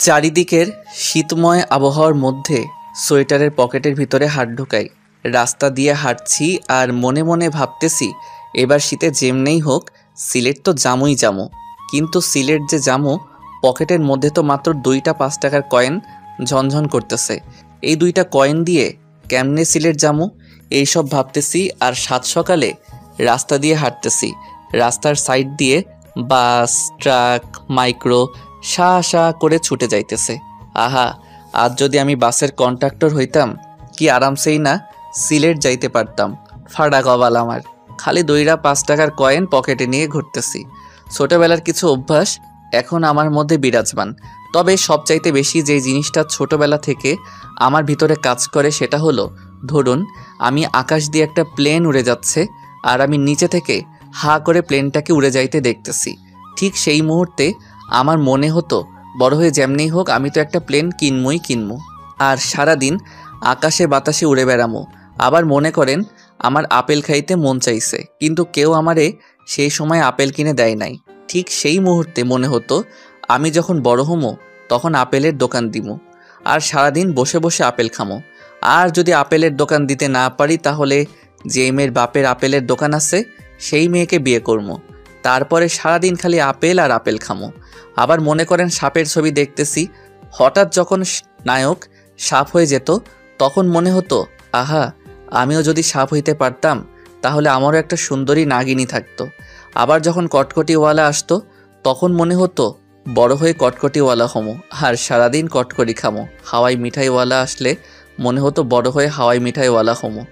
চারিদিকের শীতময় আবহাওয়ার মধ্যে সোয়েটারের পকেটের ভিতরে হাত ঢুকাই। রাস্তা দিয়ে হাঁটছি আর মনে মনে ভাবতেছি, এবার শীতে যেমনেই হোক সিলেট তো জামুই জামু। কিন্তু সিলেট যে জামু, পকেটের মধ্যে তো মাত্র 2টা 5 টাকার কয়েন ঝনঝন করতেছে। এই 2টা কয়েন দিয়ে কেমনে সিলেট জামু এইসব ভাবতেছি। আর সাত সকালে রাস্তা দিয়ে হাঁটতেছি। রাস্তার সাইড দিয়ে বাস, ট্রাক, মাইক্রো শাহ শাহ করে ছুটে যাইতেছে। আহা, আজ যদি আমি বাসের কন্ডাক্টর হইতাম, কি আরামসেই না সিলেট যাইতে পারতাম। ফাড়া কপাল আমার, খালি 2টা 5 টাকার কয়েন পকেটে নিয়ে ঘুরতেছি। ছোটবেলার কিছু অভ্যাস এখন আমার মধ্যে বিরাজমান। তবে সবচাইতে বেশি যে জিনিসটা ছোটবেলা থেকে আমার ভিতরে কাজ করে সেটা হলো, ধরুন আমি আকাশ দিয়ে একটা প্লেন উড়ে যাচ্ছে আর আমি নিচে থেকে হা করে প্লেনটাকে উড়ে যাইতে দেখতেছি। ঠিক সেই মুহূর্তে আমার মনে হতো, বড় হয়ে যেমনি হোক আমি তো একটা প্লেন কিনবো আর সারাদিন আকাশে বাতাসে উড়ে বেড়ামো। আবার মনে করেন আমার আপেল খাইতে মন চাইছে, কিন্তু কেউ আমারে সেই সময় আপেল কিনে দেয় নাই। ঠিক সেই মুহূর্তে মনে হতো আমি যখন বড় হমো তখন আপেলের দোকান দিমো আর সারাদিন বসে বসে আপেল খামো। আর যদি আপেলের দোকান দিতে না পারি তাহলে যে মেয়ের বাপের আপেলের দোকান আছে সেই মেয়েকে বিয়ে করবো। তারপরে সারাদিন খালি আপেল আর আপেল খামো। আবার মনে করেন সাপের ছবি দেখতেছি, হঠাৎ যখন নায়ক সাপ হয়ে যেত তখন মনে হতো, আহা, আমিও যদি সাপ হইতে পারতাম তাহলে আমারও একটা সুন্দরী নাগিনী থাকতো। আবার যখন কটকটিওয়ালা আসতো তখন মনে হতো বড় হয়ে কটকটিওয়ালা হমো আর সারাদিন কটকটি খামো। হাওয়াই মিঠাইওয়ালা আসলে মনে হতো বড় হয়ে হাওয়াই মিঠাইওয়ালা হমো।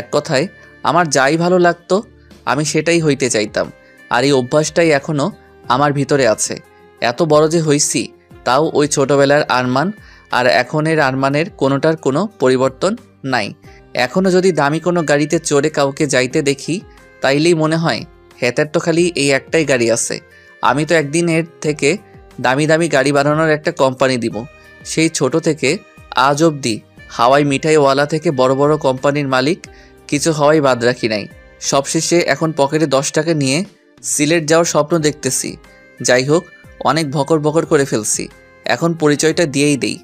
এক কথায় আমার যাই ভালো লাগতো আমি সেটাই হইতে চাইতাম। আর এই অভ্যাসটাই এখনও আমার ভিতরে আছে। এত বড় যে হইছি তাও ওই ছোটবেলার আরমান আর এখনের আরমানের কোনোটার কোনো পরিবর্তন নাই। এখনও যদি দামি কোনো গাড়িতে চড়ে কাউকে যাইতে দেখি তাইলেই মনে হয়, হেতার তো খালি এই একটাই গাড়ি আছে, আমি তো একদিন এর থেকে দামি দামি গাড়ি বানানোর একটা কোম্পানি দিব। সেই ছোট থেকে আজ অবধি হাওয়াই মিঠাইওয়ালা থেকে বড় বড় কোম্পানির মালিক কিছু হওয়াই বাদ রাখি নাই। সবশেষে এখন পকেটে 10 টাকা নিয়ে সিলেট যাওয়ার স্বপ্ন দেখতেছি। যাই হোক, অনেক ভকর ভকর করে ফেলছি, এখন পরিচয়টা দিয়েই দেই।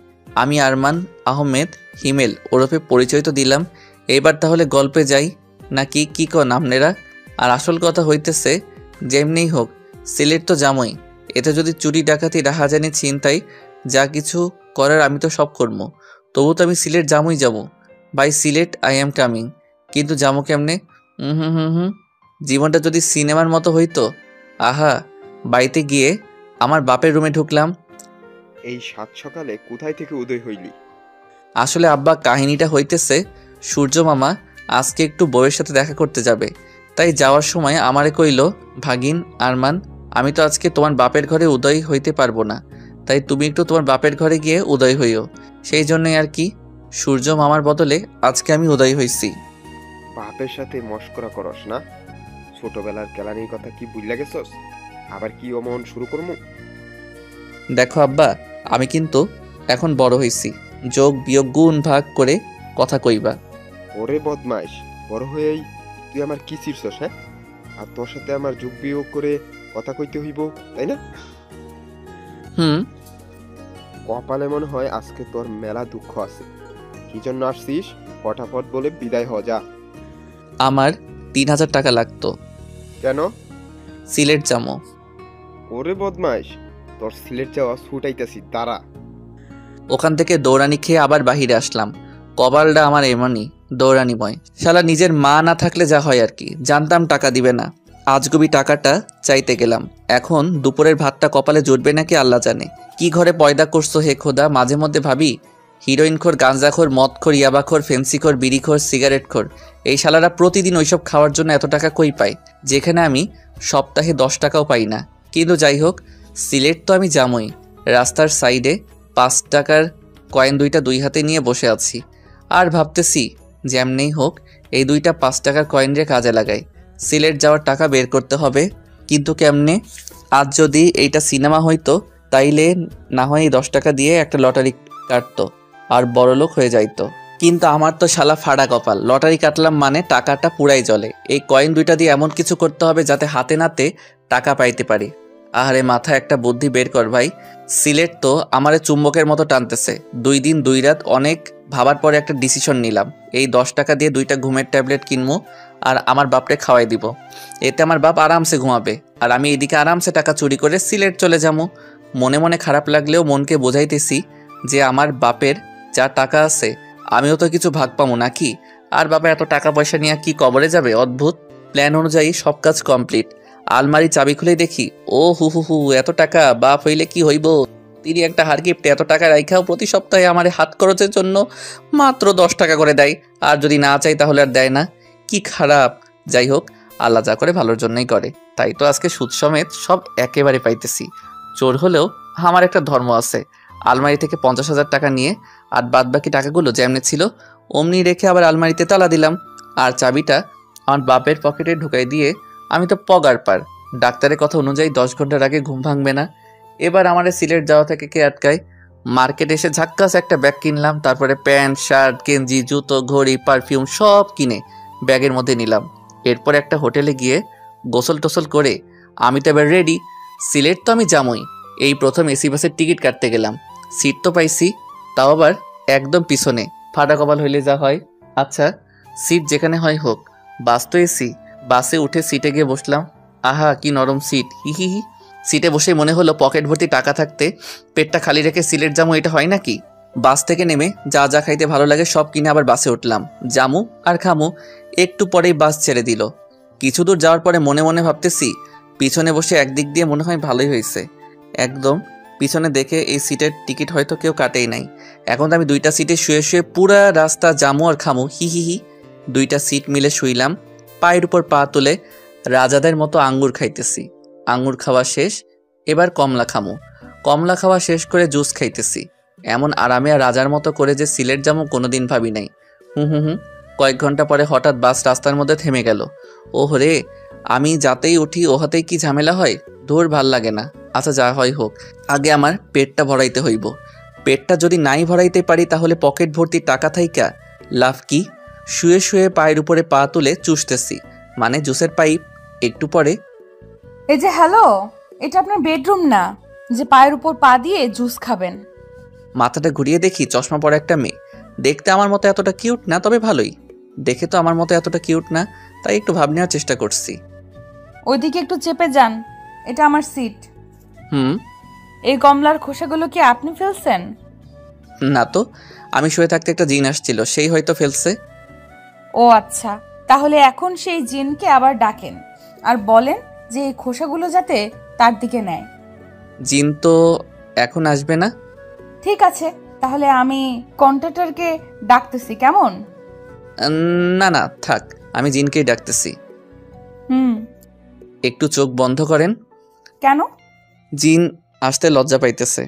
আমি আরমান আহমেদ হিমেল ওরফে পরিচয় তো দিলাম, এইবার তাহলে গল্পে যাই নাকি কি কন আপনারা? আর আসল কথা হইতেছে, যেমনিই হোক সিলেট তো জামই, এতে যদি চুরি ডাকাতি রাহাজানি ছিনতাই যা কিছু করার আমি তো সব করবো। তবু তো আমি সিলেট জামই যাবো। Bye Sylhet I am coming. কিন্তু যাবো কেমনে? হুম, জীবনটা যদি সিনেমার মতো হইতো। আহা, বাড়িতে গিয়ে আমার বাপের রুমে ঢুকলাম। এই সাত সকালে কোথায় থেকে উদয় হইলি? আসলে আব্বা, কাহিনীটা হইতেছে, সূর্য মামা আজকে একটু বউয়ের সাথে দেখা করতে যাবে, তাই যাওয়ার সময় আমারে কইল, ভাগিন আরমান, আমি তো আজকে তোমার বাপের ঘরে উদয় হইতে পারবো না, তাই তুমি একটু তোমার বাপের ঘরে গিয়ে উদয় হইও। সেই জন্যই আর কি, সূর্য মামার বদলে আজকে আমি উদয় হইছি। বাপের সাথে মস্করা করস না? ছোটবেলার কেলানির কথা কি ভুইলা গেছস? আবার কি অমন শুরু করমু? দেখো আব্বা, আমি কিন্তু এখন বড় হইছি, যোগ বিয়োগ গুণ ভাগ করে কথা কইবা। ওরে বদমাইশ, বড় হয়েই তুই আমার কি চিরছস? হ্যাঁ, আর তোর সাথে আমার যোগ বিয়োগ করে কথা কইতে হইব, তাই না? হুম। কপালে মনে হয় আজকে তোর মেলা দুঃখ আছে। কি জন্য আসছিস ফটাফট বলে বিদায় হ যা। আমার 3000 টাকা লাগতো। কেন? সিলেট যামো। ওরে বদমাইশ, তোর সিলেট যাওয়া ছুটাইতাছি, দাঁড়া। ওখান থেকে দৌড়ানি খেয়ে আবার বাহিরে আসলাম। কপালটা আমার এমনই দৌড়ানিময়। শালা নিজের মা না থাকলে যা হয় আর কি, জানতাম টাকা দিবে না। আজগুবি টাকাটা চাইতে গেলাম। এখন দুপুরের ভাতটা কপালে জুটবে নাকি আল্লাহ জানে। কি ঘরে পয়দা করছো হে খোদা। মাঝে মধ্যে ভাবি, হিরোইনখোর, গাঁজাখোর, মদখোর, ইয়াবাখোর, ফেন্সিখোর, বিড়িখোর, সিগারেটখোর, এই শালারা প্রতিদিন ওইসব খাওয়ার জন্য এত টাকা কই পায়, যেখানে আমি সপ্তাহে 10 টাকাও পাই না। কিন্তু যাই হোক, সিলেট তো আমি যামই। রাস্তার সাইডে 5 টাকার কয়েন 2টা 2 হাতে নিয়ে বসে আছি আর ভাবতেছি, যেমনেই হোক এই 2টা 5 টাকার কয়েন রে কাজে লাগাই। সিলেট যাওয়ার টাকা বের করতে হবে, কিন্তু কেমনে? আজ যদি এইটা সিনেমা হইতো তাইলে না হয় 10 টাকা দিয়ে একটা লটারি কাটতো আর বড়লোক হয়ে যাইতো। কিন্তু আমার তো শালা ফাড়া কপাল, লটারি কাটলাম মানে টাকাটা পুরাই জলে। এই কয়েন 2টা দিয়ে এমন কিছু করতে হবে যাতে হাতে নাতে টাকা পাইতে পারি। আহারে মাথা একটা বুদ্ধি বের কর ভাই। সিলেট তো আমারে চুম্বকের মতো টানতেছে। 2 দিন 2 রাত অনেক ভাবার পরে একটা ডিসিশন নিলাম। এই 10 টাকা দিয়ে 2টা ঘুমের ট্যাবলেট কিনবো আর আমার বাপরে খাওয়াই দিব। এতে আমার বাপ আরামসে ঘুমাবে আর আমি এদিকে আরামসে টাকা চুরি করে সিলেট চলে যাবো। মনে মনে খারাপ লাগলেও মনকে বোঝাইতেছি যে আমার বাপের যা টাকা আছে আমিও তো কিছু ভাগ পাবো নাকি। আর বাবা এত টাকা পয়সা নিয়ে কি কবরে যাবে? অদ্ভুত। প্ল্যান অনুযায়ী সব কাজ কমপ্লিট। আলমারি চাবি খুলে দেখি, ও হু হু হু, এত টাকা! বাপ হইলে কি হইব, তিনি একটা হার গিফটে এত টাকা রাইখাও প্রতি সপ্তাহে আমার হাত খরচের জন্য মাত্র 10 টাকা করে দেয়। আর যদি না চাই তাহলে আর দেয় না। কি খারাপ! যাই হোক, আল্লাহ যা করে ভালোর জন্যই করে। তাই তো আজকে সুদ সমেত সব একেবারে পাইতেছি। চোর হলেও আমার একটা ধর্ম আছে। আলমারি থেকে 50,000 টাকা নিয়ে আর বাদ বাকি টাকাগুলো যেমনি ছিল অমনি রেখে আবার আলমারিতে তালা দিলাম। আর চাবিটা আমার বাপের পকেটে ঢুকাই দিয়ে আমি তো পগার পার। ডাক্তারের কথা অনুযায়ী 10 ঘন্টার আগে ঘুম ভাঙবে না। এবার আমার সিলেট যাওয়া থেকে কে আটকায়? মার্কেটে এসে ঝাক্কাস একটা ব্যাগ কিনলাম। তারপরে প্যান্ট, শার্ট, গেঞ্জি, জুতো, ঘড়ি, পারফিউম সব কিনে ব্যাগের মধ্যে নিলাম। এরপর একটা হোটেলে গিয়ে গোসল টোসল করে আমি তো এবার রেডি। সিলেট তো আমি যামই। এই প্রথম এসি বাসের টিকিট কাটতে গেলাম। সিট তো পাইছি, তাও আবার একদম পিছনে। ফাটা কপাল হইলে যা হয়। আচ্ছা, সিট যেখানে হয় হোক, বাস তো এসি। বাসে উঠে সিটে গিয়ে বসলাম। আহা কি নরম সিট! হি হি হি। সিটে বসেই মনে হলো পকেট ভর্তি টাকা থাকতে পেটটা খালি রেখে সিলেট জামু, এটা হয় নাকি? বাস থেকে নেমে যা যা খাইতে ভালো লাগে সব কিনে আবার বাসে উঠলাম। জামু আর খামু। একটু পরেই বাস ছেড়ে দিল। কিছু দূর যাওয়ার পরে মনে মনে ভাবতেছি, পিছনে বসে একদিক দিয়ে মনে হয় ভালোই হয়েছে। একদম পিছনে দেখে এই সিটের টিকিট হয়তো কেউ কাটেই নাই। এখন তো আমি 2টা সিটে শুয়ে শুয়ে পুরা রাস্তা জামু আর খামু। হি হি হি। 2টা সিট মিলে শুইলাম। পায়ের উপর পা তুলে রাজাদের মতো আঙ্গুর খাইতেছি। আঙ্গুর খাওয়া শেষ, এবার কমলা খামু। কমলা খাওয়া শেষ করে জুস খাইতেছি। এমন আরামে আর রাজার মতো করে যে সিলেট যাবো কোনোদিন ভাবি নাই। হুম হুম হুম। কয়েক ঘন্টা পরে হঠাৎ বাস রাস্তার মধ্যে থেমে গেল। ওহ রে, আমি যাতেই উঠি ওহাতেই কি ঝামেলা হয়, ধুর ভাল লাগে না। আচ্ছা যা হয় হোক, আগে আমার পেটটা ভরাইতে হইব। পেটটা যদি নাই ভরাইতে পারি তাহলে পকেট ভর্তি টাকা থাইকা লাভ কি? শুয়ে শুয়ে পায়ের উপরে পা তুলে চুষতেছি, মানে জুসের পাইপ। একটু পরে, এই যে হ্যালো, এটা আপনার বেডরুম না যে পায়ের উপর পা দিয়ে জুস খাবেন। মাথাটা ঘুরিয়ে দেখি চশমা পরা একটা মেয়ে। দেখতে আমার মতো এতটা কিউট না, তবে ভালোই। দেখে তো আমার মতো এতটা কিউট না, তাই একটু ভাব নেওয়ার চেষ্টা করছি। ওইদিকে একটু চেপে যান, এটা আমার সিট। হুম। এই কমলার খোসাগুলো কি আপনি ফেলছেন? না তো, আমি শুয়ে থাকতে একটা জিন আসছিল, সেই হয়তো ফেলছে। ও আচ্ছা, তাহলে এখন সেই জিনকে আবার ডাকেন আর বলেন যে এই খোসাগুলো যাতে তার দিকে নেয়। জিন তো এখন আসবে না। ঠিক আছে, তাহলে আমি কন্ট্রাক্টরকে ডাকতেছি, কেমন? না না থাক, আমি জিনকেই ডাকতেছি। হুম। একটু চোখ বন্ধ করেন। কেন? জিন আসতে লজ্জা পাইতেছে।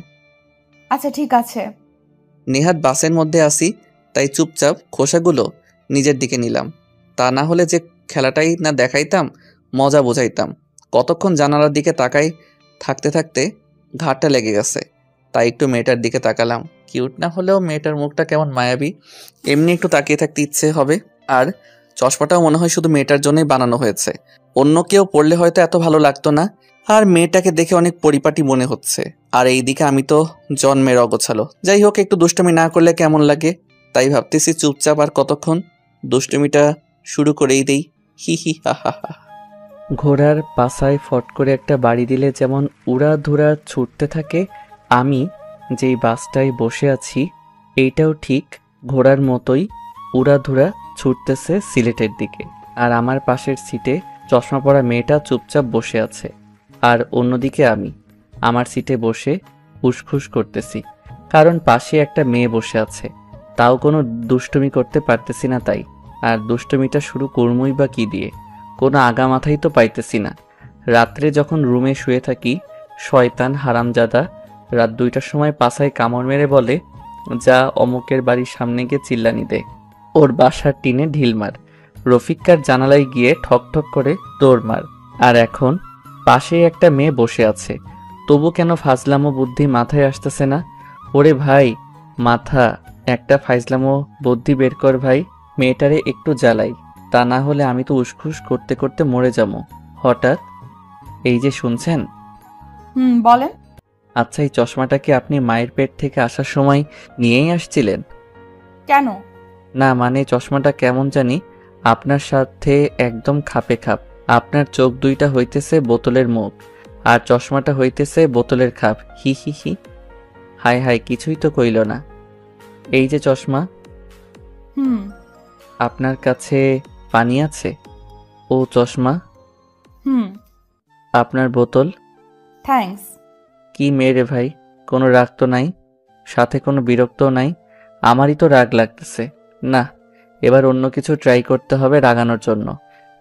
আচ্ছা ঠিক আছে। নেহাত বাসের মধ্যে আসি, তাই চুপচাপ খোসাগুলো নিজের দিকে নিলাম। তা না হলে যে খেলাটাই না দেখাইতাম, মজা বোঝাইতাম। কতক্ষণ জানালার দিকে তাকাই থাকতে থাকতে ঘাটটা লেগে গেছে। তাই একটু মেয়েটার দিকে তাকালাম। কিউট না হলেও মেয়েটার মুখটা কেমন মায়াবী, এমনি একটু তাকিয়ে থাকতে ইচ্ছে হবে। আর চশমাটাও মনে হয় শুধু মেয়েটার জন্যই বানানো হয়েছে, অন্য কেউ পড়লে হয়তো এত ভালো লাগতো না। আর মেয়েটাকে দেখে অনেক পরিপাটি মনে হচ্ছে। আর এইদিকে আমি তো জন্মের অগোছালো। যাই হোক, একটু দুষ্টুমি না করলে কেমন লাগে, তাই ভাবতেছি চুপচাপ আর কতক্ষণ দুষ্টুমিটা শুরু করেই দেই। হি হি হা হা হা। ঘোড়ার পাছায় ফট করে একটা বাড়ি দিলে যেমন উড়াধুরা ছুটতে থাকে, আমি যেই বাসটায় বসে আছি এইটাও ঠিক ঘোড়ার মতোই উড়াধুরা ছুটতেছে সিলেটের দিকে। আর আমার পাশের সিটে চশমা পরা মেয়েটা চুপচাপ বসে আছে। আর অন্যদিকে আমি আমার সিটে বসে উসখুস করতেছি, কারণ পাশে একটা মেয়ে বসে আছে। তাও কোনো দুষ্টুমি করতে পারতেছি না তাই। আর দুষ্টুমিটা শুরু করমই বা কি দিয়ে, কোনো আগা মাথাই তো পাইতেছি না। রাত্রে যখন রুমে শুয়ে থাকি, শয়তান হারামজাদা রাত 2টার সময় পাছায় কামড় মেরে বলে, যা অমুকের বাড়ির সামনে গিয়ে চিল্লানি দে, ওর বাসার টিনে ঢিল মার, রফিকার জানালায় গিয়ে ঠক ঠক করে দৌড় মার। আর এখন পাশেই একটা মেয়ে বসে আছে, তবু কেন ফাজলামো বুদ্ধি মাথায় আসতেছে না। ওরে ভাই মাথা, একটা ফাজলামো বুদ্ধি বের কর ভাই, মেয়েটারে একটু জ্বালাই, তা না হলে আমি তো উসখুস করতে করতে মরে যাবো। হঠাৎ এই যে শুনছেন, বলেন। আচ্ছা, এই চশমাটা কি আপনি মায়ের পেট থেকে আসার সময় নিয়েই আসছিলেন? কেন? না মানে চশমাটা কেমন জানি আপনার সাথে একদম খাপে খাপ। আপনার চোখ দুইটা হইতেছে বোতলের মুখ, আর চশমাটা হইতেছে বোতলের খাপ। হি হি হি। হায় হায়, কিছুই তো কইল না। এই যে চশমা, হুম আপনার কাছে পানি আছে? ও চশমা, হুম আপনার বোতল। থ্যাঙ্কস। কি মেয়ে রে ভাই, কোনো রাগ তো নাই, সাথে কোনো বিরক্তও নাই। আমারই তো রাগ লাগতেছে। না, এবার অন্য কিছু ট্রাই করতে হবে রাগানোর জন্য।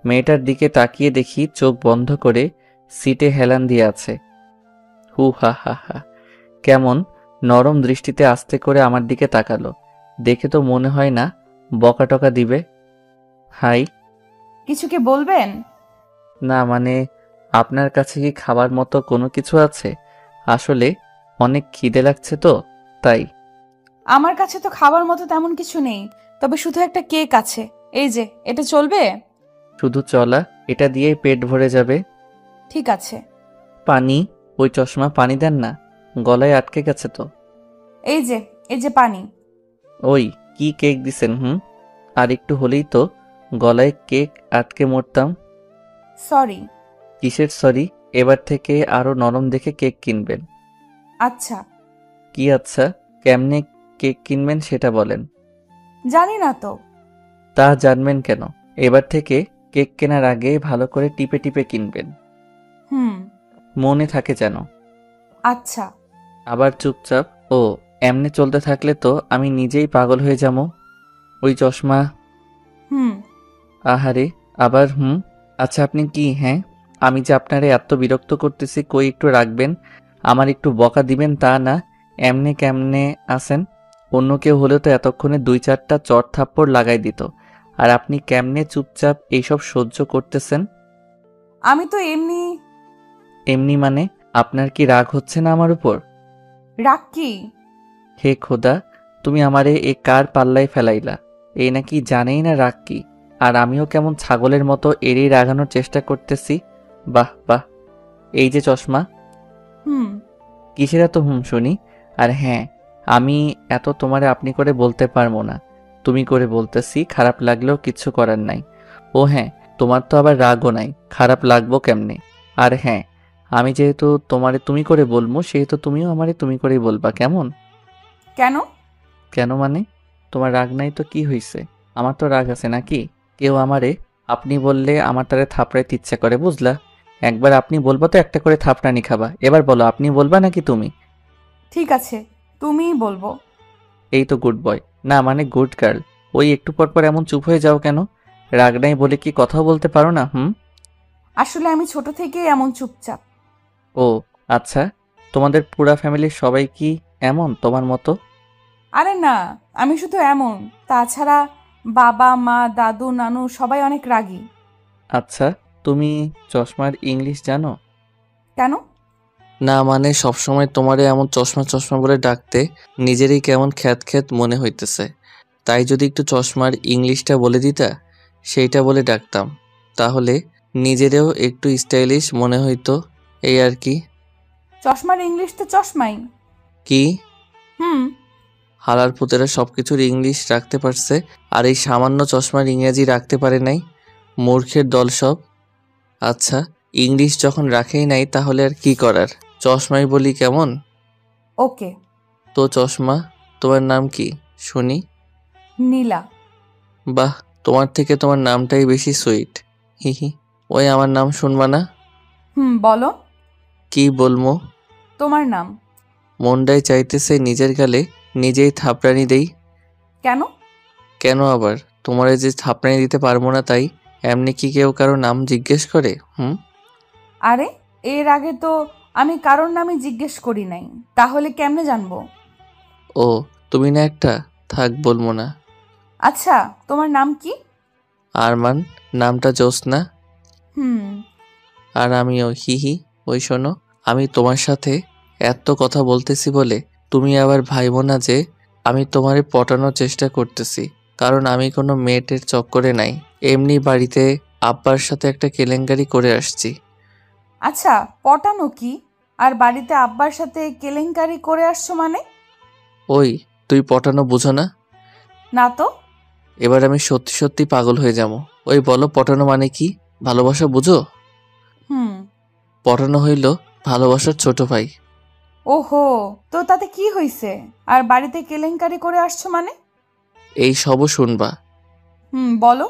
মেয়েটার দিকে তাকিয়ে দেখি চোখ বন্ধ করে সিটে হেলান দিয়ে আছে। হু হা হা হা। কেমন নরম দৃষ্টিতে আস্তে করে আমার দিকে তাকালো। দেখে তো মনে হয় না বকা টকা দিবে। হাই। কিছু কি বলবেন? না মানে আপনার কাছে কি খাবার মতো কোনো কিছু আছে? আসলে অনেক খিদে লাগছে তো, তাই। আমার কাছে তো খাবার মতো তেমন কিছু নেই, তবে শুধু একটা কেক আছে। এই যে, এটা চলবে? শুধু চলা, এটা দিয়েই পেট ভরে যাবে। ঠিক আছে। পানি? ওই চশমা পানি দেন না, গলায় আটকে গেছে তো। এই যে, এই যে পানি। ওই কি কেক দিছেন? আর একটু হলেই তো গলায় কেক আটকে মরতাম। সরি। কিসের সরি? এবার থেকে আরো নরম দেখে কেক কিনবেন। আচ্ছা। কি আচ্ছা? কেমনে কেক কিনবেন সেটা বলেন। জানি না তো। তা জানবেন কেন? এবার থেকে কেক কেনার আগে ভালো করে টিপে টিপে কিনবেন, হুম মনে থাকে যেন। আচ্ছা। আবার চুপচাপ। ও, এমনে চলতে থাকলে তো আমি নিজেই পাগল হয়ে যাবো। ওই চশমা। হুম আহারে, আবার আচ্ছা আপনি কি, হ্যাঁ, আমি যে আপনারে এত বিরক্ত করতেছি, কই একটু রাখবেন, আমার একটু বকা দিবেন তা না, এমনে কেমনে আছেন? অন্য কেউ হলে তো এতক্ষণে 2-4টা চড় থাপ্পড় লাগাই দিত। আর আপনি কেমনে চুপচাপ এইসব সহ্য করতেছেন? আমি তো এমনি। এমনি মানে? আপনার কি রাগ হচ্ছে না আমার উপর? রাগ কি? হে খোদা, তুমি আমারে এ কার পাল্লায় ফেলাইলা? এই নাকি জানেই না রাগ কি, আর আমিও কেমন ছাগলের মতো এড়িয়ে রাগানোর চেষ্টা করতেছি। বাহ বাহ। এই যে চশমা। হুম কিসের এত শুনি? আর হ্যাঁ, আমি এত তোমারে আপনি করে বলতে পারবো না, তুমি করে বলতেছি, খারাপ লাগলেও কিচ্ছু করার নাই। ও হ্যাঁ, তোমার তো আবার রাগও নাই, খারাপ লাগবো কেমনে? আর হ্যাঁ, আমি যেহেতু তোমারে তুমি করে বলবো, সেহেতু তুমিও আমারে তুমি করেই বলবা, কেমন? কেন? কেন মানে? তোমার রাগ নাই তো কি হইছে? আমার তো রাগ আছে নাকি? কেউ আমারে আপনি বললে আমার তারে থাপড়াইতে ইচ্ছা করে, বুঝলা? একবার আপনি বলবা তো একটা করে থাপড়ানি খাবা। এবার বলো, আপনি বলবা নাকি তুমি? ঠিক আছে, তুমিই বলবো। এই তো গুড বয়, না মানে গুড গার্ল। ওই একটু পর পর এমন চুপ হয়ে যাও কেন? রাগ নাই বলে কি কথাও বলতে পারো না? আসলে আমি ছোট থেকেই এমন চুপচাপ। ও আচ্ছা, তোমাদের পুরা ফ্যামিলির সবাই কি এমন তোমার মতো? আরে না, আমি শুধু এমন। তাছাড়া বাবা মা দাদু নানু সবাই অনেক রাগী। আচ্ছা, তুমি চশমার ইংলিশ জানো? কেন? না মানে সবসময় তোমারে এমন চশমা চশমা বলে ডাকতে নিজেরই কেমন খ্যাত খ্যাত মনে হইতেছে। তাই যদি একটু চশমার ইংলিশটা বলে দিতা, সেইটা বলে ডাকতাম, তাহলে নিজেরেও একটু স্টাইলিশ মনে হইতো, এই আর কি। চশমার ইংলিশ তো চশমাই। কি? হুম হালার পুতেরা সবকিছুর ইংলিশ রাখতে পারছে, আর এই সামান্য চশমার ইংরেজি রাখতে পারে নাই। মূর্খের দল সব। আচ্ছা, ইংলিশ যখন রাখেই নাই তাহলে আর কি করার, চশমাই বলি কেমন? ওকে। তো চশমা, তোমার নাম কি শুনি? নীলা। বাহ, তোমার থেকে তোমার নামটাই বেশি সুইট। হি হি। ওই আমার নাম শুনবা না? বলো। কি বলমো? তোমার নাম। মনটাই চাইতেছে নিজের গালে নিজেই থাপড়ানি দেই। কেন? কেন আবার? তোমারে যে থাপড়ানি দিতে পারবো না তাই। এমনি কি কেউ কারো নাম জিজ্ঞেস করে? আরে, এর আগে তো আমি কারোর নামই জিজ্ঞেস করি নাই, তাহলে কেমনে জানবো? ও, তুমি না একটা, থাক বলবো না। আচ্ছা, তোমার নাম কি? আরমান। নামটা জ্যোৎস্না। হুম আর আমিও হি হি। ওই শোনো, আমি তোমার সাথে এত কথা বলতেছি বলে তুমি আবার ভাইবো না যে আমি তোমারে পটানোর চেষ্টা করতেছি, কারণ আমি কোনো মেয়েটের চক্করে নাই। এমনি বাড়িতে আব্বার সাথে একটা কেলেঙ্কারি করে আসছি। আচ্ছা, পটানো কি? আর বাড়িতে আব্বার সাথে কেলেঙ্কারি করে আসছো মানে? ওই, তুই পটানো বুঝো না? না তো। এবার আমি সত্যি সত্যি পাগল হয়ে যাবো। ওই বলো, পটানো মানে কি? ভালোবাসা বুঝো? হুম। পটানো হইল ভালোবাসার ছোট ভাই। ওহো, তো তাতে কি হইছে? আর বাড়িতে কেলেঙ্কারি করে আসছো মানে? এই সবও শুনবা। বলো।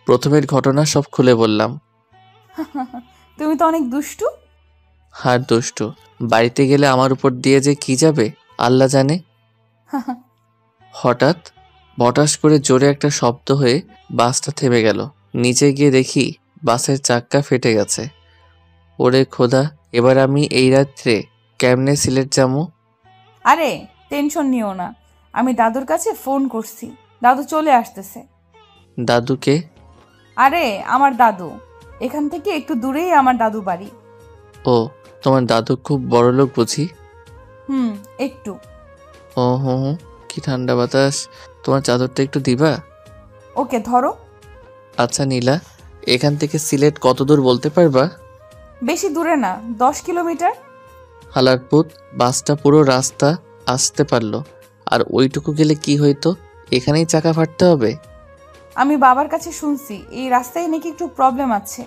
প্রথমের ঘটনা সব খুলে বললাম। তুমি তো অনেক দুষ্টু। হার দুষ্টু। বাড়িতে গেলে আমার উপর দিয়ে যে কি যাবে আল্লাহ জানে। হঠাৎ বটাস করে জোরে একটা শব্দ হয়ে বাসটা থেমে গেল। নিচে গিয়ে দেখি বাসের চাক্কা ফেটে গেছে। ওরে খোদা, এবার আমি এই রাত্রে কেমনে সিলেট যাবো? আরে টেনশন নিও না, আমি দাদুর কাছে ফোন করছি, দাদু চলে আসতেছে। দাদুকে? আরে আমার দাদু, এখান থেকে একটু দূরেই আমার দাদু বাড়ি। ও, তোমার দাদু খুব বড় লোক বুঝি? একটু। ও হো হো, কি ঠান্ডা বাতাস। তোমার চাদরটা একটু দিবা? ওকে ধরো। আচ্ছা নীলা, এখান থেকে সিলেট কত দূর বলতে পারবা? বেশি দূরে না, 10 কিলোমিটার। হালারপুত, বাসটা পুরো রাস্তা আসতে পারলো, আর ওইটুকু গেলে কি হইতো? এখানেই চাকা ফাটতে হবে। আমি বাবার কাছে শুনছি এই রাস্তায় নাকি একটু প্রবলেম আছে।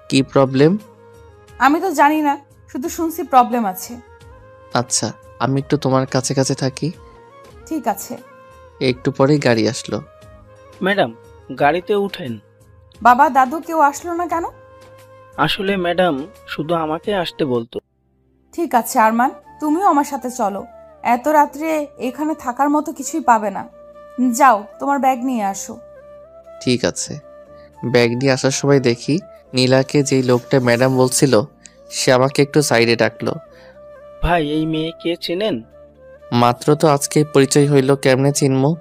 কি প্রবলেম? আমি তো জানি না, শুধু শুনছি প্রবলেম আছে। আচ্ছা, আমি একটু তোমার কাছে কাছে থাকি। ঠিক আছে। একটু পরেই গাড়ি আসলো। ম্যাডাম, গাড়িতে উঠেন। বাবা, দাদু কেউ আসলো না কেন? আসলে ম্যাডাম শুধু আমাকে আসতে বলতো। ঠিক আছে আরমান, তুমিও আমার সাথে চলো। এত রাত্রে এখানে থাকার মতো কিছুই পাবে না। যাও, তোমার ব্যাগ নিয়ে আসো। ঠিক আছে। ব্যাগ নিয়ে আসার সময় দেখি নীলাকে যেই লোকটা ম্যাডাম বলছিল সে আমাকে একটু সাইডে ডাকলো। ভাই, এই মেয়েকে চেনেন? মাত্র তো আজকে পরিচয় হইল, কেমনে চিনমু?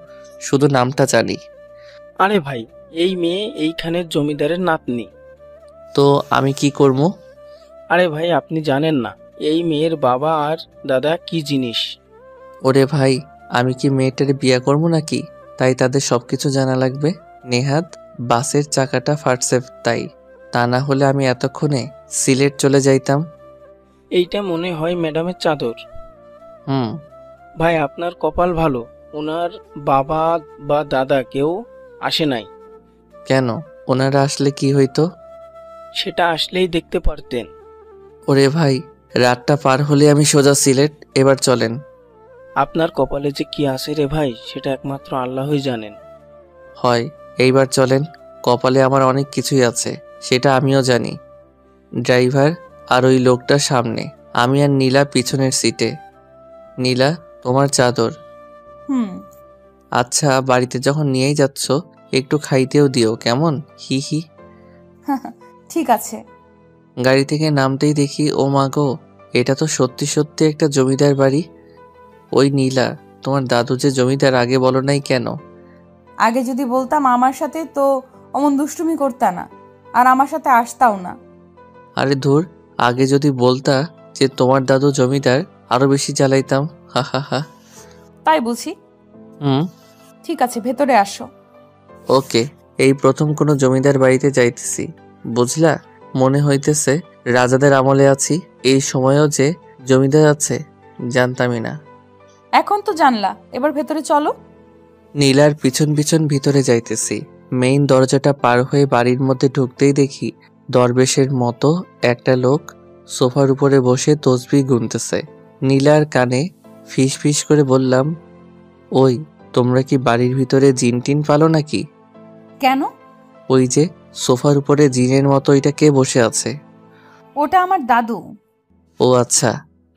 শুধু নামটা জানি। আরে ভাই, এই মেয়ে এইখানের জমিদারের নাতনি। তো আমি কি করবো? আরে ভাই, আপনি জানেন না এই মেয়ের বাবা আর দাদা কি জিনিস? ওরে ভাই, আমি কি মেয়েটার বিয়ে করবো নাকি? তাই তাদের সবকিছু জানা লাগবে? নেহাত বাসের চাকাটা ফাটছে তাই, তা না হলে আমি এতক্ষণে সিলেট চলে যাইতাম। এইটা মনে হয় ম্যাডামের চাদর। হুম। ভাই, আপনার কপাল ভালো, ওনার বাবা বা দাদা কেউ আসে নাই। কেন? ওনারা আসলে কি হইতো? সেটা আসলেই দেখতে পারতেন। ওরে ভাই, রাতটা পার হলে আমি সোজা সিলেট। এবার চলেন। আপনার কপালে যে কি আছে রে ভাই, সেটা একমাত্র আল্লাহই জানেন। হয়, এইবার চলেন। কপালে আমার অনেক কিছুই আছে, সেটা আমিও জানি। ড্রাইভার আর ওই লোকটা সামনে, আমি আর নীলা পিছনের সিটে। নীলা, তোমার চাদর। হুম। আচ্ছা, বাড়িতে যখন নিয়েই যাচ্ছ একটু খাইতেও দিও, কেমন? হি হি। ঠিক আছে। গাড়ি থেকে নামতেই দেখি, ও মা গো, এটা তো সত্যি সত্যি একটা জমিদার বাড়ি। ওই নীলা, তোমার দাদু যে জমিদার আগে বলো নাই কেন? আগে যদি বলতাম আমার সাথে, তো অমন দুষ্টুমি করতা না, আর আমার সাথে আসতাও না। আরে ধুর, আগে যদি বলতা যে তোমার দাদু জমিদার, আরো বেশি জ্বালাইতাম। হা হা হা। তাই বুঝি। হুম। ঠিক আছে, ভেতরে আসো। ওকে। এই প্রথম কোনো জমিদার বাড়িতে যাইতেছি, বুঝলা? মনে হইতেছে রাজাদের আমলে আছি। এই সময়েও যে জমিদার আছে জানতামই না। এখন তো জানলা, এবার ভেতরে চলো। নীলার পিছন পিছন ভিতরে যাইতেছি। মেইন দরজাটা পার হয়ে বাড়ির মধ্যে ঢুকতেই দেখি দরবেশের মতো একটা লোক সোফার উপরে বসে তসবিহ গুনতেছে। নীলার কানে ফিস ফিস করে বললাম, ওই, তোমরা কি বাড়ির ভিতরে জিন টিন পালো নাকি? কেন? ওই যে সোফার উপরে জিনের মতো এটা কে বসে আছে? ওটা আমার দাদু। ও আচ্ছা,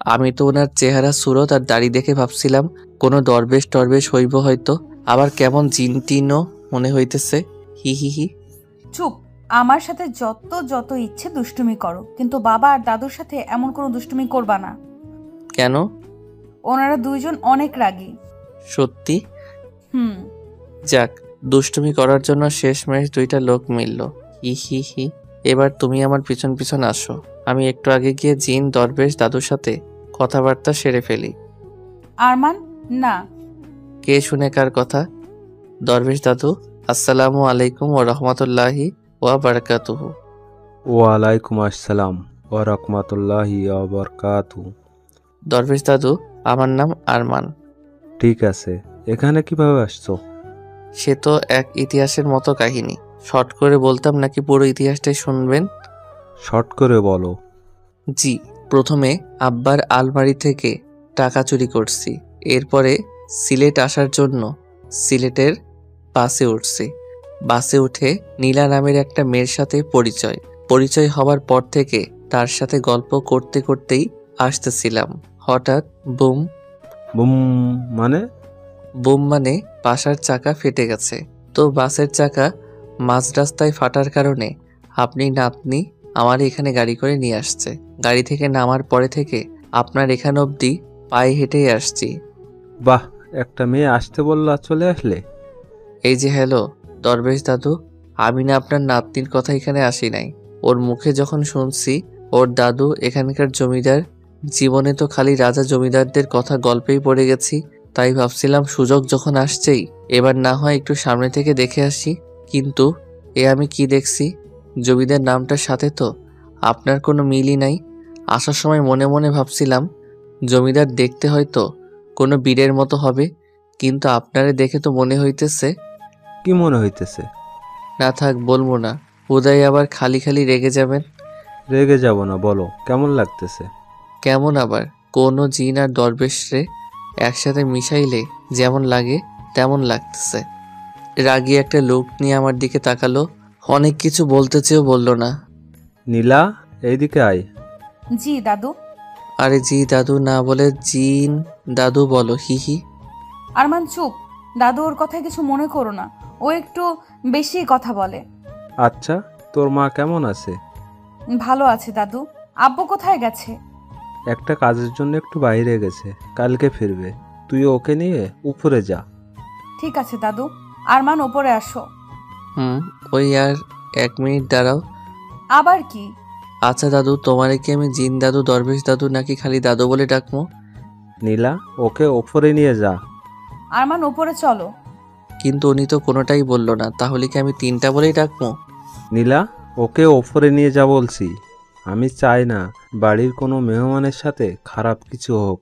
আমি তো ওনার চেহারা সুরত আর দাড়ি দেখে ভাবছিলাম কোনো দরবেশ টরবেশ হইব হয়তো, আবার কেমন জিন টিনও মনে হইতেছে। হি হি হি। চুপ। আমার সাথে যত যত ইচ্ছে দুষ্টুমি করো, কিন্তু বাবা আর দাদুর সাথে এমন কোনো দুষ্টুমি করবা না। কেন? ওনারা দুইজন অনেক রাগী। সত্যি? হুম। যাক, দুষ্টুমি করার জন্য শেষমেশ দুইটা লোক মিলল। হি হি হি। এবার তুমি আমার পিছন পিছন আসো, আমি একটু আগে গিয়ে জিন দরবেশ দাদুর সাথে কথাবার্তা সেরে ফেলি। আরমান, না। কে শুনে কার কথা? দরবেশ দাদু, আসসালামু আলাইকুম ওয়া রাহমাতুল্লাহি ওয়া বারাকাতুহু। ওয়ালাইকুম আসসালাম ওয়া রাহমাতুল্লাহি ওয়া বারাকাতু। দরবেশ দাদু, আমার নাম আরমান। ঠিক আছে, এখানে কিভাবে আসছো? সে তো এক ইতিহাসের মতো কাহিনী। শর্ট করে বলতাম নাকি পুরো ইতিহাসটাই শুনবেন? শর্ট করে বলো। জি, প্রথমে আব্বার আলমারি থেকে টাকা চুরি করছি। এরপরে সিলেট আসার জন্য সিলেটের বাসে উঠছি। বাসে উঠে নীলা নামের একটা মেয়ের সাথে পরিচয় হওয়ার পর থেকে তার সাথে গল্প করতে করতেই আসতেছিলাম। হঠাৎ বুম। বুম মানে? বুম মানে বাসার চাকা ফেটে গেছে। তো বাসের চাকা মাঝ রাস্তায় ফাটার কারণে আপনি নাতনি আমার এখানে গাড়ি করে নিয়ে আসছে। গাড়ি থেকে নামার পরে থেকে আপনার এখান অবধি পায়ে হেঁটেই আসছি। বাহ, একটা মেয়ে আসতে বললো আর চলে আসলে। এই যে হ্যালো দরবেশ দাদু, আমি না আপনার নাতনির কথা এখানে আসি নাই। ওর মুখে যখন শুনছি ওর দাদু এখানকার জমিদার, জীবনে তো খালি রাজা জমিদারদের কথা গল্পেই পড়ে গেছি। তাই ভাবছিলাম সুযোগ যখন আসছেই এবার না হয় একটু সামনে থেকে দেখে আসি। কিন্তু আমি কি দেখছি, জমিদার নামটার সাথে তো আপনার কোনো মিলই নাই। আসার সময় মনে মনে ভাবছিলাম জমিদার দেখতে হয়তো কোনো বীরের মতো হবে, কিন্তু আপনারে দেখে তো মনে হইতেছে। কি মনে হইতেছে? না থাক, বলবো না, উদয় আবার খালি খালি রেগে যাবেন। রেগে যাব না, বলো কেমন লাগতেছে? কেমন আবার, কোনো জিন আর দরবেশ রে একসাথে মিশাইলে যেমন লাগে তেমন লাগতেছে। রাগী একটা লোক নিয়ে আমার দিকে তাকালো, অনেক কিছু বলতে চেয়েও বলল না। নীলা, এইদিকে আয়। জি দাদু। আরে জি দাদু না বলে জিন দাদু বলো, হি। আরমান চুপ। দাদু ওর কথায় কিছু মনে করো না, ও একটু বেশি কথা বলে। আচ্ছা, তোর মা কেমন আছে? ভালো আছে দাদু। আব্বু কোথায় গেছে? একটা কাজের জন্য একটু বাইরে গেছে, কালকে ফিরবে। তুই ওকে নিয়ে উপরে যা। ঠিক আছে দাদু। আরমান ওপরে আসো। ওই আর 1 মিনিট দাঁড়াও। আবার কি? আচ্ছা দাদু, তোমারে কি আমি জিন দাদু দরবেশ দাদু নাকি খালি দাদু বলে ডাকবো? নীলা, ওকে ওপরে নিয়ে যা। আরমান ওপরে চলো। কিন্তু উনি তো কোনোটাই বললো না, তাহলে কি আমি 3টা বলেই ডাকবো? নীলা, ওকে ওপরে নিয়ে যা বলছি। আমি চাই না বাড়ির কোনো মেহমানের সাথে খারাপ কিছু হোক।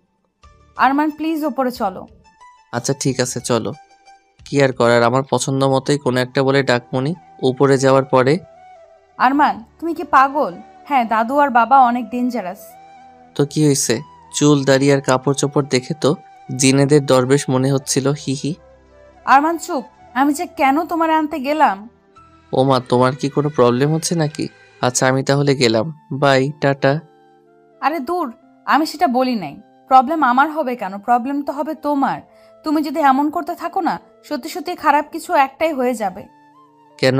আরমান প্লিজ ওপরে চলো। আচ্ছা ঠিক আছে চলো। কি আর করার, আমার পছন্দ মতোই কোনো একটা বলে ডাকমনি। উপরে যাওয়ার পরে আরমান তুমি কি পাগল? হ্যাঁ, দাদু আর বাবা অনেক ডেঞ্জারাস। তো কি হয়েছে, চুল দাড়ি আর কাপড় চোপড় দেখে তো জিনেদের দরবেশ মনে হচ্ছিল, হি। আরমান চুপ। আমি যে কেন তোমার আনতে গেলাম। ও মা, তোমার কি কোনো প্রবলেম হচ্ছে নাকি? আচ্ছা আমি তাহলে গেলাম, বাই, টাটা। আরে দূর, আমি সেটা বলি নাই। প্রবলেম আমার হবে কেন? প্রবলেম তো হবে তোমার। তুমি যদি এমন করতে থাকো না, সত্যি সত্যি খারাপ কিছু একটাই হয়ে যাবে। কেন?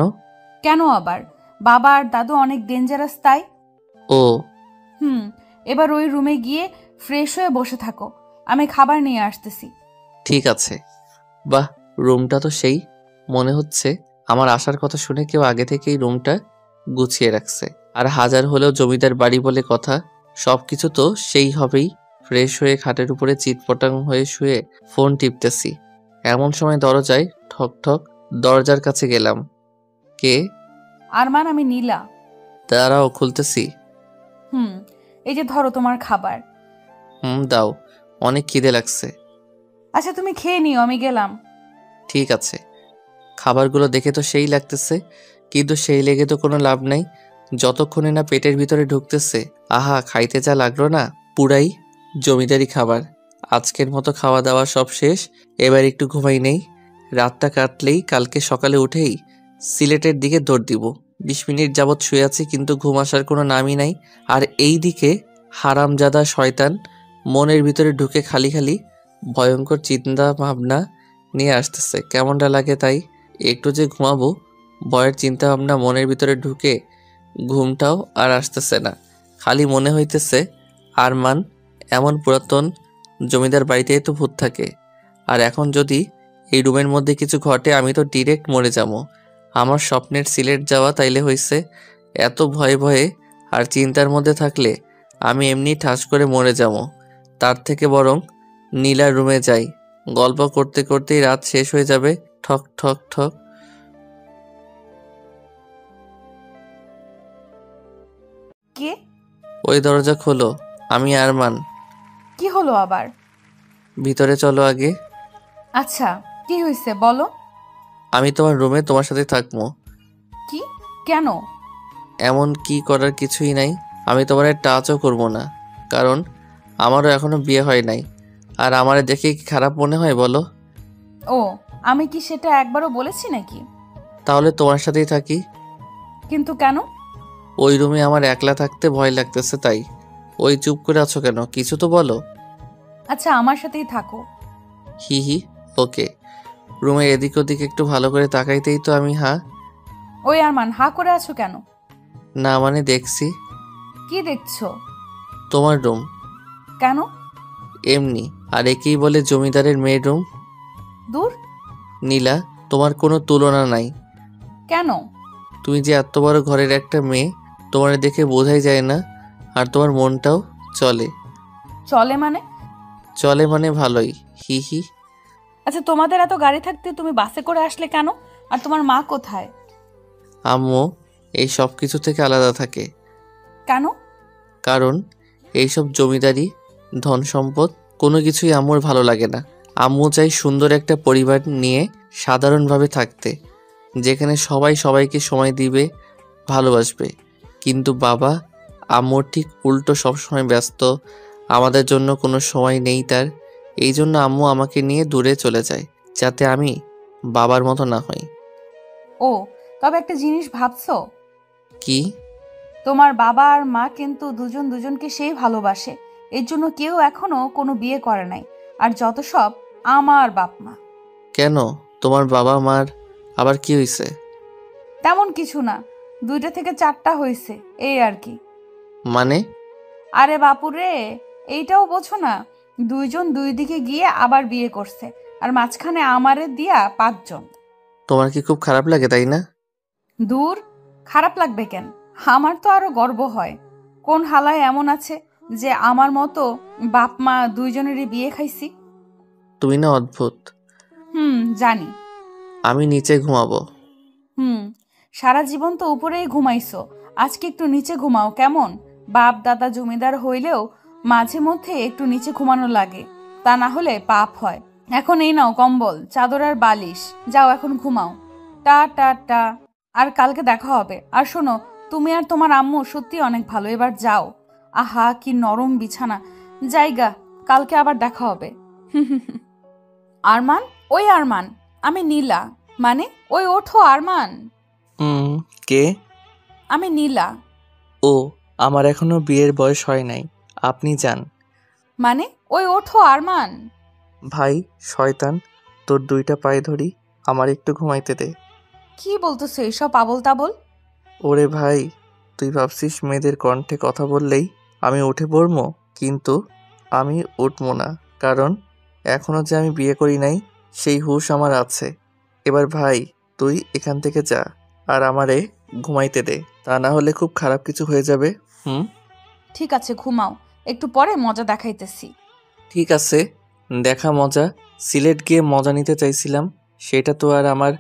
কেন আবার? বাবা আর দাদু অনেক ডেঞ্জারাস তাই। ও এবার ওই রুমে গিয়ে ফ্রেশ হয়ে বসে থাকো, আমি খাবার নিয়ে আসতেছি। ঠিক আছে। বাহ, রুমটা তো সেই। মনে হচ্ছে আমার আসার কথা শুনে কেউ আগে থেকেই রুমটা গুছিয়ে রাখছে। আর হাজার হলেও জমিদার বাড়ি বলে কথা, সবকিছু তো সেই হবেই। ফ্রেশ হয়ে খাটের উপরে চিৎপটাং হয়ে শুয়ে ফোন টিপতেছি, এমন সময় দরজায় ঠক ঠক। দরজার কাছে গেলাম। কে? আরমান, আমি নীলা। দাঁড়াও, খুলতেছি। এই যে ধরো তোমার খাবার। দাও, অনেক খিদে লাগছে। আচ্ছা তুমি খেয়ে নিও, আমি গেলাম। ঠিক আছে। খাবারগুলো দেখে তো সেই লাগতেছে, কিন্তু সেই লেগে তো কোনো লাভ নাই যতক্ষণে না পেটের ভিতরে ঢুকতেছে। আহা, খাইতে যা লাগলো না, পুরাই জমিদারি খাবার। আজকের মতো খাওয়া দাওয়া সব শেষ, এবার একটু ঘুমাই নেই। রাতটা কাটলেই কালকে সকালে উঠেই সিলেটের দিকে দৌড় দিব। 20 মিনিট যাবৎ শুয়ে আছি কিন্তু ঘুম আসার কোনো নামই নাই। আর এই দিকে হারামজাদা শয়তান মনের ভিতরে ঢুকে খালি খালি ভয়ঙ্কর চিন্তা ভাবনা নিয়ে আসতেছে। কেমনটা লাগে তাই, একটু যে ঘুমাবো ভয়ের চিন্তা ভাবনা মনের ভিতরে ঢুকে ঘুমটাও আর আসতেছে না। খালি মনে হইতেছে আরমান এমন পুরাতন জমিদার বাড়িতেই তো ভূত থাকে। আর এখন যদি এই রুমের মধ্যে কিছু ঘটে আমি তো ডিরেক্ট মরে যাবো। আমার স্বপ্নের সিলেট যাওয়া তাইলে হইছে, এত ভয়ে ভয়ে আর চিন্তার মধ্যে থাকলে আমি এমনি ঠাস করে মরে যাবো। তার থেকে বরং নীলার রুমে যাই, গল্প করতে করতেই রাত শেষ হয়ে যাবে। ঠক ঠক ঠক। কে? ওই দরজা খোলো, আমি আরমান। কি হলো আবার? ভিতরে চলো আগে। আচ্ছা, কি হয়েছে বলো। আমি তোমার রুমে তোমার সাথে থাকবো। কি? কেন? এমন কি করার কিছুই নাই। আমি তোমার টাচও করবো না, কারণ আমারও এখনো বিয়ে হয় নাই। আর আমারে দেখে কি খারাপ মনে হয় বলো? ও, আমি কি সেটা একবারও বলেছি নাকি? তাহলে তোমার সাথেই থাকি। কিন্তু কেন? ওই রুমে আমার একলা থাকতে ভয় লাগতেছে তাই। ওই চুপ করে আছো কেন, কিছু তো বলো। আচ্ছা, আমার সাথেই থাকো। হি হি, ওকে। রুমের এদিক ওদিক একটু ভালো করে তাকাইতেই তো আমি ওই আরমান, হা করে আছো কেন? না মানে দেখছি। কি দেখছো? তোমার রুম। কেন? এমনি। আর একেই বলে জমিদারের মেয়ের রুম। দূর। নীলা, তোমার কোনো তুলনা নাই। কেন? তুমি যে এত বড় ঘরের একটা মেয়ে, তোমার দেখে বোঝাই যায় না। আর তোমার মনটাও চলে। চলে মানে? চলে মানে ভালোই, হি হি। আচ্ছা, তোমাদের এত গাড়ি থাকতে তুমি বাসে করে আসলে কেন? আর তোমার মা কোথায়? আম্মু এই সব কিছু থেকে আলাদা থাকে। কেন? কারণ এইসব জমিদারি, ধন সম্পদ কোনো কিছুই আম্মুর ভালো লাগে না। আম্মু চাই সুন্দর একটা পরিবার নিয়ে সাধারণভাবে থাকতে, যেখানে সবাই সবাইকে সময় দিবে, ভালোবাসবে। কিন্তু বাবা, আম্মুর ঠিক উল্টো, সবসময় ব্যস্ত, আমাদের জন্য কোনো সময় নেই তার। এই জন্য আম্মু আমাকে নিয়ে দূরে চলে যায়, যাতে আমি বাবার মতো না হই। ও, তবে একটা জিনিস ভাবছো? কি? তোমার বাবা আর মা কিন্তু দুজন দুজনকে সেই ভালোবাসে। এর জন্য কেউ এখনো কোনো বিয়ে করে নাই। আর যত সব আমার বাপ মা। কেন? তোমার বাবা মার আবার কি হয়েছে? তেমন কিছু না, 2টা থেকে 4টা হয়েছে, এই আর কি। মানে? আরে বাপুরে, এইটাও বোঝো না? 2জন 2 দিকে গিয়ে আবার বিয়ে করছে। আর মাঝখানে আমারে দিয়া 5জন। তোমার কি খুব খারাপ লাগে তাই না? দূর, খারাপ লাগবে কেন? আমার তো আরো গর্ব হয়। কোন হালায় এমন আছে যে আমার মতো বাপ মা 2জনেরই বিয়ে খাইছি? তুমি না অদ্ভুত। জানি। আমি নিচে ঘুমাবো। হুম, সারা জীবন তো উপরেই ঘুমাইছো। আজকে একটু নিচে ঘুমাও কেমন? বাপ দাদা জমিদার হইলেও মাঝে মধ্যে একটু নিচে ঘুমানো লাগে, তা না হলে পাপ হয়। এখন এই নাও কম্বল, চাদর আর বালিশ, যাও এখন ঘুমাও। টা টা টা। আর কালকে দেখা হবে। আর শোনো, তুমি আর তোমার আম্মু সত্যি অনেক ভালো, এবার যাও। আহা, কি নরম বিছানা। জায়গা, কালকে আবার দেখা হবে। আরমান, ওই আরমান, আমি নীলা। মানে, ওই ওঠো আরমান। কে? আমি নীলা। ও, আমার এখনো বিয়ের বয়স হয় নাই। আপনি যান। মানে, ওই ওঠো আরমান। ভাই শয়তান, তোর 2টা পায়ে ধরি, আমার একটু ঘুমাইতে দে। কি বলতেছো এসব আবল তাবল? ওরে ভাই, তুই ভাবছিস মেয়েদের কণ্ঠে কথা বললেই আমি উঠে পড়বো? কিন্তু আমি উঠবো না, কারণ এখনো যে আমি বিয়ে করি নাই সেই হুঁশ আমার আছে। এবার ভাই, তুই এখান থেকে যা, আর আমারে ঘুমাইতে দে, তা না হলে খুব খারাপ কিছু হয়ে যাবে। ঠিক আছে, ঘুমাও, একটু পরে মজা দেখাইতেছি। ঠিক আছে, দেখা মজা। সিলেট গিয়ে মজা নিতে চাইছিলাম, সেটা তো আর আমার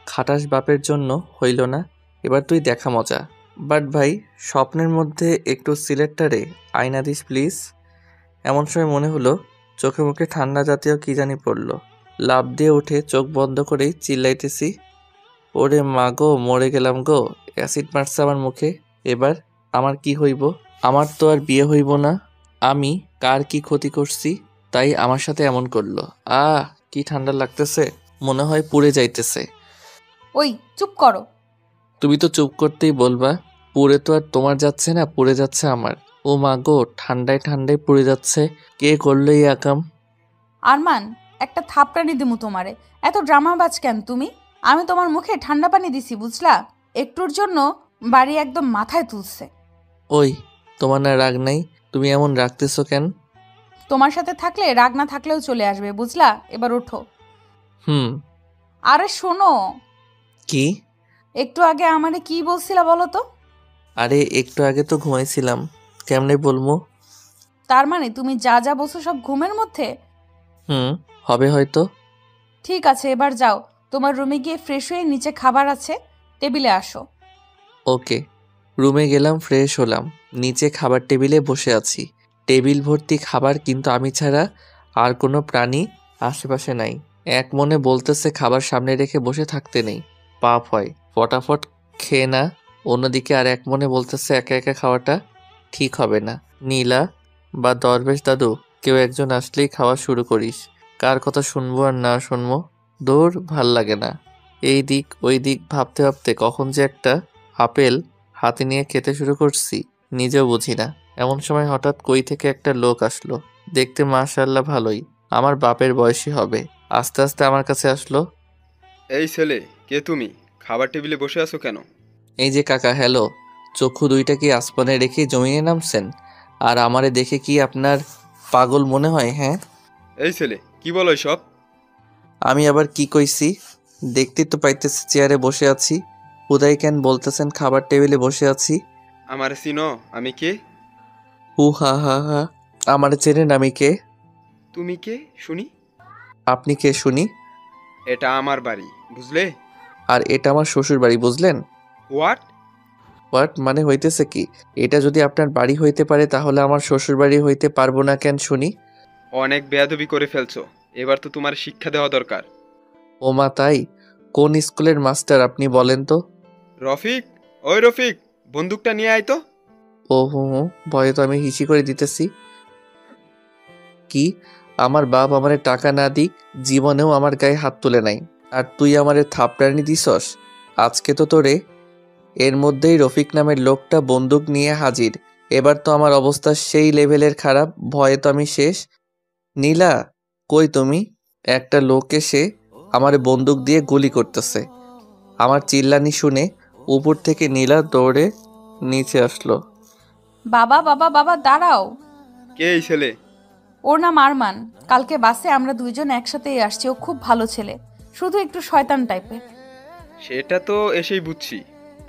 খাটাস বাপের জন্য হইল না। এবার তুই দেখা মজা। বাট ভাই, স্বপ্নের মধ্যে একটু সিলেটটারে আয়না দিস প্লিজ। এমন সময় মনে হলো চোখে মুখে ঠান্ডা জাতীয় কি জানি পড়ল। লাফ দিয়ে উঠে চোখ বন্ধ করেই চিল্লাইতেছি, ওরে মা গো, মরে গেলাম গো, অ্যাসিড মারছে আমার মুখে। এবার আমার কি হইব? আমার তো আর বিয়ে হইব না। আমি কার কি ক্ষতি করছি তাই আমার সাথে এমন করলো? কি ঠান্ডা লাগতেছে, মনে হয় পুড়ে যাইতেছে। ওই চুপ করো। তুমি তো চুপ করতেই বলবা। পুড়ে তো আর তোমার যাচ্ছে না, পুড়ে যাচ্ছে আমার। ও মা গো, ঠান্ডায় ঠান্ডায় পুড়ে যাচ্ছে। কে করলো এই আকাম? আরমান, একটা থাপড়ানি দিমু তোমারে। এত ড্রামাবাজ কেন তুমি? আমি তোমার মুখে ঠান্ডা পানি দিছি, বুঝলা? একটুর জন্য বাড়ি একদম মাথায় তুলছে। ওই, তোমার না রাগ নাই? তুমি এমন রাখতেছো কেন? তোমার সাথে থাকলে রাগ না থাকলেও চলে আসবে, বুঝলা? এবার ওঠো। হুম। আরে শোনো, কি? একটু আগে আমারে কি বলছিলা বলো তো? আরে একটু আগে তো ঘুমাইছিলাম, কেমনে বলবো? তার মানে তুমি যা যা বলছো সব ঘুমের মধ্যে? হবে হয়তো। ঠিক আছে, এবার যাও, তোমার রুমে গিয়ে ফ্রেশ হয়ে নিচে খাবার আছে, টেবিলে আসো। ওকে। রুমে গেলাম, ফ্রেশ হলাম, নিচে খাবার টেবিলে বসে আছি। টেবিল ভর্তি খাবার, কিন্তু আমি ছাড়া আর কোনো প্রাণী আশেপাশে নাই। এক মনে বলতেছে খাবার সামনে রেখে বসে থাকতে নেই, পাপ হয়, ফটাফট খেয়ে না। অন্যদিকে আর এক মনে বলতেছে একা একা খাওয়াটা ঠিক হবে না। নীলা বা দরবেশ দাদু কেউ একজন আসলেই খাওয়া শুরু করিস। কার কথা শুনবো আর না শুনবো, দূর, ভাল লাগে না। এই দিক ওই দিক ভাবতে ভাবতে কখন যে একটা আপেল হাতে নিয়ে খেতে শুরু করছি নিজেও বুঝি না। এমন সময় হঠাৎ কই থেকে একটা লোক আসলো। দেখতে মাশাআল্লাহ ভালোই, আমার বাপের বয়সী হবে। আস্তে আস্তে আমার কাছে আসলো। এই ছেলে, কে তুমি? খাবার টেবিলে বসে আছো কেন? এই যে কাকা, হ্যালো। চক্ষু দুইটা কি আসমানে রেখে জমিয়ে নামছেন? আর আমারে দেখে কি আপনার পাগল মনে হয়? হ্যাঁ, এই ছেলে, কি বলো সব? আমি আবার কি কইছি? দেখতেই তো পাইতেছি চেয়ারে বসে আছি। হুদাই কেন বলতেছেন খাবার টেবিলে বসে আছি? আমার চিনো? আমি কে? হু হা হা হা, আমারে চেনেন? আমি কে? তুমি কে শুনি? আপনি কে শুনি? এটা আমার বাড়ি, বুঝলে? আর এটা আমার শ্বশুর বাড়ি, বুঝলেন? হোয়াট? হোয়াট মানে হইতেছে কি? এটা যদি আপনার বাড়ি হইতে পারে তাহলে আমার শ্বশুর বাড়ি হইতে পারবো না কেন শুনি? অনেক বেয়াদবি করে ফেলছো, এবার তো তোমার শিক্ষা দেওয়া দরকার। ও মা, তাই? কোন স্কুলের মাস্টার আপনি বলেন তো? রফিক, ওই রফিক, বন্দুকটা নিয়ে আয় তো। ও হো হো, ভয়ে তো আমি হিসি করে দিতেছি। কি? আমার বাপ আমারে টাকা না দিক জীবনেও আমার গায়ে হাত তুলে নাই, আর তুই আমারে থাপড়ানি দিছস? আজকে তো তোরে। এর মধ্যেই রফিক নামের লোকটা বন্দুক নিয়ে হাজির। এবার তো আমার অবস্থা সেই লেভেলের খারাপ, ভয়ে তো আমি শেষ। নীলা, কই তুমি? একটা লোক এসে আমারে বন্দুক দিয়ে গুলি করতেছে। আমার চিল্লানি শুনে উপর থেকে নীলা দৌড়ে নিচে আসলো। বাবা বাবা বাবা, দাঁড়াও। কে এই ছেলে? ওর নাম আরমান। কালকে বাসে আমরা দুইজন একসাথেই আসছি। ও খুব ভালো ছেলে, শুধু একটু শয়তান টাইপের। সেটা তো এসেই বুঝছি।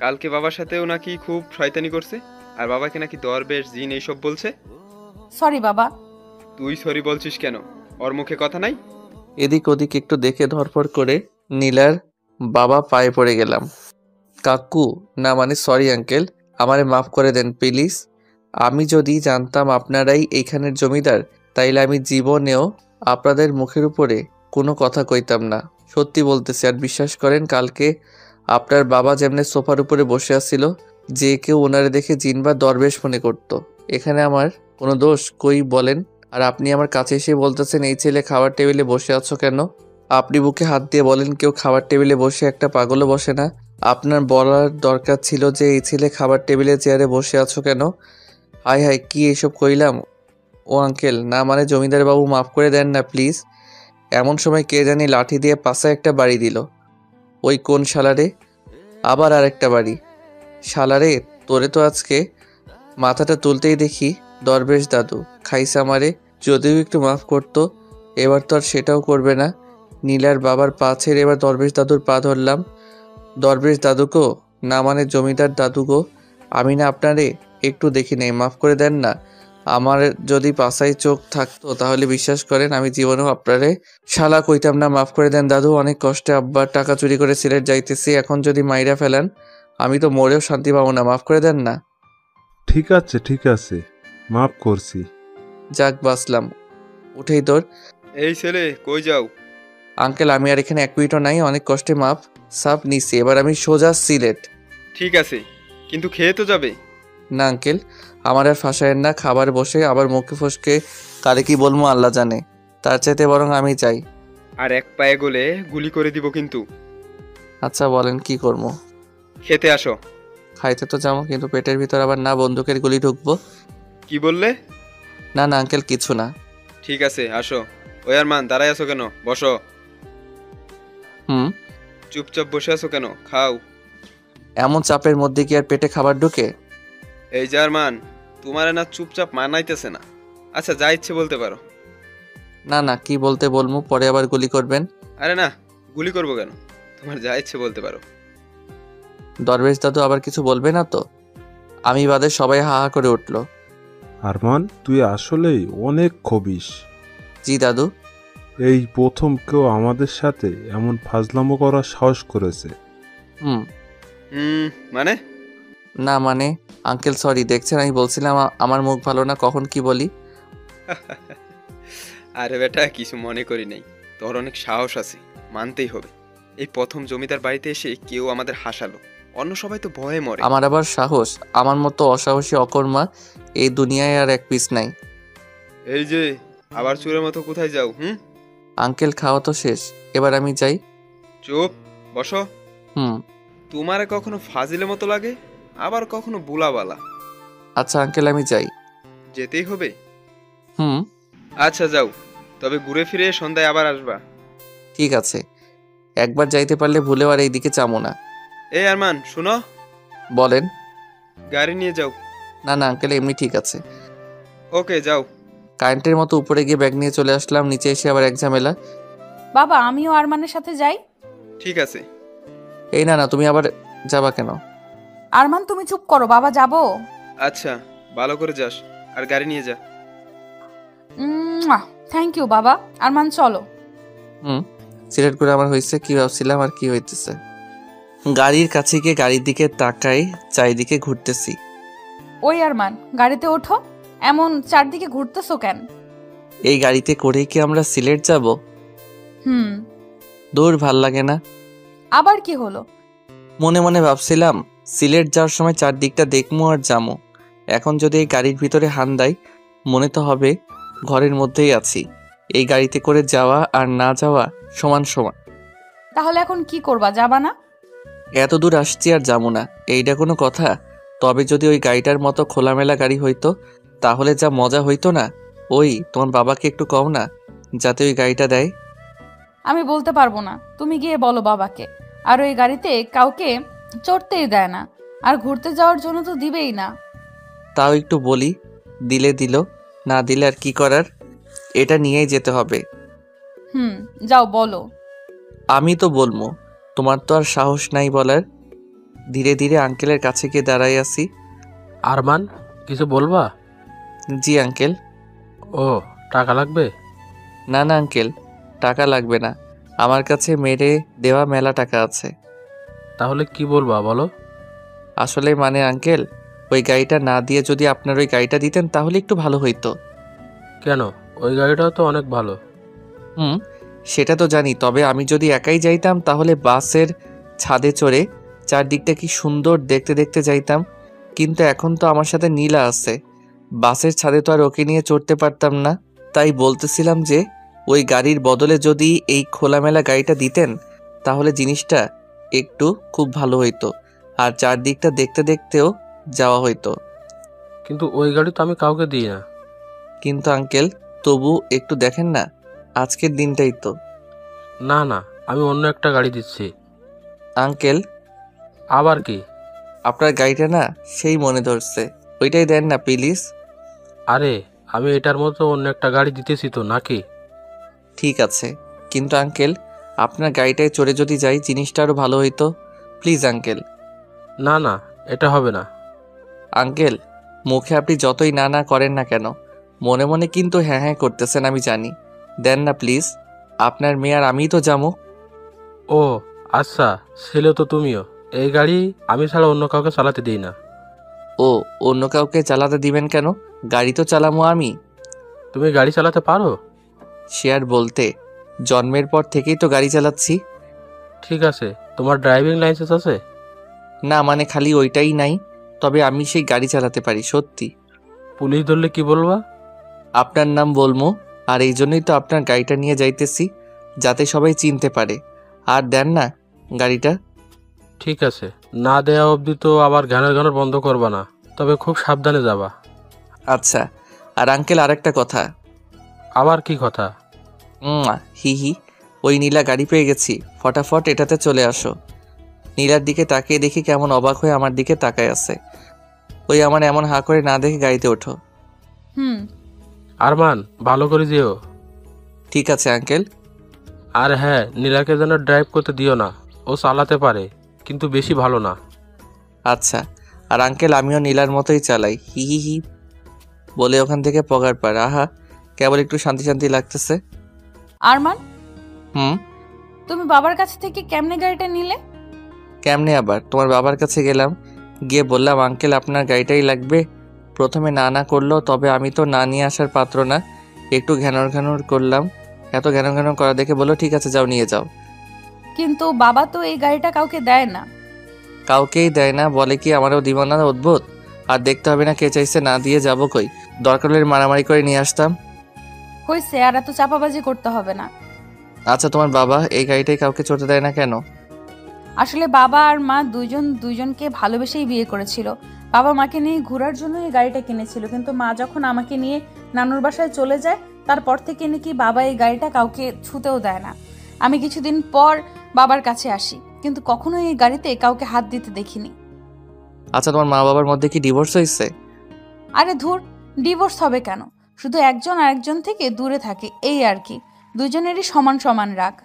কালকে বাবার সাথেও নাকি খুব শয়তানি করছে, আর বাবাকে নাকি দরবেশ জিন এইসব বলছে। সরি বাবা। তুই সরি বলছিস কেন? ওর মুখে কথা নাই? এদিক ওদিক একটু দেখে ধরপড় করে নীলার বাবা পায়ে পড়ে গেলাম। কাকু, না মানে সরি আঙ্কেল, আমারে মাফ করে দেন প্লিজ। আমি যদি জানতাম আপনারাই এইখানের জমিদার, তাইলে আমি জীবনেও আপনাদের মুখের উপরে কোনো কথা কইতাম না। সত্যি বলতেছি, আর বিশ্বাস করেন কালকে আপনার বাবা যেমনে সোফার উপরে বসে আছিল, যে কেউ ওনারে দেখে জিন বা দরবেশ মনে করতো। এখানে আমার কোনো দোষ কই বলেন? আর আপনি আমার কাছে এসে বলতেছেন এই ছেলে খাবার টেবিলে বসে আছো কেন? আপনি বুকে হাত দিয়ে বলেন কেউ খাবার টেবিলে বসে একটা পাগলও বসে না। আপনার বলার দরকার ছিল যে এই ছেলে খাবার টেবিলে চেয়ারে বসে আছো কেন। হাই হাই, কি এসব কইলাম? ও আঙ্কেল, না মানে জমিদার বাবু, মাফ করে দেন না প্লিজ। এমন সময় কে জানি লাঠি দিয়ে পাশে একটা বাড়ি দিল। ওই কোন শালারে? আবার আরেকটা বাড়ি। শালারে, তোরে তো আজকে। মাথাটা তুলতেই দেখি দরবেশ দাদু খাইছে আমারে। যদিও একটু মাফ করতো, এবার তো আর সেটাও করবে না। নীলার বাবার পা ছেড়ে এবার দরবেশ দাদুর পা ধরলাম। দরবেশ দাদুকো, না মানে জমিদার দাদুগো, আমি না আপনারে একটু দেখি নাই, মাফ করে দেন না। আমার যদি পাশায় চোখ থাকতো তাহলে বিশ্বাস করেন আমি জীবনেও আপনারে শালা কইতাম না। মাফ করে দেন দাদু, অনেক কষ্টে আব্বার টাকা চুরি করে সিলেট যাইতেছি, এখন যদি মাইরা ফেলেন আমি তো মরেও শান্তি পাবো না, মাফ করে দেন না। ঠিক আছে, মাফ করছি। যাক বাঁচলাম। উঠেই তোর। এই ছেলে, কই যাও? আঙ্কেল, আমি আর এখানে এক মিনিটও নাই, অনেক কষ্টে মাপ সাপ নিছি, এবার আমি সোজা সিলেট। ঠিক আছে, কিন্তু খেয়ে তো যাবে। না আঙ্কেল, আমার আর ফাঁসায়েন না। খাবার বসে আবার মুখে ফসকে কারে কি বলবো আল্লাহ জানে। তার চাইতে বরং আমি যাই। আর এক পায়ে গলে গুলি করে দিব কিন্তু। আচ্ছা বলেন কি করবো? খেতে আসো। খাইতে তো যাবো, কিন্তু পেটের ভিতর আবার না বন্দুকের গুলি ঢুকবো। কি বললে? না না আঙ্কেল, কিছু না। ঠিক আছে, আসো। ওই আরমান, দাঁড়াই আছো কেন? বসো। হুম। চুপচাপ বসে আছো কেন? খাও। এমন চাপের মধ্যে কি আর পেটে খাবার ঢুকে? এই যে আরমান, তোমার না চুপচাপ মানাইতেছে না। আচ্ছা, যা ইচ্ছে বলতে পারো। না না, কি বলতে বলবো, পরে আবার গুলি করবেন। আরে না, গুলি করবো কেন? তোমার যা ইচ্ছে বলতে পারো। দরবেশ দাদু আবার কিছু বলবে না তো? আমি বাদে সবাই হা হা করে উঠলো। আরমান, তুই আসলেই অনেক খবিস। জি দাদু। এই প্রথম কেউ আমাদের সাথে এমন ফাজলামো করার সাহস করেছে। হুম। মানে? না মানে আঙ্কেল সরি, দেখছেন আমি বলছিলাম আমার মুখ ভালো না, কখন কি বলি। আরে বেটা, কিছু মনে করি নাই। তোর অনেক সাহস আছে, মানতেই হবে। এই প্রথম জমিদার বাড়িতে এসে কেউ আমাদের হাসালো, অন্য সবাই তো ভয়ে মরে। আমার আবার সাহস? আমার মতো অসাহসী অকর্মা এই দুনিয়ায় আর এক পিস নাই। এই যে আবার চোরের মতো কোথায় যাও? আঙ্কেল খাওয়া তো শেষ, এবার আমি যাই। চুপ, বসো। হুম। তোমারে কখনো ফাজিলের মতো লাগে, আবার কখনো বুলাবালা। আচ্ছা আঙ্কেল আমি যাই। যেতেই হবে? হুম। আচ্ছা যাও, তবে ঘুরে ফিরে সন্ধ্যায় আবার আসবা। ঠিক আছে, একবার যাইতে পারলে ভুলেও আর এইদিকে চামো না। এই আরমান শুনো। বলেন। গাড়ি নিয়ে যাও। না না আঙ্কেল, এমনি ঠিক আছে। ওকে যাও। কারেন্টের মতো উপরে গিয়ে ব্যাগ নিয়ে চলে আসলাম, নিচে এসে আবার এক ঝামেলা। বাবা আমিও আরমানের সাথে যাই। ঠিক আছে। এই না না, তুমি আবার যাবা কেন? আরমান তুমি চুপ করো, বাবা যাবো। আচ্ছা, ভালো করে যাস, আর গাড়ি নিয়ে যা। থ্যাংক ইউ বাবা। আরমান চলো। হুম। সিলেক্ট করে আমার হয়েছে কি ভাবছিলাম আর কি হইতেছে। গাড়ির কাছে গিয়ে গাড়ির দিকে তাকাই, চারিদিকে ঘুরতেছি। ওই আরমান গাড়িতে ওঠো, এমন চারদিকে ঘুরতেছো কেন? এই গাড়িতে করেই কি আমরা সিলেট যাব? হুম। দূর, ভাল লাগে না। আবার কি হলো? মনে মনে ভাবছিলাম সিলেট যাওয়ার সময় চারদিকটা দেখমু আর যামু। এখন যদি এই গাড়ির ভিতরে হান দেয়, মনে তো হবে ঘরের মধ্যেই আছি। এই গাড়িতে করে যাওয়া আর না যাওয়া সমান সমান। তাহলে এখন কি করবা, যাবা না? এত দূর আসছি আর যাবো না, এইটা কোনো কথা? তবে যদি ওই গাড়িটার মতো খোলামেলা গাড়ি হইতো তাহলে যা মজা হইতো না। ওই তোমার বাবাকে একটু কও না যাতে ওই গাড়িটা দেয়। আমি বলতে পারবো না, তুমি গিয়ে বলো বাবাকে। আর ওই গাড়িতে কাউকে চড়তেই দেয় না, আর ঘুরতে যাওয়ার জন্য তো দিবেই না। তাও একটু বলি, দিলে দিল, না দিলে আর কি করার, এটা নিয়েই যেতে হবে। যাও বলো। আমি তো বলবো, তোমার তো আর সাহস নাই বলার। ধীরে ধীরে আঙ্কেলের কাছে গিয়ে দাঁড়াই আসি। আরমান, কিছু বলবা? জি আঙ্কেল। ও, টাকা লাগবে? না না আঙ্কেল, টাকা লাগবে না, আমার কাছে মেরে দেওয়া মেলা টাকা আছে। তাহলে কি বলবা বলো। আসলে মানে আঙ্কেল, ওই গাড়িটা না দিয়ে যদি আপনার ওই গাড়িটা দিতেন তাহলে একটু ভালো হইতো। কেন? ওই গাড়িটাও তো অনেক ভালো। সেটা তো জানি, তবে আমি যদি একাই যাইতাম তাহলে বাসের ছাদে চড়ে চারদিকটা কি সুন্দর দেখতে দেখতে যাইতাম। কিন্তু এখন তো আমার সাথে নীলা আছে, বাসের ছাদে তো আর ওকে নিয়ে চড়তে পারতাম না। তাই বলতেছিলাম যে ওই গাড়ির বদলে যদি এই খোলামেলা গাড়িটা দিতেন তাহলে জিনিসটা একটু খুব ভালো হইতো, আর চারদিকটা দেখতে দেখতেও যাওয়া হইতো। কিন্তু ওই গাড়ি তো আমি কাউকে দিই না। কিন্তু আঙ্কেল, তবু একটু দেখেন না, আজকের দিনটাই তো। না না, আমি অন্য একটা গাড়ি দিচ্ছি। আঙ্কেল, আবার কি? আপনার গাড়িটা না সেই মনে ধরছে, ওইটাই দেন না প্লিজ। আরে, আমি এটার মতো অন্য একটা গাড়ি দিতেছি তো নাকি। ঠিক আছে, কিন্তু আঙ্কেল আপনার গাড়িটায় চড়ে যদি যাই জিনিসটা আরও ভালো হইতো। Please uncle. না না, এটা হবে না। আঙ্কেল, মুখে আপনি যতই না না করেন না কেন, মনে মনে কিন্তু হ্যাঁ হ্যাঁ করতেছেন আমি জানি। দেন না প্লিজ, আপনার মেয়ে আর আমিই তো যাবো। ও আচ্ছা, ছেলে তো তুমিও। এই গাড়ি আমি ছাড়া অন্য কাউকে চালাতে দিই না। ও, অন্য কাউকে চালাতে দিবেন কেন? গাড়ি তো চালামো আমি। তুমি গাড়ি চালাতে পারো? সে আর বলতে, জন্মের পর থেকেই তো গাড়ি চালাচ্ছি। ঠিক আছে, তোমার ড্রাইভিং লাইসেন্স আছে? না মানে খালি ওইটাই নাই, তবে আমি সেই গাড়ি চালাতে পারি সত্যি। পুলিশ ধরলে কি বলবা? আপনার নাম বলবো, আর এই জন্যই তো আপনার গাড়িটা নিয়ে যাইতেছি, যাতে সবাই চিনতে পারে। আর দেন না গাড়িটা। ঠিক আছে, না দেয়া অবধি তো আবার গানের গানের বন্ধ করবা না, তবে খুব সাবধানে যাবা। আচ্ছা, আর আঙ্কেল আরেকটা কথা। আবার কি কথা? হি হি, ওই নীলা গাড়ি পেয়ে গেছি, ফটাফট এটাতে চলে আসো। নীলার দিকে তাকিয়ে দেখি কেমন অবাক হয়ে আমার দিকে তাকায় আছে। ওই আমার এমন হাঁ করে না দেখে গাড়িতে ওঠো। আরমান, ভালো করে যেও। ঠিক আছে আঙ্কেল। আর হ্যাঁ, নীলাকে যেন ড্রাইভ করতে দিও না, ও চালাতে পারে কিন্তু বেশি ভালো না। আচ্ছা, আর আঙ্কেল আমিও নীলার মতোই চালাই, হি হি হি বলে ওখান থেকে পগার পার। আহা, কেবল একটু শান্তি শান্তি লাগতেছে। আরমান, হুম। তুমি বাবার কাছ থেকে কেমনে গাড়িটা নিলে? কেমনে আবার? তোমার বাবার কাছে গেলাম, গিয়ে বললাম, আঙ্কেল আপনার গাড়িটাই লাগবে। প্রথমে না না করলো, তবে আমি তো না নিয়ে আসার পাত্র না, একটু ঘ্যানর ঘ্যানর করলাম। এত ঘ্যানর ঘ্যানর করা দেখে বললো, ঠিক আছে যাও নিয়ে যাও। কিন্তু বাবা তো এই গাড়িটা কাউকে দেয় না। কাউকেই দেয় না বলে কি আমারও দিব না? অদ্ভুত। আর দেখতে হবে না কে চাইছে, না দিয়ে যাবো কই? দরকার হলে মারামারি করে নিয়ে আসতাম। হয়েছে, আর এত চাপাবাজি করতে হবে না। আচ্ছা তোমার বাবা এই গাড়িটাই কাউকে চড়তে দেয় না কেন? আসলে বাবা আর মা দুইজনকে ভালোবেসেই বিয়ে করেছিল। বাবা মাকে নিয়ে ঘোরার জন্য এই গাড়িটা কিনেছিল, কিন্তু মা যখন আমাকে নিয়ে নানুর বাসায় চলে যায়, তারপর থেকে নাকি বাবা এই গাড়িটা কাউকে ছুতেও দেয় না। আমি কিছুদিন পর বাবার কাছে আসি, কিন্তু কখনো এই গাড়িতে কাউকে হাত দিতে দেখিনি। আচ্ছা তোমার মা বাবার মধ্যে কি ডিভোর্স হয়েছে? আরে ধুর, ডিভোর্স হবে কেন? শুধু একজন আরেকজন থেকে দূরে থাকে, এই আর কি। দুজনেরই সমান সমান রাগ।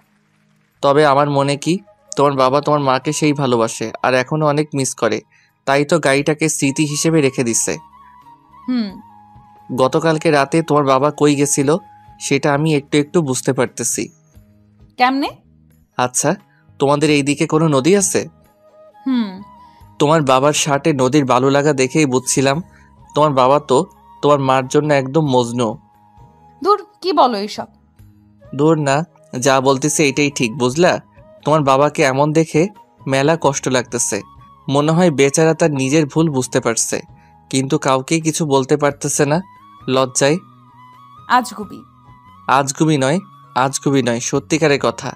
তবে আমার মনে কি তোমার বাবা তোমার মাকে সেই ভালোবাসে আর এখনো অনেক মিস করে, তাই তো গাড়িটাকে স্মৃতি হিসেবে রেখে দিচ্ছে। হুম। গতকালকে রাতে তোমার বাবা কই গেছিল সেটা আমি একটু একটু বুঝতে পারতেছি। কেমনে? আচ্ছা তোমাদের এই দিকে কোনো নদী আছে? হুম। তোমার বাবার শার্টে নদীর বালু লাগা দেখেই বুঝছিলাম তোমার বাবা তো তোমার মার জন্য একদম মজনু। ধুর, কি বলো এইসব? দূর না, যা বলতেছে এটাই ঠিক, বুঝলা? তোমার বাবাকে এমন দেখে মেলা কষ্ট লাগতেছে। মনে হয় বেচারা তার নিজের ভুল বুঝতে পারছে, কিন্তু কাউকেই কিছু বলতে পারতেছে না, লজ্জায়। আজগুবি। আজগুবি নয়, সত্যিকারের কথা।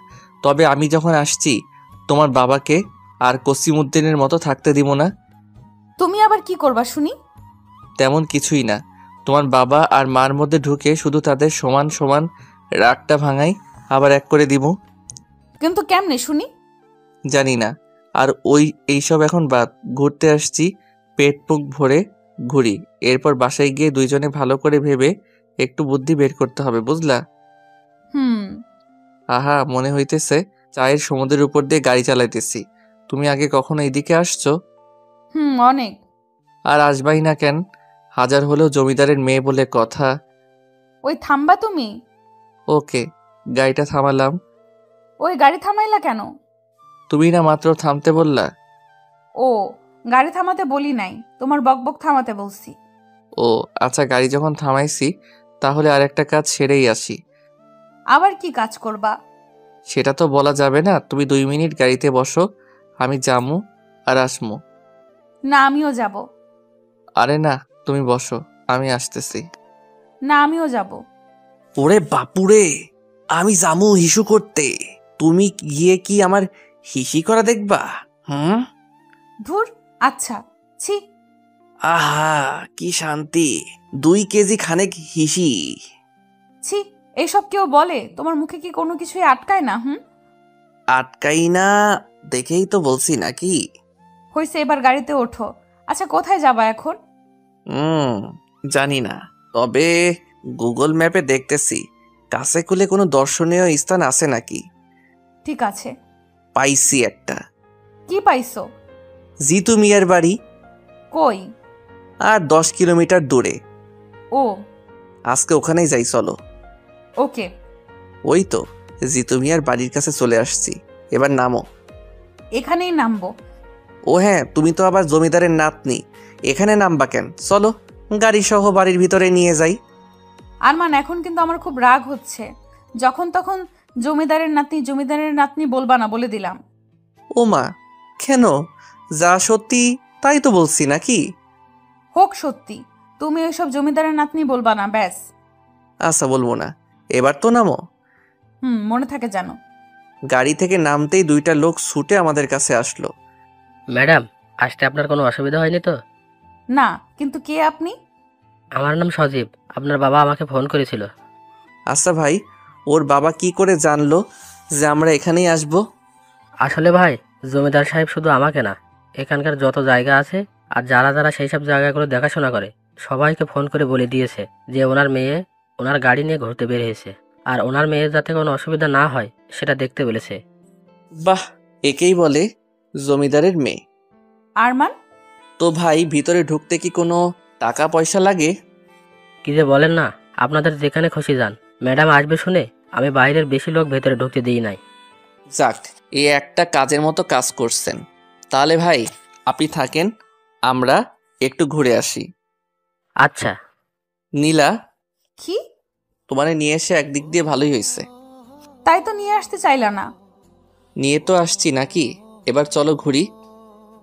তবে আমি যখন আসছি তোমার বাবাকে আর কসিমউদ্দিনের মতো থাকতে দিব না। তুমি আবার কি করবা শুনি? তেমন কিছুই না, তোমার বাবা আর মার মধ্যে ঢুকে শুধু তাদের সমান সমান রাগটা ভাঙাই, আবার এক করে দিব। কিন্তু কেমনে শুনি? জানি না। আর এইসব এখন বাদ, ঘুরতে আসছি, পেট মুখ ভরে ঘুরি, এরপর বাসায় গিয়ে দুইজনে ভালো করে ভেবে একটু বুদ্ধি বের করতে হবে, বুঝলা? হুম। আহা, মনে হইতেছে চায়ের সমুদ্রের উপর দিয়ে গাড়ি চালাইতেছি। তুমি আগে কখনো এইদিকে আসছো? হুম, অনেক। আর আসবাই না কেন? হাজার হলেও জমিদারের মেয়ে বলে কথা। ওই থামবা তুমি? ওকে, গাড়িটা থামালাম। ওই গাড়ি থামাইলা কেন? তুমি না মাত্র থামতে বললা? ও, গাড়ি থামাতে বলি নাই, তোমার বকবক থামাতে বলছি। ও আচ্ছা, গাড়ি যখন থামাইছি তাহলে আর একটা কাজ সেরেই আসি। আবার কি কাজ করবা? সেটা তো বলা যাবে না, তুমি 2 মিনিট গাড়িতে বসো, আমি যামু আর আসমু। না, আমিও যাব। আরে না, তুমি বসো, আমি আসতেছি। না, আমিও যাব। ওরে বাপুরে, আমি যামু হিসু করতে, তুমি গিয়ে কি আমার হিসি করা দেখবা? হুম। ধুর, আচ্ছা। ছি। আহা কি শান্তি, 2 কেজি খানেক হিসি। ছি, এইসব কেউ বলে? তোমার মুখে কি কোনো কিছুই আটকায় না? হুম। আটকাই না দেখেই তো বলছি নাকি। হয়েছে, এবার গাড়িতে ওঠো। আচ্ছা, কোথায় যাবা এখন? জানি না, তবে গুগল ম্যাপে দেখতেছি কাছে কুলে কোনো দর্শনীয় স্থান আছে নাকি। ঠিক আছে। পাইছি একটা। কি পাইছো? জিতু মিয়ার বাড়ি। কই? আর 10 কিলোমিটার দূরে। ও। আজকে ওখানেই যাই, চলো। ওকে। ওই তো জিতু মিয়ার বাড়ির কাছে চলে আসছি, এবার নামো। এখানেই নামবো? ও হ্যাঁ, তুমি তো আবার জমিদারের নাতনি, এখানে নামবা কেন? চলো গাড়ি সহ বাড়ির ভিতরে নিয়ে যাই। আরমান, এখন কিন্তু আমার খুব রাগ হচ্ছে। যখন তখন জমিদারের নাতনি বলবা না, বলে দিলাম। ও মা, কেন? যা সত্যি তাই তো বলছি নাকি। হোক সত্যি, তুমি ওইসব জমিদারের নাতনি বলবা না, ব্যাস। আচ্ছা বলবো না, এবার তো নামো। হুম, মনে থাকে জানো। গাড়ি থেকে নামতেই 2টা লোক ছুটে আমাদের কাছে আসলো। ম্যাডাম, আসতে আপনার কোনো অসুবিধা হয়নি তো? না, কিন্তু কে আপনি? আমার নাম সজীব, আপনার বাবা আমাকে ফোন করেছিল। আচ্ছা ভাই, ওর বাবা কি করে জানলো যে আমরা এখানেই আসবো? আসলে ভাই, জমিদার সাহেব শুধু আমাকে না, এখানকার যত জায়গা আছে আর যারা যারা সেই সব জায়গাগুলো দেখাশোনা করে সবাইকে ফোন করে বলে দিয়েছে যে ওনার মেয়ে ওনার গাড়ি নিয়ে ঘুরতে বের হয়েছে, আর ওনার মেয়ের যাতে কোনো অসুবিধা না হয় সেটা দেখতে বলেছে। বাহ, একেই বলে জমিদারের মেয়ে। আরমান? তো ভাই, ভিতরে ঢুকতে কি কোনো টাকা পয়সা লাগে? কি যে বলেন না, আপনাদের যেখানে খুশি যান। ম্যাডাম আসবে শুনে আমি বাইরের বেশি লোক ভেতরে ঢুকতে দিই নাই। যাক, এই একটা কাজের মতো কাজ করছেন। তাহলে ভাই আপনি থাকেন, আমরা একটু ঘুরে আসি। আচ্ছা। নীলা, কি? তোমারে নিয়ে এসে একদিক দিয়ে ভালোই হয়েছে। তাই তো নিয়ে আসতে চাইলা না। নিয়ে তো আসছি নাকি, এবার চলো ঘুরি।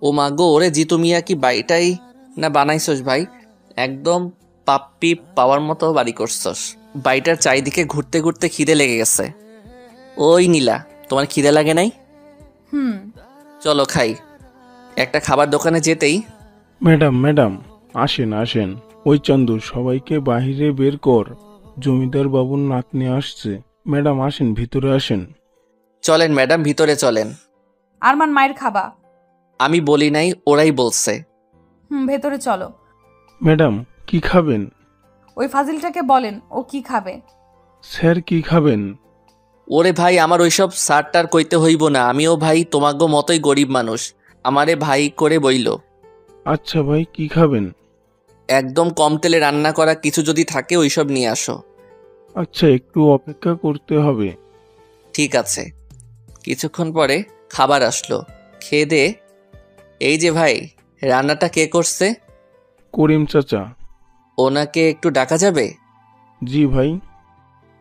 ও মা গো, ওরে জিতু মিয়া কি বাড়িটাই না বানাইছস ভাই, একদম পাপ্পি পাওয়ার মতো বাড়ি করছস। বাড়িটার চারিদিকে ঘুরতে ঘুরতে খিদে লেগে গেছে। ওই নীলা, তোমার খিদে লাগে নাই? হুম। চলো খাই। একটা খাবার দোকানে যেতেই ম্যাডাম ম্যাডাম, আসেন আসেন। ওই চান্দু, সবাইকে বাহিরে বের কর, জমিদার বাবুর নাতনি আসছে। ম্যাডাম আসেন, ভিতরে আসেন। চলেন ম্যাডাম, ভিতরে চলেন। আরমান, মায়ের খাবা? আমি বলি নাই, ওরাই বলছে। ভেতরে চলো। ম্যাডাম কি খাবেন? ওই ফাজিলটাকে বলেন ও কি খাবে। স্যার কি খাবেন? ওরে ভাই, আমার ওইসব সারটার কইতে হইব না, আমিও ভাই তোমাগো মতোই গরিব মানুষ, আমারে ভাই করে বইল। আচ্ছা ভাই, কি খাবেন? একদম কম তেলে রান্না করা কিছু যদি থাকে ওইসব নিয়ে আসো। আচ্ছা, একটু অপেক্ষা করতে হবে। ঠিক আছে। কিছুক্ষণ পরে খাবার আসলো। খেয়ে দে। এই যে ভাই, রান্নাটা কে করছে? করিম চাচা। ওনাকে একটু ডাকা যাবে? জি ভাই।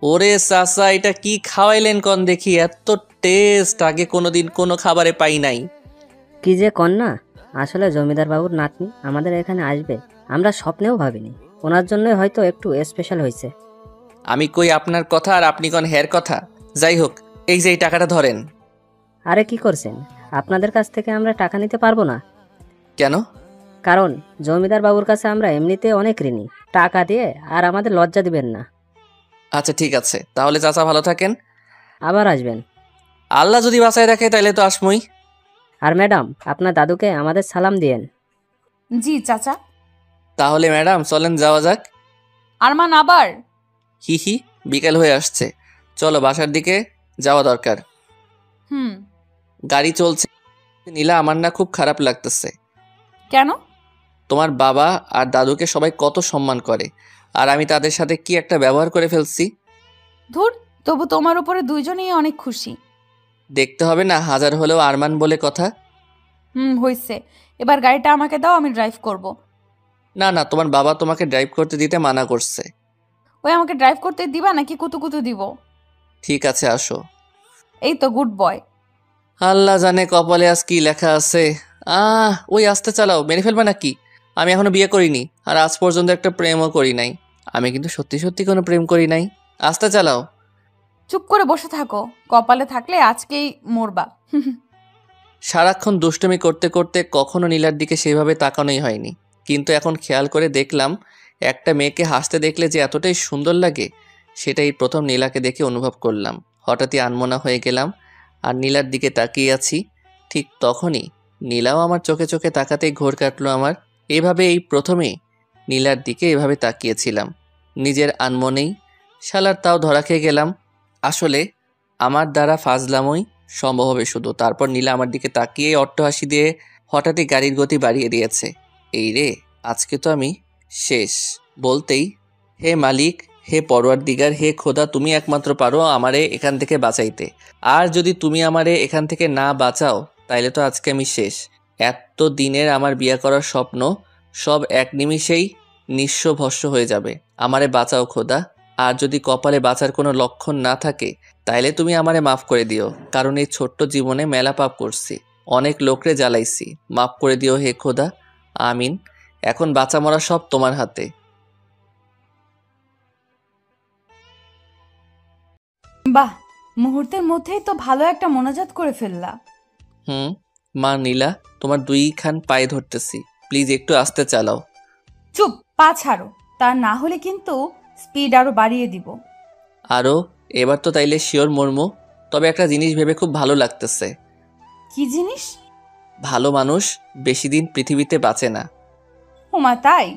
ওরে চাচা, এটা কি খাওয়াইলেন কন দেখি, এত টেস্ট আগে কোনোদিন কোনো খাবারে পাই নাই। কি যে কন্যা, আসলে জমিদার বাবুর নাতনি আমাদের এখানে আসবে আমরা স্বপ্নেও ভাবিনি। ওনার জন্যই হয়তো একটু স্পেশাল হয়েছে। আমি কই আপনার কথা আর আপনি কন হের কথা। যাই হোক, এই যে এই টাকাটা ধরেন। আরে কি করছেন? আপনাদের কাছ থেকে আমরা টাকা নিতে পারবো না। কেন? কারণ জমিদার বাবুর কাছে আমরা এমনিতে অনেক ঋণী। টাকা দিয়ে আর আমাদের লজ্জা দিবেন না। আচ্ছা ঠিক আছে, তাহলে চাচা ভালো থাকেন। আবার আসবেন। আল্লাহ যদি বাঁচায় রাখে তাইলে তো আসমই। আর ম্যাডাম, আপনার দাদুকে আমাদের সালাম দিয়েন। জি চাচা। তাহলে ম্যাডাম চলেন, যাওয়া যাক। আরমান আবার? হি হি, বিকেল হয়ে আসছে, চলো বাসার দিকে যাওয়া দরকার। হুম। গাড়ি চলছে। নীলা, আমার না খুব খারাপ লাগতেছে। কেন? তোমার বাবা আর দাদুকে সবাই কত সম্মান করে, আর আমি তাদের সাথে কি একটা ব্যবহার করে ফেলছি। ধুর, তবু তোমার উপরে দুইজনেই অনেক খুশি। দেখতে হবে না, হাজার হলেও আরমান বলে কথা। হইছে। এবার গাড়িটা আমাকে দাও, আমি ড্রাইভ করব। না না, তোমার বাবা তোমাকে ড্রাইভ করতে দিতে মানা করছে। ওই আমাকে ড্রাইভ করতে দিবা নাকি কুতু কুতু দিব? ঠিক আছে, আসো। এই তো গুড বয়। আল্লাহ জানে কপালে আজ কি লেখা আছে। ওই আস্তে চালাও, মেরে ফেলবে নাকি? আমি এখনো বিয়ে করিনি, আর আজ পর্যন্ত একটা প্রেমও করি নাই। আমি কিন্তু সত্যি সত্যি কোনো প্রেম করি নাই। আস্তে চালাও। চুপ করে বসে থাকো, কপালে থাকলে আজকেই মরবা। সারাক্ষণ দুষ্টুমি করতে করতে কখনো নীলার দিকে সেভাবে তাকানোই হয়নি, কিন্তু এখন খেয়াল করে দেখলাম একটা মেয়েকে হাসতে দেখলে যে এতটাই সুন্দর লাগে, সেটাই প্রথম নীলাকে দেখে অনুভব করলাম। হঠাৎই আনমনা হয়ে গেলাম আর নীলার দিকে তাকিয়ে আছি। ঠিক তখনই নীলাও আমার চোখে চোখে তাকাতেই ঘোর কাটলো আমার। এভাবে এই প্রথমেই নীলার দিকে এভাবে তাকিয়েছিলাম নিজের আনমনেই। শালার তাও ধরা খেয়ে গেলাম। আসলে আমার দ্বারা ফাজলামই সম্ভব হবে শুধু। তারপর নীলা আমার দিকে তাকিয়ে অট্টহাসি দিয়ে হঠাৎই গাড়ির গতি বাড়িয়ে দিয়েছে। এই রে, আজকে তো আমি শেষ। বলতেই, হে মালিক, হে পরওয়ারদিগার, হে খোদা, তুমি একমাত্র পারো আমারে এখান থেকে বাঁচাইতে। আর যদি তুমি আমারে এখান থেকে না বাঁচাও তাইলে তো আজকে আমি শেষ। এত দিনের আমার বিয়ে করার স্বপ্ন সব এক নিমিষেই নিঃস্ব ভস্ম হয়ে যাবে। আমারে বাঁচাও খোদা। আর যদি কপালে বাঁচার কোনো লক্ষণ না থাকে তাইলে তুমি আমারে মাফ করে দিও, কারণ এই ছোট্ট জীবনে মেলা পাপ করছি, অনেক লোকরে জ্বালাইছি। মাফ করে দিও হে খোদা, আমিন। এখন বাঁচা মরা সব তোমার হাতে। বাহ, মুহূর্তের মধ্যেই তো ভালো একটা মোনাজাত করে ফেললা। মা নীলা, তোমার দুইখান পায়ে ধরতেছি, প্লিজ একটু আস্তে চালাও। চুপ, পা ছাড়ো, তা না হলে কিন্তু স্পিড আরো বাড়িয়ে দিব। আরও, এবার তো তাইলে শিওর মর্মু। তবে একটা জিনিস ভেবে খুব ভালো লাগতেছে। কি জিনিস? ভালো মানুষ বেশি দিন পৃথিবীতে বাঁচে না। ওমা তাই?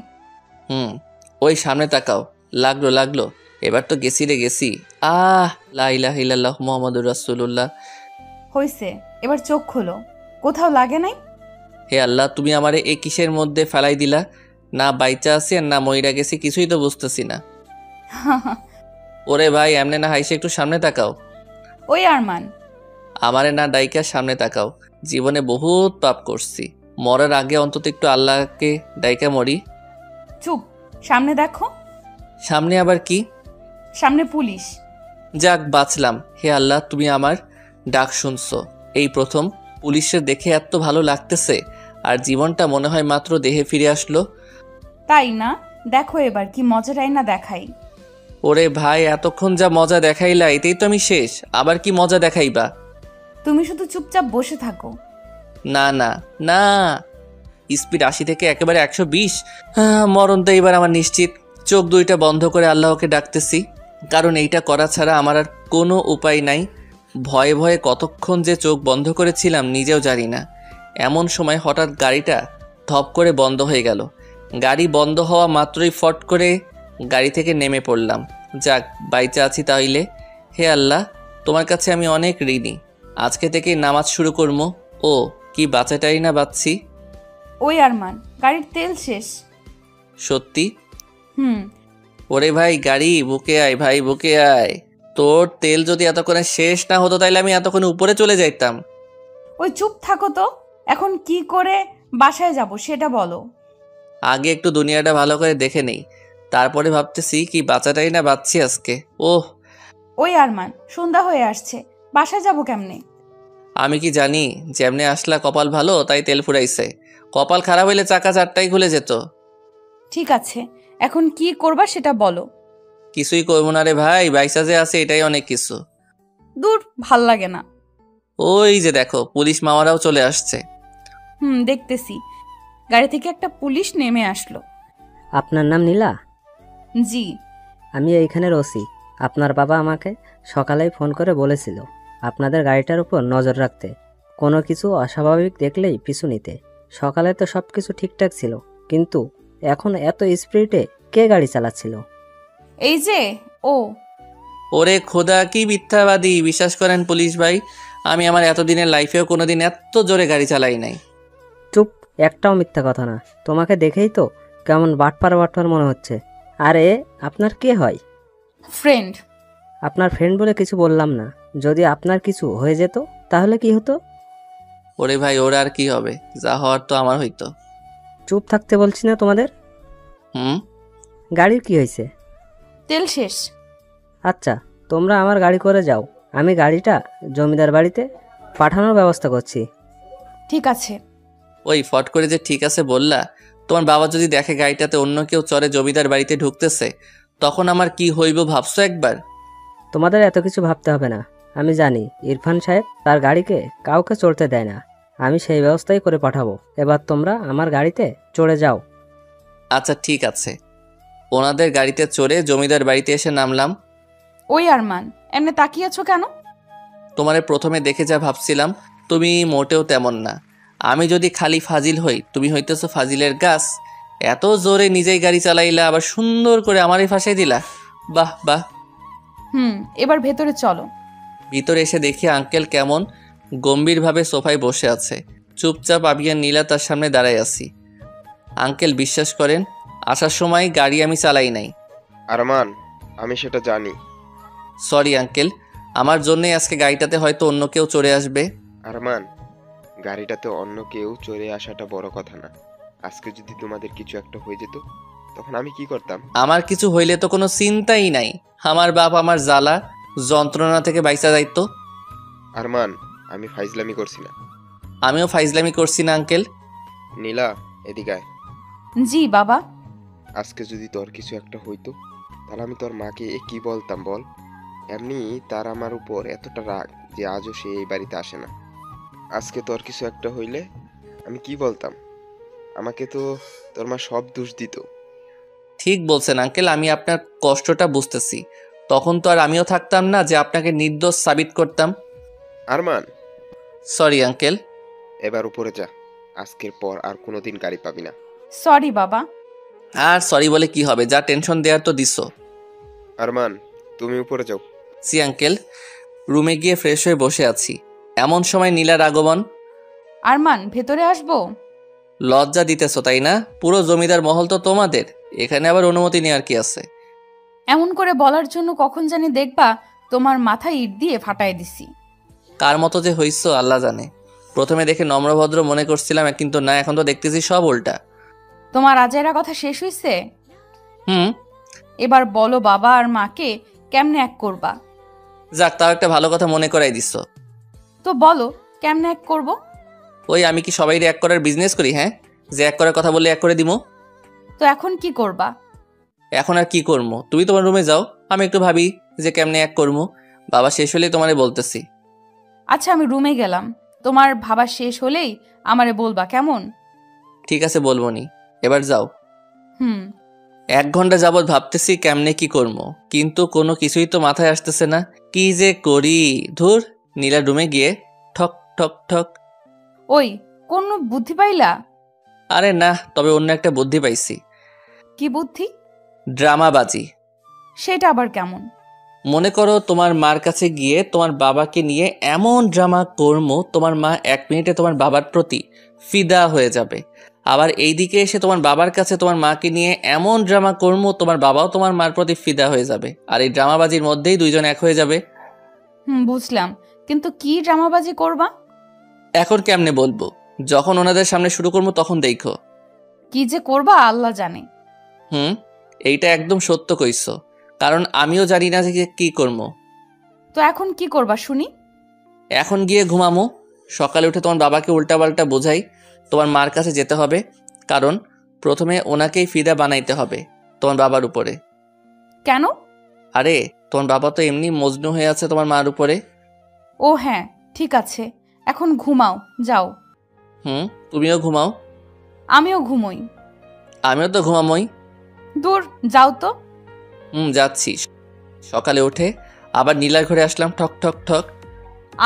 ওই সামনে তাকাও। লাগলো লাগলো, এবার তো গেছি রে গেছি। লা ইলাহা ইল্লাল্লাহ মুহাম্মাদুর রাসূলুল্লাহ। হইছে, এবার চোখ খোলো। কোথাও লাগে নাই? হে আল্লাহ, তুমি আমারে এই কিসের মধ্যে ফেলাই দিলা? না বাইচা আছি আর না মইরা গেছি, কিছুই তো বুঝতেছি না। ওরে ভাই, এমনে না হাইসে একটু সামনে তাকাও। ওই আরমান, আমারে না ডাইকা সামনে তাকাও। জীবনে বহুত পাপ করছি, মরার আগে অন্তত একটু আল্লাহকে ডাইকা মরি। চুপ, সামনে দেখো। সামনে আবার কি? সামনে পুলিশ। যাক বাঁচলাম। হে আল্লাহ, তুমি আমার ডাক শুনছো। এই প্রথম পুলিশের দেখে এত ভালো লাগতেছে, আর জীবনটা মনে হয় মাত্র দেহে ফিরে আসলো। তাই না? দেখো এবার কি মজাটাই না দেখাই। ওরে ভাই, এতক্ষণ যা মজা দেখাইলা এতেই তো আমি শেষ, আবার কি মজা দেখাইবা? তুমি শুধু চুপচাপ বসে থাকো। না না না, স্পিড 80 থেকে একেবারে 120। মরণ তো এবার আমার নিশ্চিত। চোখ দুইটা বন্ধ করে আল্লাহকে ডাকতেছি, কারণ এইটা করা ছাড়া আমার আর কোনো উপায় নাই। ভয়ে ভয়ে কতক্ষণ যে চোখ বন্ধ করেছিলাম নিজেও জানি না। এমন সময় হঠাৎ গাড়িটা ধপ করে বন্ধ হয়ে গেল। গাড়ি বন্ধ হওয়া মাত্রই ফট করে গাড়ি থেকে নেমে পড়লাম। যাক, বাইচা আছি তাইলে। হে আল্লাহ, তোমার কাছে আমি অনেক ঋণী। আজকে থেকেই নামাজ শুরু করবো। ও কি বাঁচাটাই না বাঁচছি। ওই আরমান, গাড়ির তেল শেষ। সত্যি? হুম। ওরে ভাই, গাড়ি বুকে আয় ভাই, বুকে আয়। তোর তেল যদি এতক্ষণে শেষ না হতো তাইলে আমি এতক্ষণে উপরে চলে যাইতাম। ওই চুপ থাকো তো। এখন কি করে বাসায় যাব সেটা বলো। আগে একটু দুনিয়াটা ভালো করে দেখে নেই, তারপরে ভাবতেছি কি বাঁচাটাই না বাঁচছি আজকে। ওহ, ওই আরমান, সন্ধ্যা হয়ে আসছে, বাসায় যাব কেমনে? আমি কি জানি যেমনে আসলা কপাল ভালো তাই তেল ফুরাইছে। কপাল খারাপ হইলে চাকা চারটাই খুলে যেত। ঠিক আছে, এখন কি করবা সেটা বলো। কিছুই করবো না রে ভাই, বাইসা যে আছে এটাই অনেক কিছু। দূর, ভাল লাগে না। ওই যে দেখো, পুলিশ মামারাও চলে আসছে। দেখতেছি। গাড়ি থেকে একটা পুলিশ নেমে আসলো। আপনার নাম নীলা? জি। আমি এইখানের ওসি। আপনার বাবা আমাকে সকালেই ফোন করে বলেছিল আপনাদের গাড়িটার উপর নজর রাখতে, কোনো কিছু অস্বাভাবিক দেখলেই পিছু নিতে। সকালে তো সব কিছু ঠিকঠাক ছিল, কিন্তু এখন এত স্পিডে কে গাড়ি চালাচ্ছিল? এই যে ও। ওরে খোদা, কি মিথ্যাবাদী! বিশ্বাস করেন পুলিশ ভাই, আমি আমার এতদিনের লাইফেও কোনোদিন এত জোরে গাড়ি চালাই নাই। চুপ, একটাও মিথ্যা কথা না। তোমাকে দেখেই তো কেমন বাটপার বাটপার মনে হচ্ছে। আরে আপনার কে হয়? ফ্রেন্ড। আপনার ফ্রেন্ড বলে কিছু বললাম না। যদি আপনার কিছু হয়ে যেত তাহলে কি হতো? ওরে ভাই, ওর আর কি হবে, যা হওয়ার তো আমার হইতো। চুপ থাকতে বলছি না তোমাদের। গাড়ির কি হয়েছে? তেল শেষ। আচ্ছা, তোমরা আমার গাড়ি করে যাও, আমি গাড়িটা জমিদার বাড়িতে পাঠানোর ব্যবস্থা করছি। ঠিক আছে। ওই ফট করে যে ঠিক আছে বললা, তোমার বাবা যদি দেখে গাড়িটাতে অন্য কেউ চড়ে জমিদার বাড়িতে ঢুকতেছে, তখন আমার কি হইব ভাবছো একবার? তোমাদের এত কিছু ভাবতে হবে না। আমি জানি ইরফান সাহেব তার গাড়িকে কাউকে চড়তে দেয় না। আমি সেই ব্যবস্থাই করে পাঠাবো। এবার তোমরা আমার গাড়িতে চড়ে যাও। আচ্ছা ঠিক আছে। ওনাদের গাড়িতে চড়ে জমিদার বাড়িতে এসে নামলাম। ওই আরমান, এমনি তাকিয়ে আছো কেন? তোমারে প্রথমে দেখে যা ভাবছিলাম তুমি মোটেও তেমন না। আমি যদি খালি ফাজিল হই, তুমি হইতেছো ফাজিলের গাছ। এত জোরে নিজেই গাড়ি চালাইলা, আবার সুন্দর করে আমারই ফাঁসাই দিলা। বাহ বাহ। এবার ভেতরে চলো। ভিতরে এসে দেখি আঙ্কেল কেমন গম্ভীরভাবে সোফায় বসে আছে। চুপচাপ আমি আর নীলা তার সামনে দাঁড়ায় আছি। আঙ্কেল বিশ্বাস করেন, আসার সময় গাড়ি আমি চালাই নাই। আরমান, আমি সেটা জানি। সরি আঙ্কেল, আমার জন্যই আজকে গাড়িটাতে হয়তো অন্য কেউ চড়ে আসবে। আরমান, গাড়িটাতে অন্য কেউ চড়ে আসাটা বড় কথা না। আজকে যদি তোমাদের কিছু একটা হয়ে যেত, তখন আমি কি করতাম? আমার কিছু হইলে তো কোনো চিন্তাই নাই। আমার বাপ আমার জ্বালা যন্ত্রণা থেকে বাইচা যাইতো। আরমান, আমি ফাইজলামি করছি না। আমিও ফাইজলামি করছি না আঙ্কেল। নীলা, এদিকে আয়। জি বাবা। আজকে যদি তোর কিছু একটা হইতো, তাহলে আমি তোর মাকে কি বলতাম বল? এমনি তার আমার উপর এতটা রাগ যে আজও সে এই বাড়িতে আসে না। আজকে তোর কিছু একটা হইলে আমি কি বলতাম? আমাকে তো তোর মা সব দোষ দিত। ঠিক বলছেন আঙ্কেল, আমি আপনার কষ্টটা বুঝতেছি। তখন তো আর আমিও থাকতাম না যে আপনাকে নির্দোষ সাবিত করতাম। Arman, sorry uncle. এবার উপরে যা। আজকের পর আর কোনোদিন গাড়ি পাবি না। সরি বাবা। আর সরি বলে কি হবে, যা টেনশন দেওয়ার তো দিছো। আরমান, তুমি উপরে যাও। See uncle. রুমে গিয়ে ফ্রেশ হয়ে বসে আছি, এমন সময় নীলার আগমন। আরমান, ভেতরে আসবো? লজ্জা দিতেছো তাই না? পুরো জমিদার মহল তো তোমাদের, এখানে আবার অনুমতি নেওয়ার কি আছে? এমন করে বলার জন্য কখন জানি দেখবা তোমার মাথায় ইট দিয়ে ফাটাই দিছি। কার মতো যে হইছো আল্লাহ জানে। প্রথমে দেখে নম্রভদ্র মনে করছিলাম, কিন্তু না, এখন তো দেখতেছি সব উল্টা। তোমার আজাইরা কথা শেষ হইছে? হুম। এবার বলো বাবা আর মাকে কেমনে এক করবা। যাক, তাও একটা ভালো কথা মনে করাই দিচ্ছ। তো বলো কেমনে এক করব। ওই আমি কি সবাই এক করার বিজনেস করি? হ্যাঁ, যে এক করার কথা বললে এক করে দিমো। তো এখন কি করবা? এখন আর কি করবো, তুমি তোমার রুমে যাও, আমি একটু ভাবি যে কেমনে এক করবো। বাবা শেষ হলেই তোমারে বলতেছি। আচ্ছা আমি রুমে গেলাম, তোমার ভাবা শেষ হলেই আমারে বলবা, কেমন? ঠিক আছে, বলবো নি, এবার যাও। হুম। 1 ঘন্টা যাবৎ ভাবতেছি কেমনে কি করবো, কিন্তু কোনো কিছুই তো মাথায় আসতেছে না। কি যে করি, ধুর। নীলা রুমে গিয়ে ঠক ঠক ঠক। ওই কোন বুদ্ধি পাইলা? আরে না, তবে অন্য একটা বুদ্ধি পাইছি। কি বুদ্ধি? ড্রামাবাজি। সেটা আবার কেমন? মনে করো তোমার মার কাছে গিয়ে তোমার বাবাকে নিয়ে এমন ড্রামা করবো, তোমার মা 1 মিনিটে তোমার বাবার প্রতি ফিদা হয়ে যাবে। আবার এইদিকে এসে তোমার বাবার কাছে তোমার মাকে নিয়ে এমন ড্রামা করবো, তোমার বাবাও তোমার মার প্রতি ফিদা হয়ে যাবে। আর এই ড্রামাবাজির মধ্যেই 2 জন এক হয়ে যাবে। বুঝলাম, কিন্তু কি ড্রামাবাজি করবা? এখন কেমনে বলবো, যখন ওনাদের সামনে শুরু করবো তখন দেখো। কি যে করবা আল্লাহ জানে। এইটা একদম সত্য কইছো, কারণ আমিও জানি না যে কি করবো। তো এখন কি করবা শুনি? এখন গিয়ে ঘুমামো, সকালে উঠে তোমার বাবাকে উল্টাপাল্টা বোঝাই তোমার মার কাছে যেতে হবে, কারণ প্রথমে ওনাকেই ফিদা বানাইতে হবে তোমার বাবার উপরে। কেন? আরে তোমার বাবা তো এমনি মজনু হয়ে আছে তোমার মার উপরে। ও হ্যাঁ, ঠিক আছে, এখন ঘুমাও, যাও। তুমিও ঘুমাও। আমিও ঘুমোই। আমিও তো ঘুমামোই। দূর, যাও তো। যাচ্ছি। সকালে উঠে আবার নীলার ঘরে আসলাম, ঠক ঠক ঠক।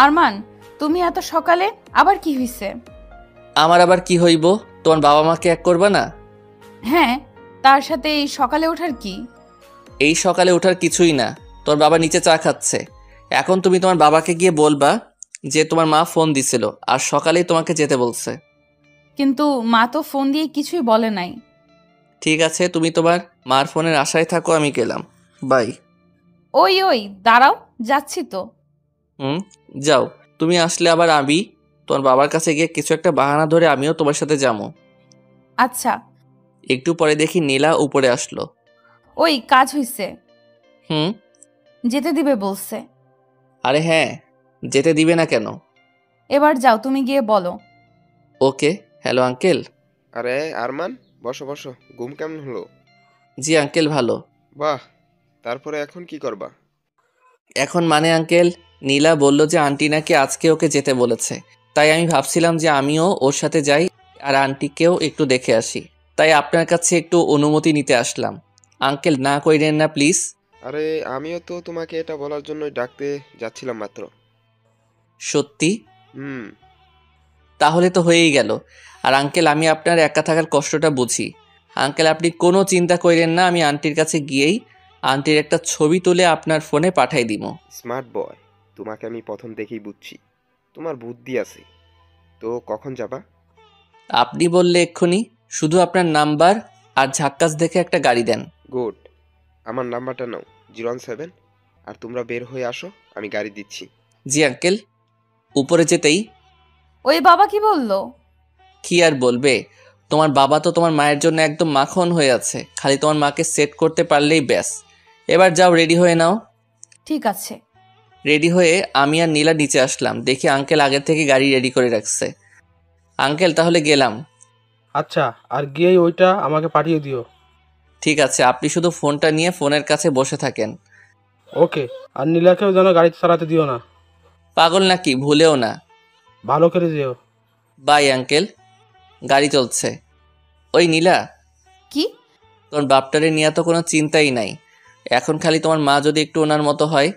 আরমান, তুমি এত সকালে আবার কি হইছে? আমার আবার কি হইব, তোমার বাবা মাকে এক করবা না? হ্যাঁ, তার সাথে এই সকালে ওঠার কি? এই সকালে ওঠার কিছুই না, তোর বাবা নিচে চা খাচ্ছে। এখন তুমি তোমার বাবাকে গিয়ে বলবা যে তোমার মা ফোন দিছিল আর সকালেই তোমাকে যেতে বলছে। কিন্তু মা তো ফোন দিয়ে কিছুই বলে নাই। ঠিক আছে, তুমি তোমার মার ফোনের আশায় থাকো, আমি গেলাম, বাই। ওই ওই দাঁড়াও, যাচ্ছি তো। যাও, তুমি আসলে আবার আমি তোমার বাবার কাছে গিয়ে কিছু একটা বাহানা ধরে আমিও তোমার সাথে যাবো। আচ্ছা। একটু পরে দেখি নীলা উপরে আসলো। ওই কাজ হইছে। হুম। যেতে দিবে বলছে। আরে হ্যাঁ, যেতে দিবে না কেন? এবার যাও, তুমি গিয়ে বলো। ওকে। Hello uncle. আরে আরমান, বসো বসো। ঘুম কেমন হলো? জি আঙ্কেল, ভালো। বাহ, তারপরে এখন কি করবা? এখন মানে আঙ্কেল, নীলা বলল যে আন্টি নাকি আজকে ওকে যেতে বলেছে, তাই আমি ভাবছিলাম যে আমিও ওর সাথে যাই আর আন্টিকেও একটু দেখে আসি। তাই আপনার কাছে একটু অনুমতি নিতে আসলাম। আঙ্কেল না কইরেন না প্লিজ। আরে আমিও তো তোমাকে এটা বলার জন্যই ডাকতে যাচ্ছিলাম মাত্র। সত্যি? হুম। তাহলে তো হয়েই গেল। আর আঙ্কেল, আমি আপনার একা থাকার কষ্টটা বুঝি। আঙ্কেল আপনি কোনো চিন্তা করেন না, আমি আন্টির কাছে গিয়েই আন্টির একটা ছবি তুলে আপনার ফোনে পাঠাই দিব। স্মার্ট বয়, তোমাকে আমি প্রথম দেখেই বুঝছি, তোমার বুদ্ধি আছে। তো কখন যাবা? আপনি বললে এক্ষুনি, শুধু আপনার নাম্বার আর ঝাক্কাস দেখে একটা গাড়ি দেন। গুড, আমার নাম্বারটা নাও, 017। আর তোমরা বের হয়ে আসো, আমি গাড়ি দিচ্ছি। জি আঙ্কেল। উপরে যেতেই ওই বাবা কি বললো? কি আর বলবে, তোমার বাবা তো তোমার মায়ের জন্য একদম মাখন হয়ে আছে, খালি তোমার মাকে সেট করতে পারলেই ব্যাস। এবার যাও, রেডি হয়ে নাও। ঠিক আছে। রেডি হয়ে আমি আর নীলা নিচে আসলাম, দেখি আঙ্কেল আগে থেকে গাড়ি রেডি করে রাখছে। আঙ্কেল তাহলে গেলাম। আচ্ছা, আর গিয়েই ওইটা আমাকে পাঠিয়ে দিও। ঠিক আছে, আপনি শুধু ফোনটা নিয়ে ফোনের কাছে বসে থাকেন। ওকে, আর নীলাকেও যেন গাড়ি চালাতে দিও না। পাগল নাকি, ভুলেও না। ভালো করে যেও। Bye uncle. গাড়ি চলছে। ওই নীলা, কি? তোর বাপটারে নিয়ে তো কোনো চিন্তাই নাই। এখন খালি তোমার মা যদি একটু ওনার মতো হয়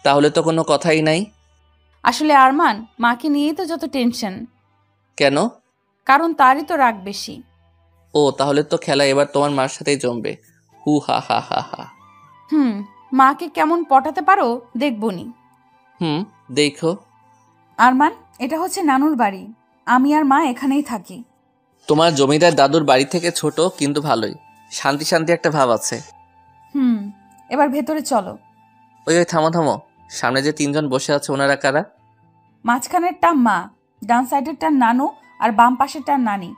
তাহলে তো কোনো কথাই নাই। আসলে আরমান, মাকে নিয়েই তো যত টেনশন। কেন? কারণ তারই তো রাগ বেশি। ও, তাহলে তো খেলা এবার তোমার মার সাথেই জমবে। হু হা হা হা হা। মাকে কেমন পটাতে পারো দেখবনি। দেখো। আরমান, এটা হচ্ছে নানুর বাড়ি, আমি আর মা এখানেই থাকি। তোমার জমিদার দাদুর বাড়ি থেকে ছোট, কিন্তু ভালোই শান্তি শান্তি একটা ভাব আছে। এবার ভেতরে চলো। ওই ওই থামো থামো, সামনে যে 3 জন বসে আছে ওনারা কারা? মাঝখানেরটা মা, ডান সাইডেরটার নানু আর বাম পাশেরটার নানি।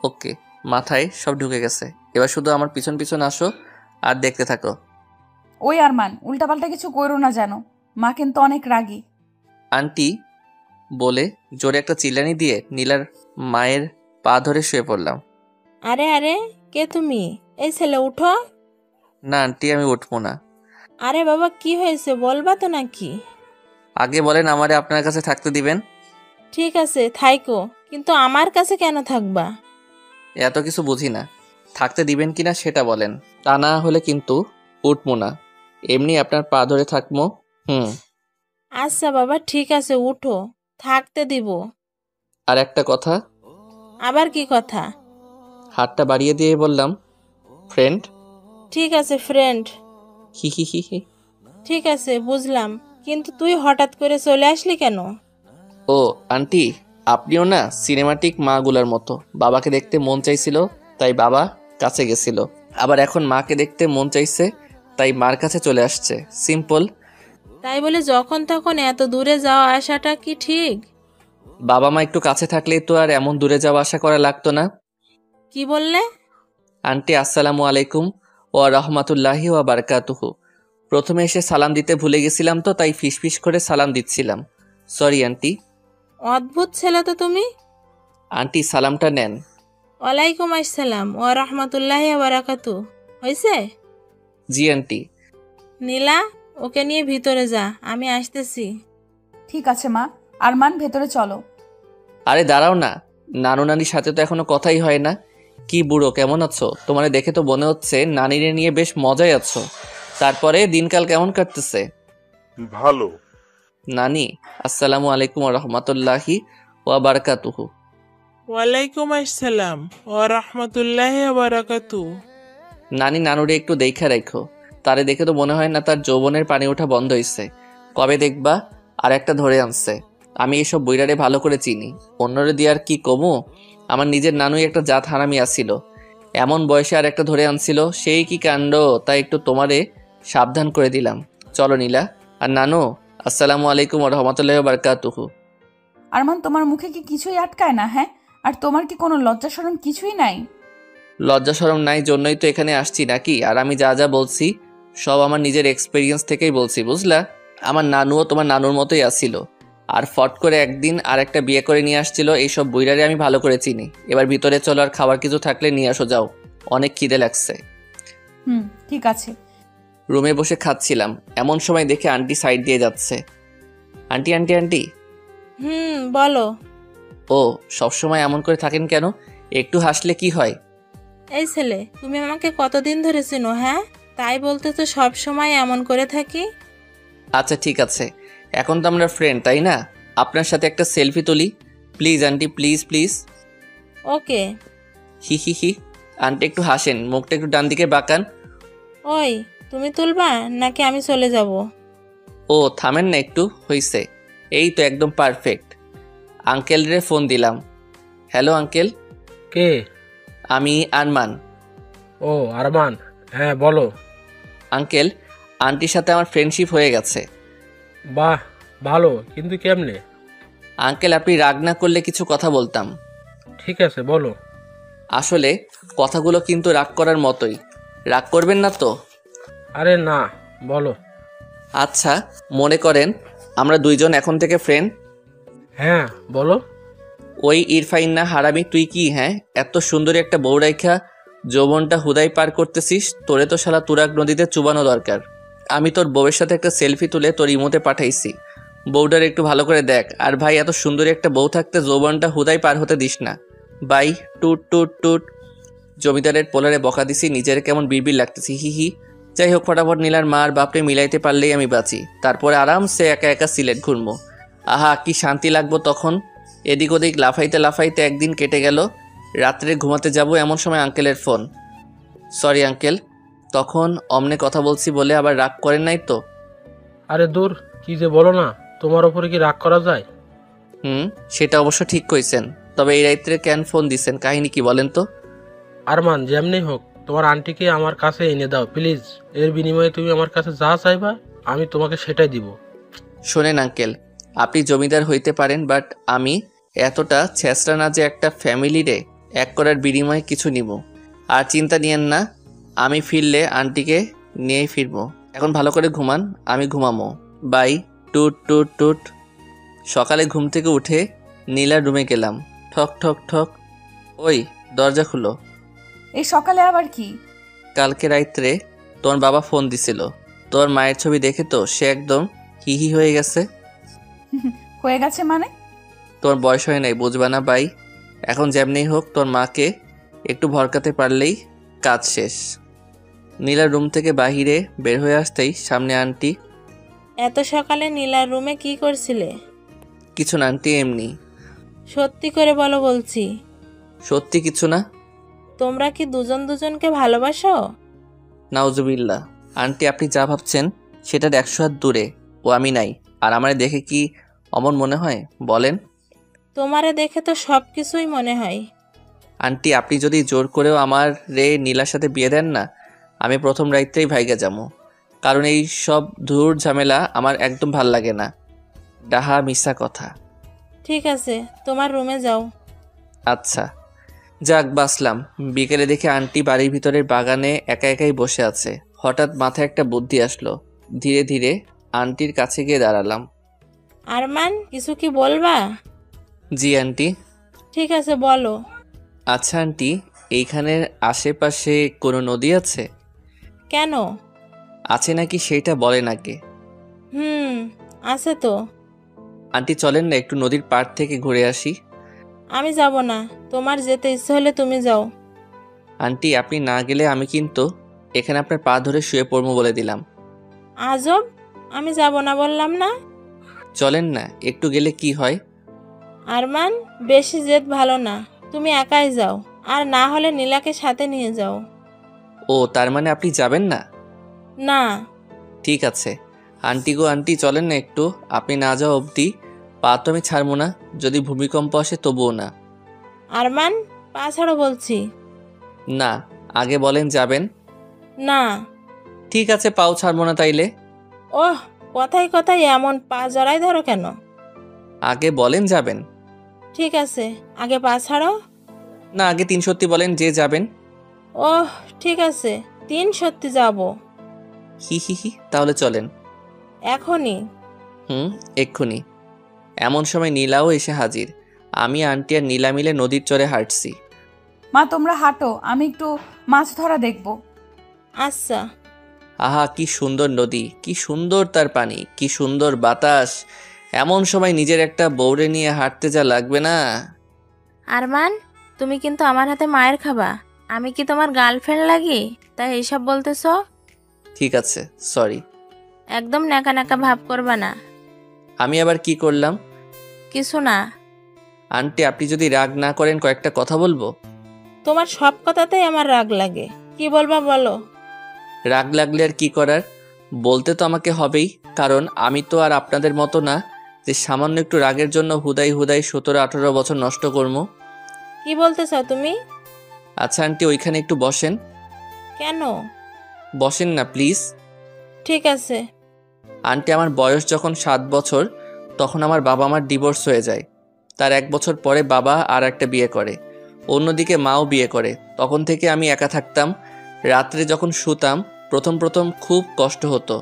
ওকে, মাথায় সব ঢুকে গেছে। এবার শুধু আমার পিছন পিছন আসো আর দেখতে থাকো। ওই আরমান, উল্টাপাল্টা কিছু করো না যেন, মা কিন্তু অনেক রাগী। আন্টি বলে জোরে একটা চিল্লানি দিয়ে নীলার মায়ের পা ধরে শুয়ে পড়লাম। আরে আরে, কে তুমি? এই ছেলে উঠো। না আন্টি, আমি উঠবো না। আরে বাবা, কি হয়েছে বলবা তো নাকি? আগে বলেন আমারে আপনার কাছে থাকতে দিবেন। ঠিক আছে থাইকো, কিন্তু আমার কাছে কেন থাকবা? এত কিছু বুঝি না, থাকতে দিবেন কিনা সেটা বলেন। তা না হলে কিন্তু উঠবো না, এমনি আপনার পা ধরে থাকবো। আচ্ছা বাবা, ঠিক আছে উঠো, থাকতে দিব। আর একটা কথা। আবার কি কথা? হাতটা বাড়িয়ে দিয়ে বললাম, ফ্রেন্ড। ঠিক আছে ফ্রেন্ড। হি হি হি হি। ঠিক আছে বুঝলাম, কিন্তু তুই হঠাৎ করে চলে আসলি কেন? ও আন্টি, আপনিও না সিনেমাটিক মাগুলার মতো। বাবাকে দেখতে মন চাইছিল তাই বাবা কাছে গেছিল, আবার এখন মাকে দেখতে মন চাইছে তাই মার কাছে চলে আসছে। সিম্পল। তাই বলে যখন তখন এত দূরে যাওয়া আসাটা কি ঠিক? বাবা মা একটু কাছে থাকলেই তো আর এমন দূরে যাওয়া আশা করা লাগতো না। কি বললে? আন্টি আসসালামু আলাইকুম ও রহমাতুল্লাহি ওয়া বারাকাতুহু। প্রথমে এসে সালাম দিতে ভুলে গেছিলাম তো তাই ফিসফিস করে সালাম দিচ্ছিলাম। Sorry aunty. অদ্ভুত ছেলে তো তুমি। আন্টি সালামটা নেন। ওয়ালাইকুম আসসালাম ও রহমতুল্লাহি ওয়া বারাকাতু। হয়েছে? জি আন্টি। নীলা, ওকে নিয়ে ভিতরে যা, আমি আসতেছি। ঠিক আছে মা। আরমান, ভেতরে চলো। আরে দাঁড়াও না, নানু নানির সাথে তো এখনো কথাই হয় না। কি বুড়ো, কেমন আছো? তোমারে দেখে তো মনে হচ্ছে নানিরে নিয়ে বেশ মজায় আছো। তারপরে দিনকাল কেমন কাটতেছে? ভালো। নানি আসসালামু আলাইকুম ওয়া রাহমাতুল্লাহি ওয়া বারাকাতুহু। ওয়ালাইকুম আসসালাম ওয়া রাহমাতুল্লাহি ওয়া বারাকাতু। নানি নানুরে একটু দেখা রাখো, তারে দেখে তো মনে হয় না তার যৌবনের পানি ওঠা বন্ধ হয়েছে। কবে দেখবা আর একটা ধরে আনছে। আমি এসব বইরারে ভালো করে চিনি, অন্যরে দিয়ে আর কি কমু। আমার নিজের নানুই একটা জাত হারামি আসছিল, এমন বয়সে আর একটা ধরে আনছিল, সেই কি কাণ্ড। তাই একটু তোমারে সাবধান করে দিলাম। চলো নীলা। আর নানু আসসালামু আলাইকুম ওয়া রাহমাতুল্লাহি ওয়া বারাকাতুহু। আরমান, তোমার মুখে কি কিছুই আটকায় না? হ্যাঁ, আর তোমার কি কোনো লজ্জা শরম কিছুই নাই? লজ্জা শরম নাই জন্যই তো এখানে আসছি নাকি? আর আমি যা যা বলছি সব আমার নিজের এক্সপিরিয়েন্স থেকেই বলছি, বুঝলা? আমার নানুও তোমার নানুর মতোই আসছিল, আর ফট করে একদিন আর একটা বিয়ে করে নিয়ে আসছিল। এইসব বইরারে আমি ভালো করে চিনি। এবার ভিতরে চলো, আর খাবার কিছু থাকলে নিয়ে আসো, যাও, অনেক খিদে লাগছে। ঠিক আছে। রুমে বসে খাচ্ছিলাম, এমন সময় দেখে আন্টি সাইড দিয়ে যাচ্ছে। Aunty aunty aunty. বলো। ও সবসময় এমন করে থাকেন কেন? একটু হাসলে কি হয়? এই ছেলে, তুমি আমাকে কতদিন ধরে চেনো? হ্যাঁ, তাই বলতে তো সব সময় এমন করে থাকি। আচ্ছা ঠিক আছে, এখন তো আমরা ফ্রেন্ড, তাই না? আপনার সাথে একটা সেলফি তুলি please aunty, please please. Okay. He he he. Aunty একটু হাসেন, মুখটা একটু ডান দিকে বাঁকান। ওই, তুমি তুলবা নাকি আমি চলে যাব? ও থামেন না একটু, হইছে। এই তো একদম পারফেক্ট। আঙ্কেলরে ফোন দিলাম। Hello uncle. কে? আমি আরমান। ও আরমান, হ্যাঁ বলো। আঙ্কেল, আন্টির সাথে আমার ফ্রেন্ডশিপ হয়ে গেছে। বাহ, ভালো, কিন্তু কেমনে? আঙ্কেল আপনি রাগ না করলে কিছু কথা বলতাম। ঠিক আছে বলো। আসলে কথাগুলো কিন্তু রাগ করার মতোই, রাগ করবেন না তো? আরে না, বলো। আচ্ছা, মনে করেন আমরা দুইজন এখন থেকে ফ্রেন্ড। হ্যাঁ বলো। ওই ইরফাইন না হারামি তুই কি, হ্যাঁ এত সুন্দরী একটা বউ রাইখা যৌবনটা হুদাই পার করতেছিস? তোরে তো শালা তুরাগ নদীতে চুবানো দরকার। আমি তোর বউয়ের সাথে একটা সেলফি তুলে তোর ইমোতে পাঠাইছি, বউটার একটু ভালো করে দেখ। আর ভাই, এত সুন্দরী একটা বউ থাকতে যৌবনটা হুদাই পার হতে দিস না। বাই। টুট টুট টুট। জমিদারের পোলারে বকা দিছি, নিজের কেমন বিড়বিড় লাগতেছি, হি হি। যাই হোক, ফটাফট নীলার মার বাপরে মিলাইতে পারলেই আমি বাঁচি, তারপরে আরামসে একা একা সিলেট ঘুরবো। আহা কি শান্তি লাগবো তখন। এদিক ওদিক লাফাইতে লাফাইতে একদিন কেটে গেল। রাত্রে ঘুমাতে যাব এমন সময় আঙ্কেলের ফোন। সরি আঙ্কেল, তখন অমনে কথা বলছি বলে আবার রাগ করেন নাই তো? আরে দূর, কি যে বলো না, তোমার উপরে কি রাগ করা যায়? সেটা অবশ্য ঠিক কইছেন, তবে এই রাত্রে কেন ফোন দিছেন, কাহিনী কি বলেন তো? আরমান, যেমনি হোক তোমার আন্টিকে আমার কাছে এনে দাও প্লিজ। এর বিনিময়ে তুমি আমার কাছে যা চাইবা আমি তোমাকে সেটাই দিব। শোনেন আঙ্কেল, আপনি জমিদার হইতে পারেন, বাট আমি এতটা ছেঁচড়া না যে একটা ফ্যামিলিরে এক করার বিনিময়ে কিছু নিব। আর চিন্তা নিয়েন না, আমি ফিরলে আন্টিকে নিয়েই ফিরবো। এখন ভালো করে ঘুমান, আমি ঘুমামো। বাই। টুট টুট টুট। সকালে ঘুম থেকে উঠে নীলার রুমে গেলাম। ঠক ঠক ঠক। ওই দরজা খুলো। এই সকালে আবার কি? কালকে রাত্রে তোমার বাবা ফোন দিছিল। তোমার মায়ের ছবি দেখে তো সে একদম হিহি হয়ে গেছে। হয়ে গেছে মানে? তোমার বয়স হয় নাই, বুঝবা না বাই। এখন যেমনি হোক তোর মাকে একটু ভরকাতে পারলেই কাজ শেষ। নীলার রুম থেকে বাহিরে বের হয়ে আসতেই সামনে আন্টি। এত সকালে নীলার রুমে কি করছিলে? কিছু না আন্টি, এমনি। সত্যি করে বলো বলছি। সত্যি কিছু না। তোমরা কি দুজন দুজনকে ভালোবাসো? নাউজুবিল্লাহ। আন্টি আপনি যা ভাবছেন সেটার 100 হাত দূরে। ও আমি নাই। আর আমারে দেখে কি অমন মনে হয় বলেন? তোমারে দেখে তো সব কিছুই মনে হয়। আন্টি আপনি যদি জোর করেও আমার নীলার সাথে বিয়ে দেন না, আমি প্রথম রাইতেই ভাইগা যাবো। কারণ এই সব ধুর ঝামেলা আমার একদম ভাল লাগে না। ডাহা মিশা কথা। ঠিক আছে, তোমার রুমে যাও। আচ্ছা। যাক বাসলাম। বিকেলে দেখে আন্টি বাড়ির ভিতরের বাগানে একা একাই বসে আছে। হঠাৎ মাথায় একটা বুদ্ধি আসলো। ধীরে ধীরে আন্টির কাছে গিয়ে দাঁড়ালাম। আরমান, কিছু কি বলবা? জি আন্টি। ঠিক আছে, বলো। আচ্ছা আন্টি, এইখানের আশেপাশে কোনো নদী আছে? কেন? আছে নাকি সেইটা বলেন আগে। আছে তো। আন্টি চলেন না একটু নদীর পাড় থেকে ঘুরে আসি। আমি যাব না, তোমার যেতে ইচ্ছে হলে তুমি যাও। আন্টি আপনি না গেলে আমি কিন্তু এখানে আপনার পা ধরে শুয়ে পড়বো বলে দিলাম। আজব, আমি যাব না বললাম না। চলেন না, একটু গেলে কি হয়? আরমান, বেশি জেদ ভালো না, তুমি একাই যাও। আর না হলে নীলাকে সাথে নিয়ে যাও। ও তার মানে আপনি যাবেন না? না। ঠিক আছে আন্টি গো, আন্টি চলেন না একটু। আপনি না যাওয়া অবধি পা তো আমি ছাড়বো না, যদি ভূমিকম্প আসে তবুও না। আরমান, পা ছাড়ো বলছি। না, আগে বলেন যাবেন। না। ঠিক আছে, পাও ছাড়বো না তাইলে। ওহ, কথায় কথায় এমন পা জড়াই ধরো কেন? আগে বলেন যাবেন। ঠিক আছে, আগে পা ছাড়ো। না, আগে 3 সত্যি বলেন যে যাবেন। ওহ, ঠিক আছে, 3 সত্যি যাব। হি হি হি, তাহলে চলেন এখনই? এক্ষুনি। এমন সময় নীলাও এসে হাজির। আমি আন্টি আর নীলা মিলে নদীর চরে হাঁটছি। মা তোমরা হাঁটো, আমি একটু মাছ ধরা দেখব। আচ্ছা। আহা কি সুন্দর নদী, কি সুন্দর তার পানি, কি সুন্দর বাতাস। এমন সময় নিজের একটা বউরে নিয়ে হাঁটতে যা লাগবে না। আরমান, তুমি কিন্তু আমার হাতে মায়ের খাবা। আমি কি তোমার গার্লফ্রেন্ড লাগি তাই এইসব বলতেছো? ঠিক আছে, সরি। একদম নাকা নাকা ভাব করবা না। আমি আবার কি করলাম? কিছু না। আন্টি আপনি যদি রাগ না করেন কয়েকটা কথা বলবো। তোমার সব কথাতেই আমার রাগ লাগে, কি বলবা বলো। রাগ লাগলে আর কি করার, বলতে তো আমাকে হবেই। কারণ আমি তো আর আপনাদের মতো না যে সামান্য একটু রাগের জন্য হুদাই হুদাই 17-18 বছর নষ্ট করবো। কি বলতে চাও তুমি? আচ্ছা আন্টি ওইখানে একটু বসেন। কেন? বসেন না প্লিজ। ঠিক আছে। আন্টি আমার বয়স যখন 7 বছর তখন আমার বাবা মার ডিভোর্স হয়ে যায়। তার 1 বছর পরে বাবা আর একটা বিয়ে করে, অন্যদিকে মাও বিয়ে করে। তখন থেকে আমি একা থাকতাম। রাত্রে যখন শুতাম প্রথম প্রথম খুব কষ্ট হতো,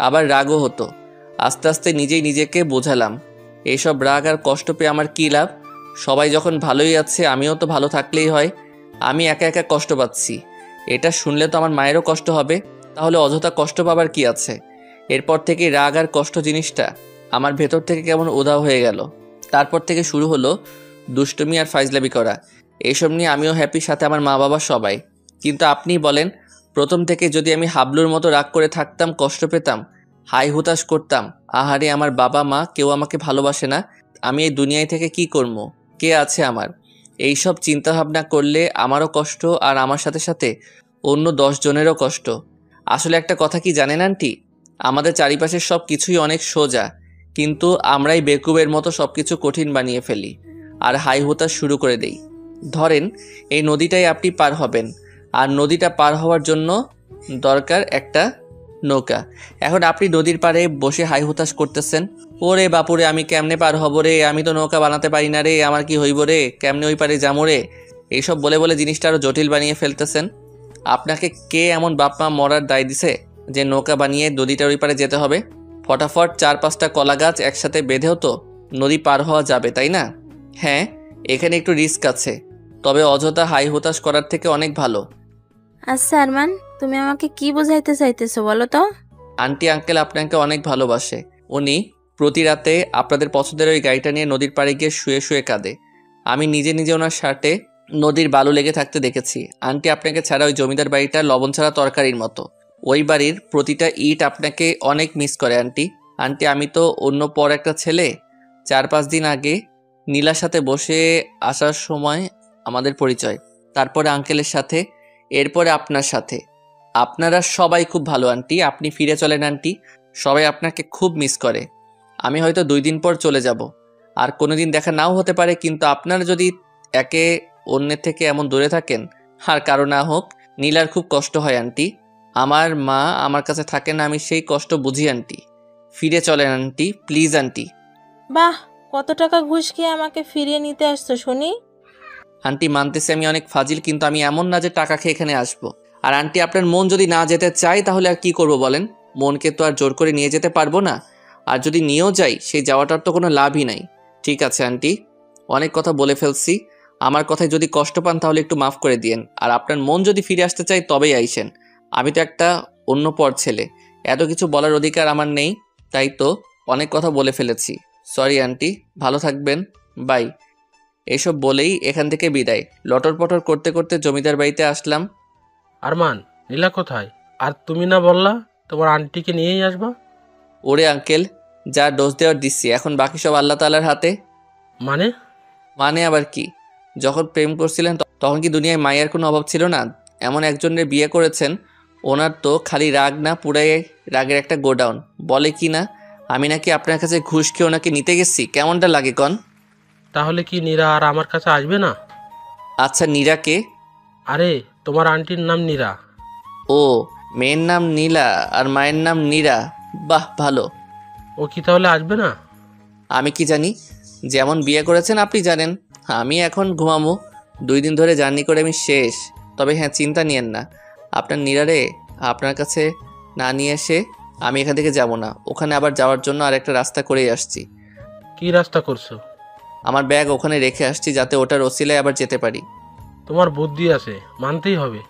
আবার রাগও হতো। আস্তে আস্তে নিজেই নিজেকে বোঝালাম এইসব রাগ আর কষ্ট পেয়ে আমার কী লাভ। সবাই যখন ভালোই আছে আমিও তো ভালো থাকলেই হয়। আমি একা একা কষ্ট পাচ্ছি, এটা শুনলে তো আমার মায়েরও কষ্ট হবে। তাহলে অযথা কষ্ট পাবার কি আছে। এরপর থেকে রাগ আর কষ্ট জিনিসটা আমার ভেতর থেকে কেমন উধাও হয়ে গেল। তারপর থেকে শুরু হলো দুষ্টুমি আর ফাইজলামি করা। এইসব নিয়ে আমিও হ্যাপি, সাথে আমার মা বাবা সবাই। কিন্তু আপনিই বলেন, প্রথম থেকে যদি আমি হাবলুর মতো রাগ করে থাকতাম, কষ্ট পেতাম, হাই হুতাশ করতাম, আহারে আমার বাবা মা কেউ আমাকে ভালোবাসে না, আমি এই দুনিয়ায় থেকে কি করবো, কে আছে আমার, এইসব চিন্তাভাবনা করলে আমারও কষ্ট আর আমার সাথে সাথে অন্য 10 জনেরও কষ্ট। আসলে একটা কথা কি জানেন আন্টি, আমাদের চারিপাশের সব কিছুই অনেক সোজা, কিন্তু আমরাই বেকুবের মতো সব কিছু কঠিন বানিয়ে ফেলি আর হাই হুতাশ শুরু করে দেই। ধরেন এই নদীটাই আপনি পার হবেন, আর নদীটা পার হওয়ার জন্য দরকার একটা নৌকা। এখন আপনি নদীর পাড়ে বসে হাই হুতাশ করতেছেন, ওরে বাপুরে আমি কেমনে পার হব রে, আমি তো নৌকা বানাতে পারি না রে, আমার কি হইব রে, কেমনে ওই পারে যাবো রে, এইসব বলে বলে জিনিসটা আরও জটিল বানিয়ে ফেলতেছেন। আপনাকে কে এমন বাপ মা মরার দায় দিছে যে নৌকা বানিয়ে নদীটার ওই পারে যেতে হবে? ফটাফট 4-5টা কলা গাছ একসাথে বেঁধেও তো নদী পার হওয়া যাবে, তাই না? হ্যাঁ, এখানে একটু রিস্ক আছে, তবে অযথা হাই হুতাশ করার থেকে অনেক ভালো। আচ্ছা আরমান, তুমি আমাকে কি বোঝাইতে চাইতেছো বলো তো? আন্টি আঙ্কেল আপনাকে অনেক ভালোবাসে। উনি প্রতি রাতে আপনাদের পছন্দের ওই গাড়িটা নিয়ে নদীর পাড়ে গিয়ে শুয়ে শুয়ে কাঁদে। আমি নিজে নিজে ওনার শার্টে নদীর বালু লেগে থাকতে দেখেছি। আন্টি আপনাকে ছাড়া ওই জমিদার বাড়িটা লবণ ছাড়া তরকারির মতো। ওই বাড়ির প্রতিটা ইট আপনাকে অনেক মিস করে আন্টি। আন্টি আমি তো অন্য পর একটা ছেলে। 4-5 দিন আগে নীলার সাথে বসে আসার সময় আমাদের পরিচয়, তারপরে আঙ্কেলের সাথে, এরপরে আপনার সাথে। আপনারা সবাই খুব ভালো আন্টি, আপনি ফিরে চলেন আন্টি, সবাই আপনাকে খুব মিস করে। আমি হয়তো 2 দিন পর চলে যাব, আর কোনোদিন দেখা নাও হতে পারে, কিন্তু আপনারা যদি একে অন্যের থেকে এমন দূরে থাকেন, আর কারো না হোক, নীলার খুব কষ্ট হয় আন্টি। আমার মা আমার কাছে থাকে না, আমি সেই কষ্ট বুঝি আন্টি। ফিরে চলেন আন্টি, প্লিজ আন্টি। বাহ, কত টাকা ঘুষ খেয়ে আমাকে ফিরিয়ে নিতে আসছো শুনি? আন্টি মানতেছি আমি অনেক ফাজিল, কিন্তু আমি এমন না যে টাকা খেয়ে এখানে আসবো। আর আন্টি আপনার মন যদি না যেতে চায় তাহলে আর কি করব বলেন? মনকে তো আর জোর করে নিয়ে যেতে পারবো না, আর যদি নিয়েও যাই সেই যাওয়াটার তো কোনো লাভই নাই। ঠিক আছে আন্টি, অনেক কথা বলে ফেলছি, আমার কথায় যদি কষ্ট পান তাহলে একটু মাফ করে দিয়েন। আর আপনার মন যদি ফিরে আসতে চাই তবেই আইসেন, আমি তো একটা অন্য পর ছেলে, এত কিছু বলার অধিকার আমার নেই, তাই তো অনেক কথা বলে ফেলেছি। সরি আন্টি, ভালো থাকবেন, বাই। এসব বলেই এখান থেকে বিদায়। লটর পটর করতে করতে জমিদার বাড়িতে আসলাম। আরমান, নীলা কোথায়? আর তুমি না বললা তোমার আন্টিকে নিয়েই আসবা? ওরে আঙ্কেল, যা ডোজ দেওয়ার দিচ্ছি, এখন বাকি সব আল্লাহ তাআলার হাতে। মানে? মানে আবার কি? যখন প্রেম করছিলেন তখন কি দুনিয়ায় মায়ের কোনো অভাব ছিল না? এমন একজনের বিয়ে করেছেন, ওনার তো খালি রাগ না, পুরাই রাগের একটা গোডাউন। বলে কি না আমি নাকি আপনার কাছে ঘুষ খেয়ে ওনাকে নিতে গেছি, কেমনটা লাগে কন? তাহলে কি নীরা আর আমার কাছে আসবে না? আচ্ছা নীরাকে? আরে তোমার আন্টির নাম নীরা। ও, মেয়ের নাম নীলা আর মায়ের নাম নীরা, বাহ ভালো। ও কি তাহলে আসবে না? আমি কি জানি, যেমন বিয়ে করেছেন আপনি জানেন। আমি এখন ঘুমামো, 2 দিন ধরে জার্নি করে আমি শেষ। তবে হ্যাঁ, চিন্তা নিয়েন না, আপনার নীরারে আপনার কাছে না নিয়ে এসে আমি এখান থেকে যাব না। ওখানে আবার যাওয়ার জন্য আরেকটা রাস্তা করেই আসছি। কি রাস্তা করছো? আমার ব্যাগ ওখানে রেখে আসছি, যাতে ওটার ওসিলায় আবার যেতে পারি। তোমার বুদ্ধি আছে, মানতেই হবে।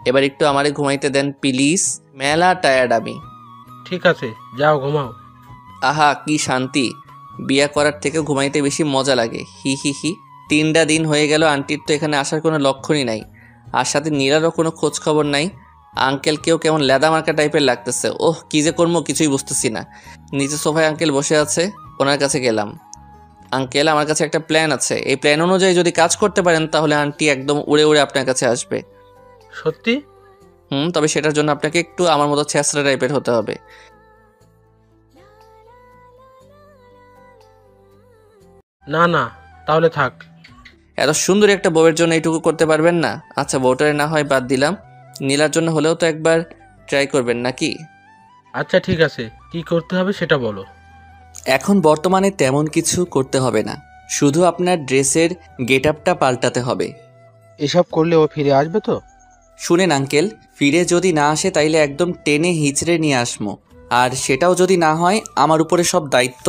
এবার একটু আমারে ঘুমাইতে দেন প্লিজ, মেলা টায়ার্ড আমি। ঠিক আছে, যাও ঘুমাও। আহা কি শান্তি, বিয়া করার থেকে ঘুমাইতে বেশি মজা লাগে। হি হি হি। 3টা দিন হয়ে গেল, আন্টির তো এখানে আসার কোনো লক্ষণই নাই, আর সাথে নীলারও কোনো খোঁজ খবর নাই। আঙ্কেলকেও কেমন লেদা মার্কা টাইপের লাগতেছে। ওহ, কি যে করবো কিছুই বুঝতেছি না। নিচে সোফায় আঙ্কেল বসে আছে, ওনার কাছে গেলাম। আঙ্কেল, আমার কাছে একটা প্ল্যান আছে, এই প্ল্যান অনুযায়ী যদি কাজ করতে পারেন তাহলে আন্টি একদম উড়ে উড়ে আপনার কাছে আসবে। সত্যি? তবে সেটার জন্য আপনাকে একটু আমার মতো ছেঁচড়া টাইপের হতে হবে। না না, তাহলে থাক। এত সুন্দর একটা বউয়ের জন্য এইটুকু করতে পারবেন না? আচ্ছা, বউটারে না হয় বাদ দিলাম, নীলার জন্য হলেও তো একবার ট্রাই করবেন নাকি? আচ্ছা ঠিক আছে, কি করতে হবে সেটা বলো। এখন বর্তমানে তেমন কিছু করতে হবে না, শুধু আপনার ড্রেসের গেট আপটা পাল্টাতে হবে। এসব করলে ও ফিরে আসবে তো? শুনেন আঙ্কেল, ফিরে যদি না আসে তাইলে একদম টেনে হিচড়ে নিয়ে আসমো, আর সেটাও যদি না হয় আমার উপরে সব দায়িত্ব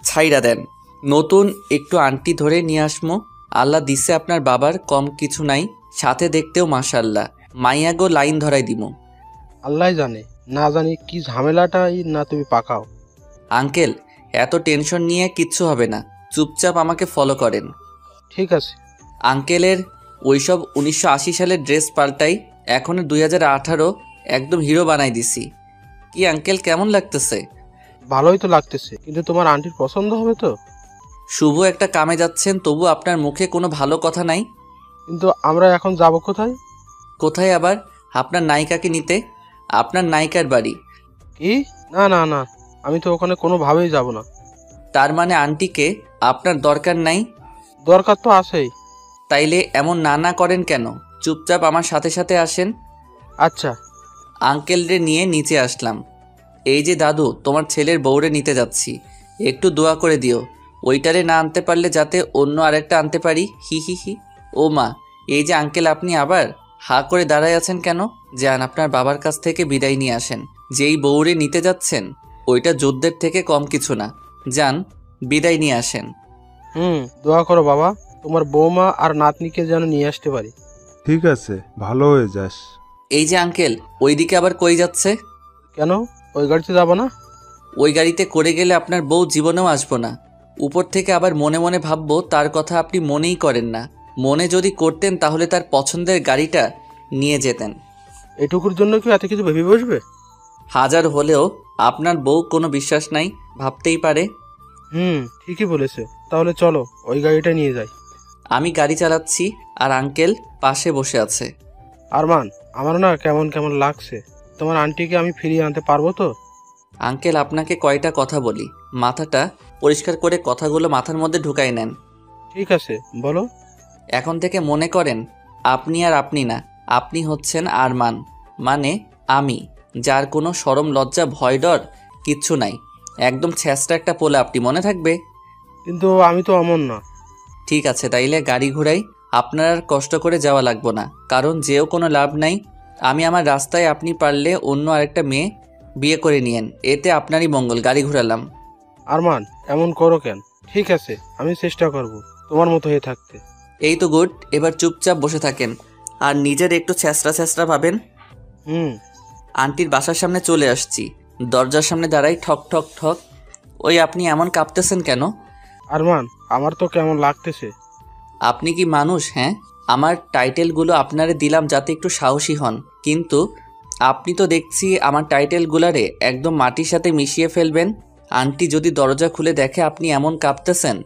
ছাইড়া দেন। নতুন একটু আন্টি ধরে নিয়ে আসমো। আল্লাহ দিছে আপনার বাবার কম কিছু নাই, সাথে দেখতেও মাশাল্লাহ, মাইয়াগো লাইন ধরাই দিমো। আল্লাহ জানে, না জানি কি ঝামেলাটাই না তুমি পাকাও। আঙ্কেল, এত টেনশন নিয়ে কিচ্ছু হবে না, চুপচাপ আমাকে ফলো করেন। ঠিক আছে। আঙ্কেলের ওইসব 1980 সালের ড্রেস পাল্টাই, এখন 2018, একদম হিরো বানাই দিছি। কি আঙ্কেল, কেমন লাগতেছে? ভালোই তো লাগতেছে, কিন্তু তোমার আন্টির পছন্দ হবে তো? শুভ একটা কামে যাচ্ছেন, তবু আপনার মুখে কোনো ভালো কথা নাই। কিন্তু আমরা এখন যাব কোথায়? কোথায় আবার? আপনার নায়িকাকে নিতে, আপনার নায়িকার বাড়ি। কি? না না না, আমি তো ওখানে কোনোভাবেই যাব না। তার মানে আন্টিকে আপনার দরকার নাই? দরকার তো আছেই। তাইলে এমন না না করেন কেন? চুপচাপ আমার সাথে সাথে আসেন। আচ্ছা। আঙ্কেলরে নিয়ে নিচে আসলাম। এই যে দাদু, তোমার ছেলের বউরে নিতে যাচ্ছি, একটু দোয়া করে দিও। ওইটারে না আনতে পারলে যাতে অন্য আরেকটা আনতে পারি। হি হি হি। ও মা, এই যে আঙ্কেল, আপনি আবার হা করে দাঁড়ায় আছেন কেন? যান, আপনার বাবার কাছ থেকে বিদায় নিয়ে আসেন। যেই বউরে নিতে যাচ্ছেন ওইটা যুদ্ধের থেকে কম কিছু না। যান, বিদায় নিয়ে আসেন। দোয়া করো বাবা, তোমার বৌমা আর নাতনিকে যেন নিয়ে আসতে পারি। ঠিক আছে, ভালো হয়ে যাস। এই যে আঙ্কেল, ওইদিকে আবার কই যাচ্ছে? কেন, ওই গাড়িতে যাবো না? ওই গাড়িতে করে গেলে আপনার বউ জীবনেও আসবো না। উপর থেকে আবার মনে মনে ভাববো তার কথা আপনি মনেই করেন না। মনে যদি করতেন তাহলে তার পছন্দের গাড়িটা নিয়ে যেতেন। এটুকুর জন্য কি এত কিছু ভেবে বসবে? হাজার হলেও আপনার বউ কোনো বিশ্বাস নাই, ভাবতেই পারে। ঠিকই বলেছে। তাহলে চলো ওই গাড়িটা নিয়ে যাই। আমি গাড়ি চালাচ্ছি আর আঙ্কেল পাশে বসে আছে। আরমান, আমার না কেমন কেমন লাগছে। তোমার আন্টিকে আমি ফিরিয়ে আনতে পারবো তো? আঙ্কেল, আপনাকে কয়টা কথা বলি, মাথাটা পরিষ্কার করে কথাগুলো মাথার মধ্যে ঢুকাই নেন। ঠিক আছে, বলো। এখন থেকে মনে করেন আপনি আর আপনি না, আপনি হচ্ছেন আরমান, মানে আমি, যার কোনো শরম লজ্জা ভয় ডর কিচ্ছু নাই। একদম ছেঁচড়া একটা পোলা আপনি, মনে থাকবে? কিন্তু আমি তো অমন না। ঠিক আছে, তাইলে গাড়ি ঘোড়াই। আপনার আর কষ্ট করে যাওয়া লাগবো না, কারণ যেও কোনো লাভ নাই। আমি আমার রাস্তায়, আপনি পারলে অন্য আরেকটা মেয়ে বিয়ে করে নিয়েন, এতে আপনারই মঙ্গল। গাড়ি ঘোরালাম। আরমান, এমন করো কেন? ঠিক আছে, আমি চেষ্টা করব তোমার মতো হয়ে থাকতে। এই তো গুড, এবার চুপচাপ বসে থাকেন আর নিজের একটু ছেঁচড়া ছেঁচড়া পাবেন। আন্টির বাসার সামনে চলে আসছি, দরজার সামনে দাঁড়াই। ঠক ঠক ঠক। ওই, আপনি এমন কাঁপতেছেন কেন? আরমান, আমার তো কেমন লাগতেছে। আপনি কি মানুষ? হ্যাঁ, আমার টাইটেলগুলো আপনারে দিলাম যাতে একটু সাহসী হন, কিন্তু আপনি তো দেখছি আমার টাইটেলগুলারে একদম মাটির সাথে মিশিয়ে ফেলবেন। আন্টি যদি দরজা খুলে দেখে আপনি এমন কাঁপতেছেন,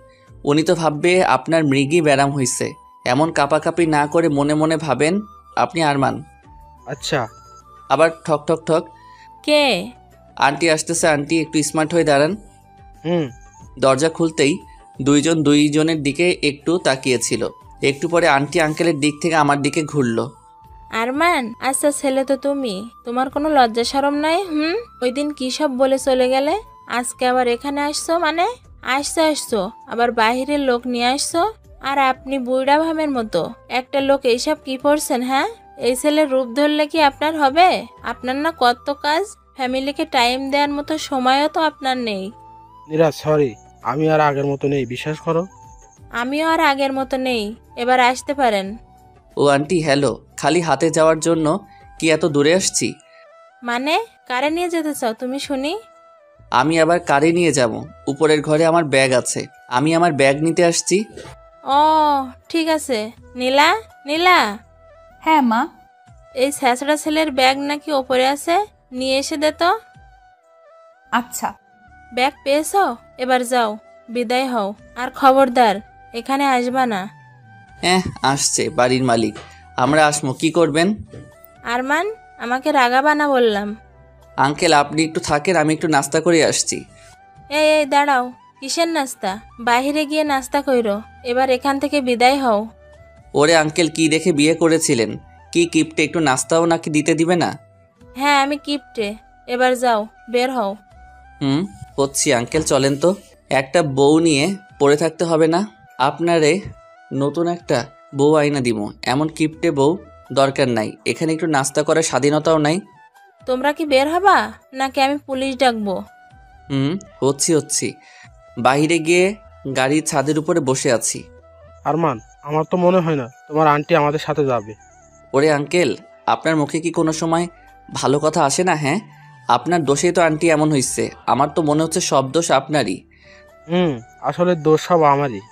উনি তো ভাববে আপনার মৃগী ব্যারাম হইছে। এমন কাঁপাকাঁপি না করে মনে মনে ভাবেন আপনি আরমান। আচ্ছা। আবার ঠক ঠক ঠক। কে? আন্টি আসতেছে। আন্টি, একটু স্মার্ট হয়ে দাঁড়ান। দরজা খুলতেই দুইজন দুইজনের দিকে একটু তাকিয়েছিল। একটু পরে আন্টি আঙ্কেলের দিক থেকে আমার দিকে ঘুরলো। আরমান, আচ্ছা ছেলে তো তুমি, তোমার কোনো লজ্জা শরম নাই? ওই দিন কি সব বলে চলে গেলে, আজকে আবার এখানে আসছো? মানে আসছো আবার বাহিরের লোক নিয়ে আসছো, আর আপনি বুইড়া ভামের মতো একটা লোক এইসব কি করছেন? হ্যাঁ, এই ছেলের রূপ ধরলে কি আপনার হবে? আপনার না কত কাজ, ফ্যামিলিকে টাইম দেওয়ার মতো সময়ও তো আপনার নেই। নীরা, সরি, আমি আর আগের মতো নেই, বিশ্বাস করো। আমিও আর আগের মতো নেই, এবার আসতে পারেন। ও আন্টি, হ্যালো। খালি হাতে যাওয়ার জন্য কি এত দূরে আসছি? মানে কারে নিয়ে যেতে চাও তুমি শুনি? আমি আবার কারে নিয়ে যাব? উপরের ঘরে আমার ব্যাগ আছে, আমি আমার ব্যাগ নিতে আসছি। ও ঠিক আছে। নীলা, নীলা। হ্যাঁ মা। এই ছেঁচড়া ছেলের ব্যাগ নাকি ওপরে আছে, নিয়ে এসে দে তো। আচ্ছা। ব্যাগ পেয়েছো? এবার যাও, বিদায় হও, আর খবরদার এখানে আসবা না। আসছে বাড়ির মালিক, আমরা আসমো, কি করবেন? আরমান, আমাকে রাগাবা না বললাম। আঙ্কেল, আপনি একটু থাকেন, আমি একটু নাস্তা করে আসছি। এই দাঁড়াও, কিসের নাস্তা? বাইরে গিয়ে নাস্তা কইরো, এবার এখান থেকে বিদায় হও। ওরে আঙ্কেল, কি দেখে বিয়ে করেছিলেন? কি কিপটে, একটু নাস্তাও নাকি দিতে দিবে না? হ্যাঁ, আমি কিপটে। এবার যাও, বের হও। হচ্ছি আঙ্কেল, চলেন তো। একটা বউ নিয়ে পড়ে থাকতে হবে না। আপনারে নতুন একটা বউ আইনা দিব, এমন কিপটে বউ দরকার নাই। এখানে একটু নাস্তা করার স্বাধীনতাও নাই। তোমরা কি বের হবা নাকি আমি পুলিশ ডাকবো? হচ্ছি। বাইরে গিয়ে গাড়ির ছাদের উপরে বসে আছি। আরমান, আমার তো মনে হয় না তোমার আন্টি আমাদের সাথে যাবে। ওরে আঙ্কেল, আপনার মুখে কি কোনো সময় ভালো কথা আসে না? হ্যাঁ, আপনার দোষেই তো আন্টি এমন হইছে। আমার তো মনে হচ্ছে সব দোষ আপনারই। আসলে দোষ সব আমারই।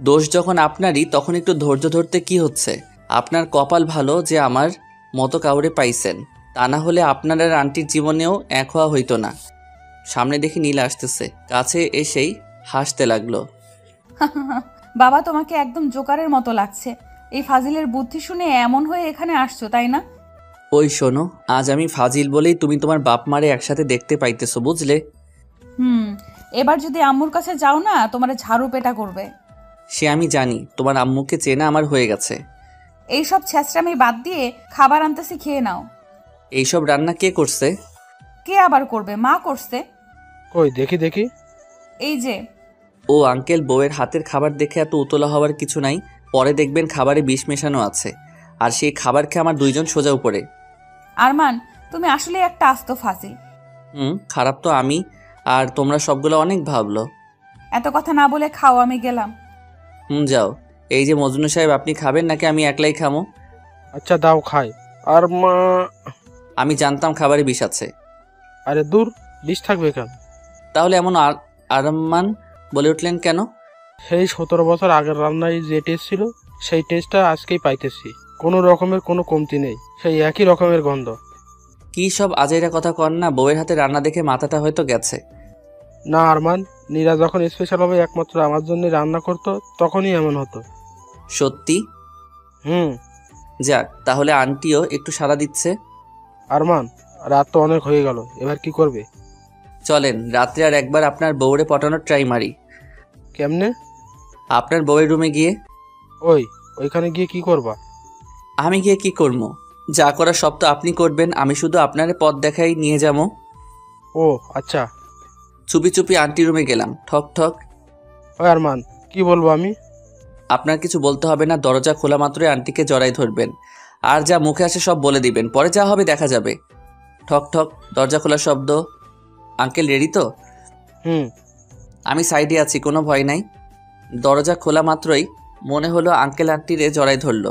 দোষ যখন আপনারই, তখন একটু ধৈর্য ধরতে কি হচ্ছে? আপনার কপাল ভালো যে আমার মতো কাউরে পাইছেন, তা না হলে আপনার আর আন্টির জীবনেও এক হওয়া হইতো না। সামনে দেখি নীলা আসতেছে, কাছে এসেই হাসতে লাগলো। বাবা, তোমাকে একদম জোকারের মতো লাগছে। এই ফাজিলের বুদ্ধি শুনে এমন হয়ে এখানে আসছো, তাই না? ওই শোনো, আজ আমি ফাজিল বলেই তুমি তোমার বাপ মারে একসাথে দেখতে পাইতেছো, বুঝলে? এবার যদি আম্মুর কাছে যাও না, তোমার ঝাড়ু পেটা করবে। সে আমি জানি, তোমার আম্মুকে চেনা আমার হয়ে গেছে। এইসব ছেঁচড়ামি বাদ দিয়ে খাবার আনতেছি, খেয়ে নাও। এইসব রান্না কে করছে? কে আবার করবে? মা করছে। কই দেখি দেখি। এই যে। ও আঙ্কেল, বউয়ের হাতের খাবার দেখে এত উতলা হওয়ার কিছু নাই। পরে দেখবেন খাবারে বিষ মেশানো আছে, আর সেই খাবার খেয়ে আমার দুইজন সোজা উপরে। আরমান, তুমি আসলে একটা আস্ত ফাজিল। খারাপ তো আমি, আর তোমরা সবগুলো অনেক ভাবলো। এত কথা না বলে খাও, আমি গেলাম। যাও। এই যে মজনু সাহেব, আপনি খাবেন নাকি আমি একলাই খামো? আচ্ছা দাও খাই। আর মা, আমি জানতাম খাবারে বিষ আছে। আরে দূর, বিষ থাকবে কেন? তাহলে এমন আরমান বলে উঠলেন কেন? সেই 17 বছর আগের রান্নায় যে টেস্ট ছিল, সেই টেস্টটা আজকেই পাইতেছি। কোনো রকমের কোনো কমতি নেই, সেই একই রকমের গন্ধ। কি সব আজাইরা কথা কন না, বউয়ের হাতে রান্না দেখে মাথাটা হয়তো গেছে। না আরমান, নীরা যখন স্পেশালভাবে একমাত্র আমার জন্য রান্না করতো তখনই এমন হতো। সত্যি? যাক, তাহলে আন্টিও একটু সাড়া দিচ্ছে। আরমান, রাত তো অনেক হয়ে গেল, এবার কি করবে? চলেন রাত্রে আর একবার আপনার বউরে পটানোর ট্রাই মারি। কেমনে? আপনার বউয়ের রুমে গিয়ে। ওইখানে গিয়ে কি করবা? আমি গিয়ে কি করবো? যা করার সব তো আপনি করবেন, আমি শুধু আপনারে পথ দেখাই নিয়ে যাবো। ও আচ্ছা। চুপি চুপি আন্টি রুমে গেলাম। ঠক ঠক। ওই আরমান, কি বলবো আমি? আপনার কিছু বলতে হবে না, দরজা খোলা মাত্রই আন্টিকে জড়াই ধরবেন, আর যা মুখে আসে সব বলে দিবেন, পরে যা হবে দেখা যাবে। ঠক ঠক, দরজা খোলার শব্দ। আঙ্কেল রেডি তো? আমি সাইডে আছি, কোনো ভয় নাই। দরজা খোলা মাত্রই মনে হলো আঙ্কেল আন্টিরে জড়াই ধরলো।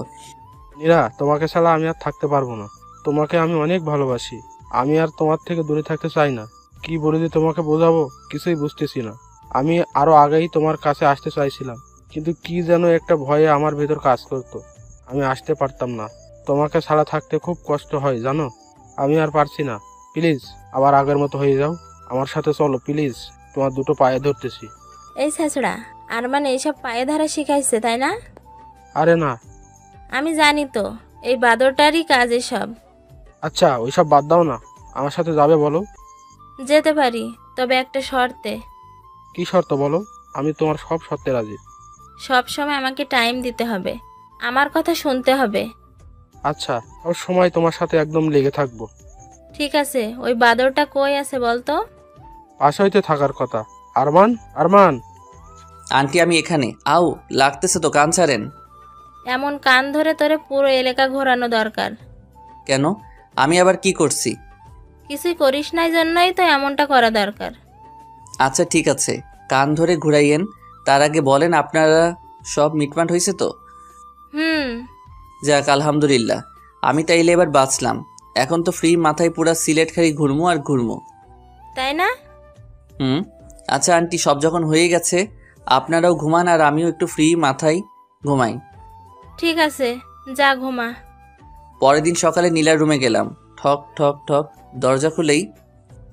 নীরা, তোমাকে ছাড়া আমি আর থাকতে পারবো না। তোমাকে আমি অনেক ভালোবাসি। আমি আর তোমার থেকে দূরে থাকতে চাই না। কি বলে যে তোমাকে বোঝাবো কিছুই বুঝতেছি না। আমি আরো আগেই তোমার কাছে আসতে চাইছিলাম, কিন্তু কি যেন একটা ভয়ে আমার ভেতর কাজ করতো। আমি আসতে পারতাম না। তোমাকে ছাড়া থাকতে খুব কষ্ট হয় জানো। আমি আর পারছি না। প্লিজ আবার আগের মতো হয়ে যাও। আমার সাথে চলো প্লিজ, তোমার দুটো পায়ে ধরতেছি। এই ছেঁচড়া, আরমান এইসব পায়ে ধরা শিখাইছে তাই না? আরে না। আমি জানি তো, এই বাদরটারই কাজ এসব। আচ্ছা ওইসব বাদ দাও না, আমার সাথে যাবে বলো? যেতে পারি, তবে একটা শর্তে। কি শর্ত বলো? আমি তোমার সব শর্তে রাজি। সব সময় আমাকে টাইম দিতে হবে, আমার কথা শুনতে হবে। আচ্ছা, সব সময় তোমার সাথে একদম লেগে থাকবো। ঠিক আছে, ওই বাদরটা কই আছে বলতো? পাশ হইতে থাকার কথা। আরমান, আরমান। আন্টি আমি এখানে। আও, লাগতেছে তো, কান ছাড়েন। এমন কান ধরে তোরে পুরো এলাকা ঘোরানো দরকার। কেন? আমি আবার কি করছি? কিছুই করিস নাই জন্যই তো এমনটা করা দরকার। আচ্ছা ঠিক আছে, কান ধরে ঘুরাইয়েন। তার আগে বলেন আপনারা সব মিটমাট হয়েছে তো? যাক আলহামদুলিল্লাহ, আমি তাইলে এবার বাঁচলাম। এখন তো ফ্রি মাথায় পুরা সিলেট খালি ঘুরমু আর ঘুরমু, তাই না? আচ্ছা আন্টি, সব যখন হয়ে গেছে আপনারাও ঘুমান আর আমিও একটু ফ্রি মাথায় ঘুমাই। ঠিক আছে, যা ঘুমা। পরের দিন সকালে নীলার রুমে গেলাম। ঠক ঠক ঠক, দরজা খুলেই।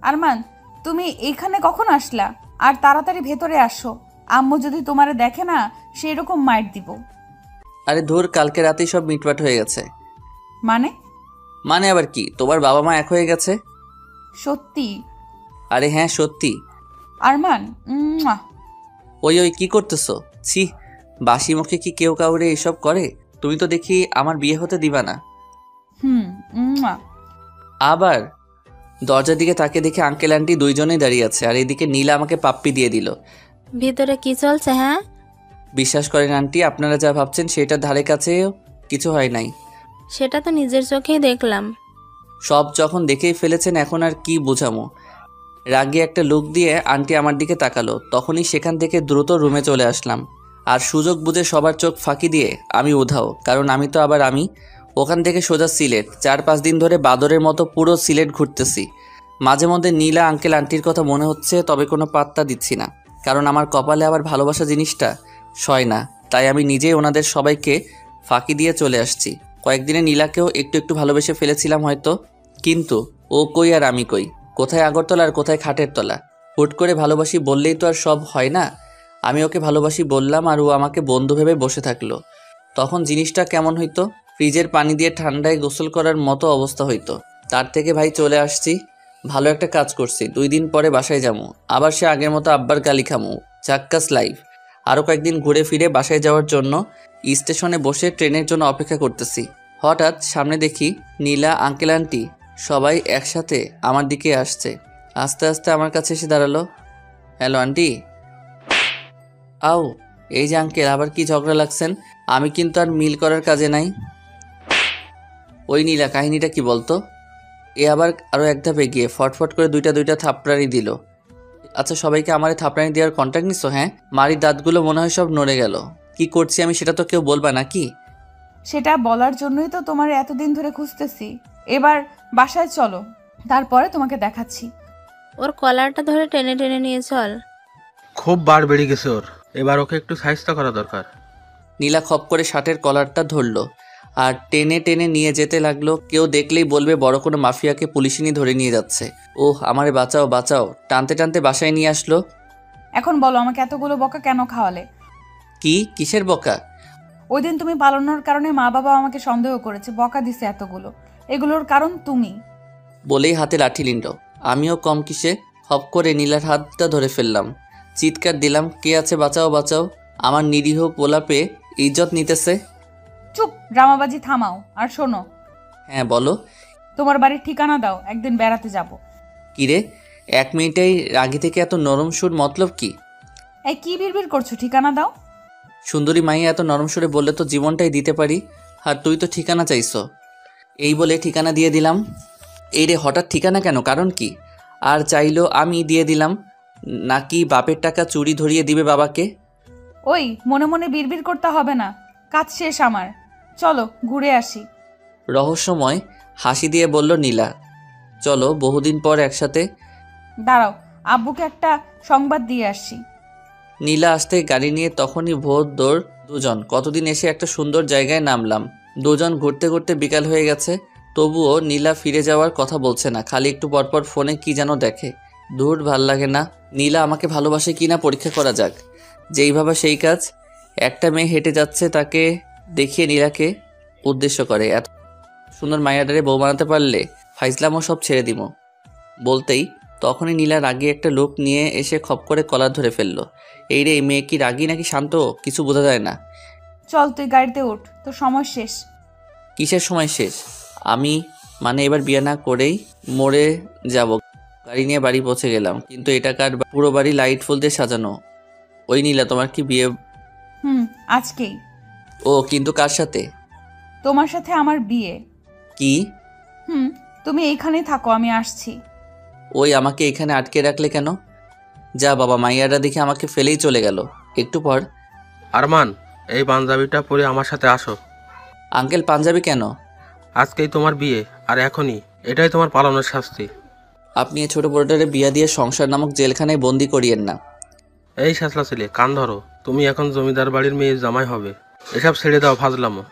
আরমান, তুমি এইখানে কখন আসলা? আর তাড়াতাড়ি ভেতরে আসো, আম্মু যদি তোমারে দেখে না সেই রকম মাইর দিব। আরে ধুর, কালকে রাতেই সব মিটমাট হয়ে গেছে। মানে আবার কি, তোমার বাবা মা এক হয়ে গেছে? সত্যি? আরে হ্যাঁ সত্যি। আরমান, ওই কি করতেছো? ছি, বাসি মুখে কি কেউ কাউরে এসব করে? তুমি তো দেখি আমার বিয়ে হতে দিবা না। আবার দরজার দিকে তাকে দেখে আঙ্কেল আন্টি দুইজনেই দাঁড়িয়ে আছে, আর এদিকে নীলা আমাকে পাপ্পি দিয়ে দিল। ভিতরে কি চলছে? হ্যাঁ, বিশ্বাস করেন আন্টি, আপনারা যা ভাবছেন সেটার ধারে কাছেও কিছু হয় নাই। সেটা তো নিজের চোখেই দেখলাম। সব যখন দেখেই ফেলেছেন, এখন আর কি বোঝামো। রাগে একটা লুক দিয়ে আন্টি আমার দিকে তাকালো, তখনই সেখান থেকে দ্রুত রুমে চলে আসলাম। আর সুযোগ বুঝে সবার চোখ ফাঁকি দিয়ে আমি উধাও, কারণ আমি তো আবার আমি। ওখান থেকে সোজা সিলেট। 4-5 দিন ধরে বাদরের মতো পুরো সিলেট ঘুরতেছি। মাঝে মধ্যে নীলা আঙ্কেল আন্টির কথা মনে হচ্ছে, তবে কোনো পাত্তা দিচ্ছি না, কারণ আমার কপালে আবার ভালোবাসা জিনিসটা সয় না। তাই আমি নিজেই ওনাদের সবাইকে ফাঁকি দিয়ে চলে আসছি। কয়েকদিনে নীলাকেও একটু একটু ভালোবেসে ফেলেছিলাম হয়তো, কিন্তু ও কই আর আমি কই, কোথায় আগরতলা আর কোথায় খাটের তলা। হুট করে ভালোবাসি বললেই তো আর সব হয় না। আমি ওকে ভালোবাসি বললাম আর ও আমাকে বন্ধু ভেবে বসে থাকলো। তখন জিনিসটা কেমন হইতো? ফ্রিজের পানি দিয়ে ঠান্ডায় গোসল করার মতো অবস্থা হইতো। তার থেকে ভাই চলে আসছি, ভালো একটা কাজ করছি। 2 দিন পরে বাসায় যাবো, আবার সে আগের মতো আব্বার গালি খামু। চাক্কাস লাইফ। আরও কয়েকদিন ঘুরে ফিরে বাসায় যাওয়ার জন্য স্টেশনে বসে ট্রেনের জন্য অপেক্ষা করতেছি। হঠাৎ সামনে দেখি নীলা, আঙ্কেল আন্টি সবাই একসাথে আমার দিকে আসছে। আস্তে আস্তে আমার কাছে এসে দাঁড়ালো। Hello aunty. আও, এই যে আঙ্কেল, আবার কি ঝগড়া লাগছেন? আমি কিন্তু আর মিল করার কাজে নাই। ওই নীলা, কাহিনীটা কি বলতো? এ আবার আরও এক ধাপ এগিয়ে ফটফট করে দুইটা থাপড়ানি দিল। আচ্ছা, সবাইকে আমারে থাপড়ানি দেওয়ার কন্ট্যাক্ট নিছো? হ্যাঁ, মারির দাঁতগুলো মনে হয় সব নড়ে গেল। কি করছি আমি সেটা তো কেউ বলবা নাকি? সেটা বলার জন্যই তো তোমার এতদিন ধরে খুঁজতেছি। এবার বাসায় চলো, তারপরে তোমাকে দেখাচ্ছি। ওর কলারটা ধরে টেনে টেনে নিয়ে চল। খুব বার বেড়ে গেছে ওর, এবার ওকে একটু সাহায্য করা দরকার। নীলা খপ করে শার্টের কলারটা ধরলো আর টেনে টেনে নিয়ে যেতে লাগলো। কেউ দেখলেই বলবে বড় কোনো মাফিয়াকে পুলিশিনি ধরে নিয়ে যাচ্ছে। ওহ, আমারে বাঁচাও বাঁচাও। টানতে টানতে বাসায় নিয়ে আসলো। এখন বলো, আমাকে এতগুলো বকা কেন খাওয়ালে? কি? কিসের বকা? ওই দিন তুমি পালানোর কারণে মা বাবা আমাকে সন্দেহ করেছে, বকা দিছে এতগুলো। এগুলোর কারণ তুমি। বলেই হাতে লাঠি নিল। আমিও কম কিসে, হপ করে নীলার হাতটা ধরে ফেললাম। চিৎকার দিলাম, কে আছে, বাঁচাও বাঁচাও। আমার নিরীহ পোলাপে ইজ্জত নিতেছে। চুপ, ড্রামাবাজি থামাও। আর শোনো, হ্যাঁ বলো। তোমার বাড়ির ঠিকানা দাও, একদিন বেড়াতে যাব। কিরে, 1 মিনিটেই রাগি থেকে এত নরম সুর, মতলব কি? এই কি বিড়বিড় করছো? ঠিকানা দাও। সুন্দরী মাইয়া এত নরম সুরে বললে তো জীবনটাই দিতে পারি। আর তুই তো ঠিকানা চাইছো। এই বলে ঠিকানা দিয়ে দিলাম। এই রে, হঠাৎ ঠিকানা কেন? কারণ কি? আর চাইলো আমি দিয়ে দিলাম, নাকি বাপের টাকা চুরি ধরিয়ে দিবে বাবাকে? ওই মনে মনে বিড়বিড় করতে হবে না, কাজ শেষ আমার। চলো ঘুরে আসি। রহস্যময় হাসি দিয়ে বলল নীলা। চলো, বহুদিন পর একসাথে। দাঁড়াও, আব্বুকে একটা সংবাদ দিয়ে আসছি। নীলা আসতে গাড়ি নিয়ে তখনই ভোর দৌড় দুজন। কতদিন এসে একটা সুন্দর জায়গায় নামলাম। দুজন ঘুরতে ঘুরতে বিকাল হয়ে গেছে, তবুও নীলা ফিরে যাওয়ার কথা বলছে না। খালি একটু পরপর ফোনে কি যেন দেখে। দূর, ভাল লাগে না। নীলা আমাকে ভালোবাসে কিনা পরীক্ষা করা যাক। যেই ভাবা সেই কাজ। একটা মেয়ে হেঁটে যাচ্ছে, তাকে দেখিয়ে নীলাকে উদ্দেশ্য করে, এত সুন্দর মায়াডারে বউ বানাতে পারলে ফাইজলামও সব ছেড়ে দিব। বলতেই তখনই নীলা রাগী একটা লোক নিয়ে এসে খপ করে কলার ধরে ফেললো। এই রে, মেয়ে কি রাগী নাকি শান্ত কিছু বোঝা যায় না। চল তুই গাড়িতে ওঠ, তোর সময় শেষ। কিসের সময় শেষ? আমি মানে এবার বিয়ে না করেই মরে যাব। গাড়ি নিয়ে বাড়ি পৌঁছে গেলাম, কিন্তু এটা কার? পুরো বাড়ি লাইট ফুল দিয়ে সাজানো। ওই নীলা, তোমার কি বিয়ে? আজকেই। ও, কিন্তু কার সাথে? তোমার সাথে আমার বিয়ে। কি? তুমি এইখানেই থাকো, আমি আসছি। ওই, আমাকে এখানে আটকে রাখলে কেন? যা বাবা, মাইয়ারা দেখে আমাকে ফেলেই চলে গেল। একটু পর, আরমান, এই পাঞ্জাবিটা পরে আমার সাথে আসো। আঙ্কেল, পাঞ্জাবি কেন? আজকেই তোমার বিয়ে, আর এখনই এটাই তোমার পালানোর শাস্তি। আপনি এই ছোট বড়টারে বিয়া দিয়ে সংসার নামক জেলখানায় বন্দি করিয়েন না। এই শাসলা ছেলে, কান ধরো। তুমি এখন জমিদার বাড়ির মেয়ে জামাই হবে। এসব ছেড়ে দাও ফাজলামো।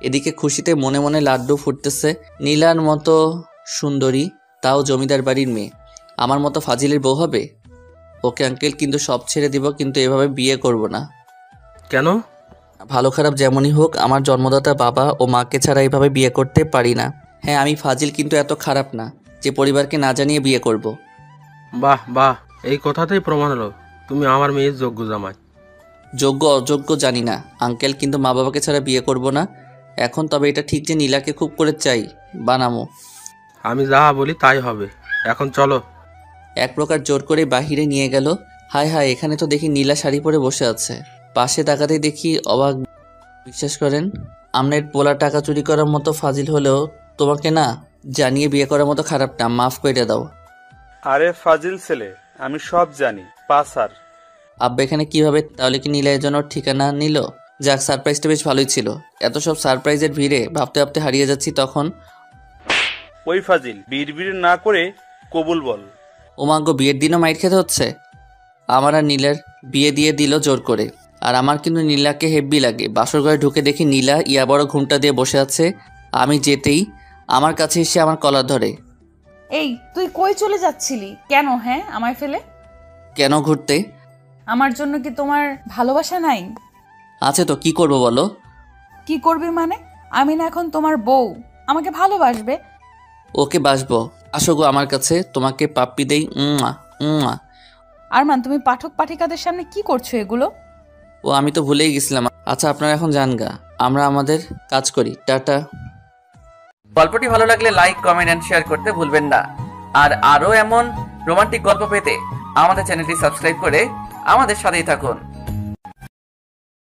এদিকে খুশিতে মনে মনে লাড্ডু ফুটতেছে। নীলার মতো সুন্দরী, তাও জমিদার বাড়ির মেয়ে, আমার মতো ফাজিলের বউ হবে। ওকে আঙ্কেল, কিন্তু সব ছেড়ে দিব, কিন্তু এভাবে বিয়ে করব না। কেন? ভালো খারাপ যেমনই হোক, আমার জন্মদাতা বাবা ও মাকে ছাড়া এইভাবে বিয়ে করতে পারি না। হ্যাঁ, আমি ফাজিল, কিন্তু এত খারাপ না যে পরিবারকে না জানিয়ে বিয়ে করব। বাহ বাহ, এই কথাতেই প্রমাণ হলো তুমি আমার মেয়ের যোগ্য জামাই। যোগ্য অযোগ্য জানি না আঙ্কেল, কিন্তু মা বাবাকে ছাড়া বিয়ে করব না এখন। তবে এটা ঠিক যে নীলাকে খুব করে চাই, বানামো। আমি যা বলি তাই হবে। এখন চলো। এক প্রকার জোর করে বাহিরে নিয়ে গেল। হায় হায়, এখানে তো দেখি নীলা শাড়ি পরে বসে আছে। পাশে তাকাতেই দেখি অবাক। বিশ্বাস করেন, আমনের পোলা টাকা চুরি করার মতো ফাজিল হলেও তোমাকে না জানিয়ে বিয়ে করার মতো খারাপ না। মাফ করে দাও। আরে ফাজিল ছেলে, আমি সব জানি, পাসার। আব্বা এখানে কিভাবে? তাহলে কি নীলা এর জন্য ঠিকানা নিল? যাক, সারপ্রাইজটা বেশ ভালোই ছিল। এত সব সারপ্রাইজের ভিড়ে ভাবতে ভাবতে হারিয়ে যাচ্ছি। তখন ওই ফাজিল, বিড়বিড় না করে কবুল বল। ওমাগো, বিয়ের দিনও মাইর খেতে হচ্ছে? আমার আর নীলার বিয়ে দিয়ে দিল জোর করে। আর আমার কিন্তু নীলাকে হেব্বি লাগে। বাসর ঘরে ঢুকে দেখি নীলা ইয়া বড় ঘুমটা দিয়ে বসে আছে। আমি যেতেই আমার কাছে এসে আমার কলার ধরে। এই তুই কই চলে যাচ্ছিলি? কেন? হ্যাঁ, আমায় ফেলে? কেন ঘুরতে? আমার জন্য কি তোমার ভালোবাসা নাই? আছে তো, কি করবো বলো? কি করবি মানে? আমি না এখন তোমার বউ, আমাকে ভালোবাসবে। ওকে বাসবো, আসো গো আমার কাছে, তোমাকে পাপ্পি দেই। আরমান, তুমি পাঠক পাঠিকাদের সামনে কি করছো এগুলো? ও, আমি তো ভুলেই গেছিলাম। আচ্ছা, আপনারা এখন যান গা, আমরা আমাদের কাজ করি। টাটা। গল্পটি ভালো লাগলে লাইক, কমেন্ট এন্ড শেয়ার করতে ভুলবেন না। আর আরো এমন রোমান্টিক গল্প পেতে আমাদের চ্যানেলটি সাবস্ক্রাইব করে আমাদের সাথেই থাকুন।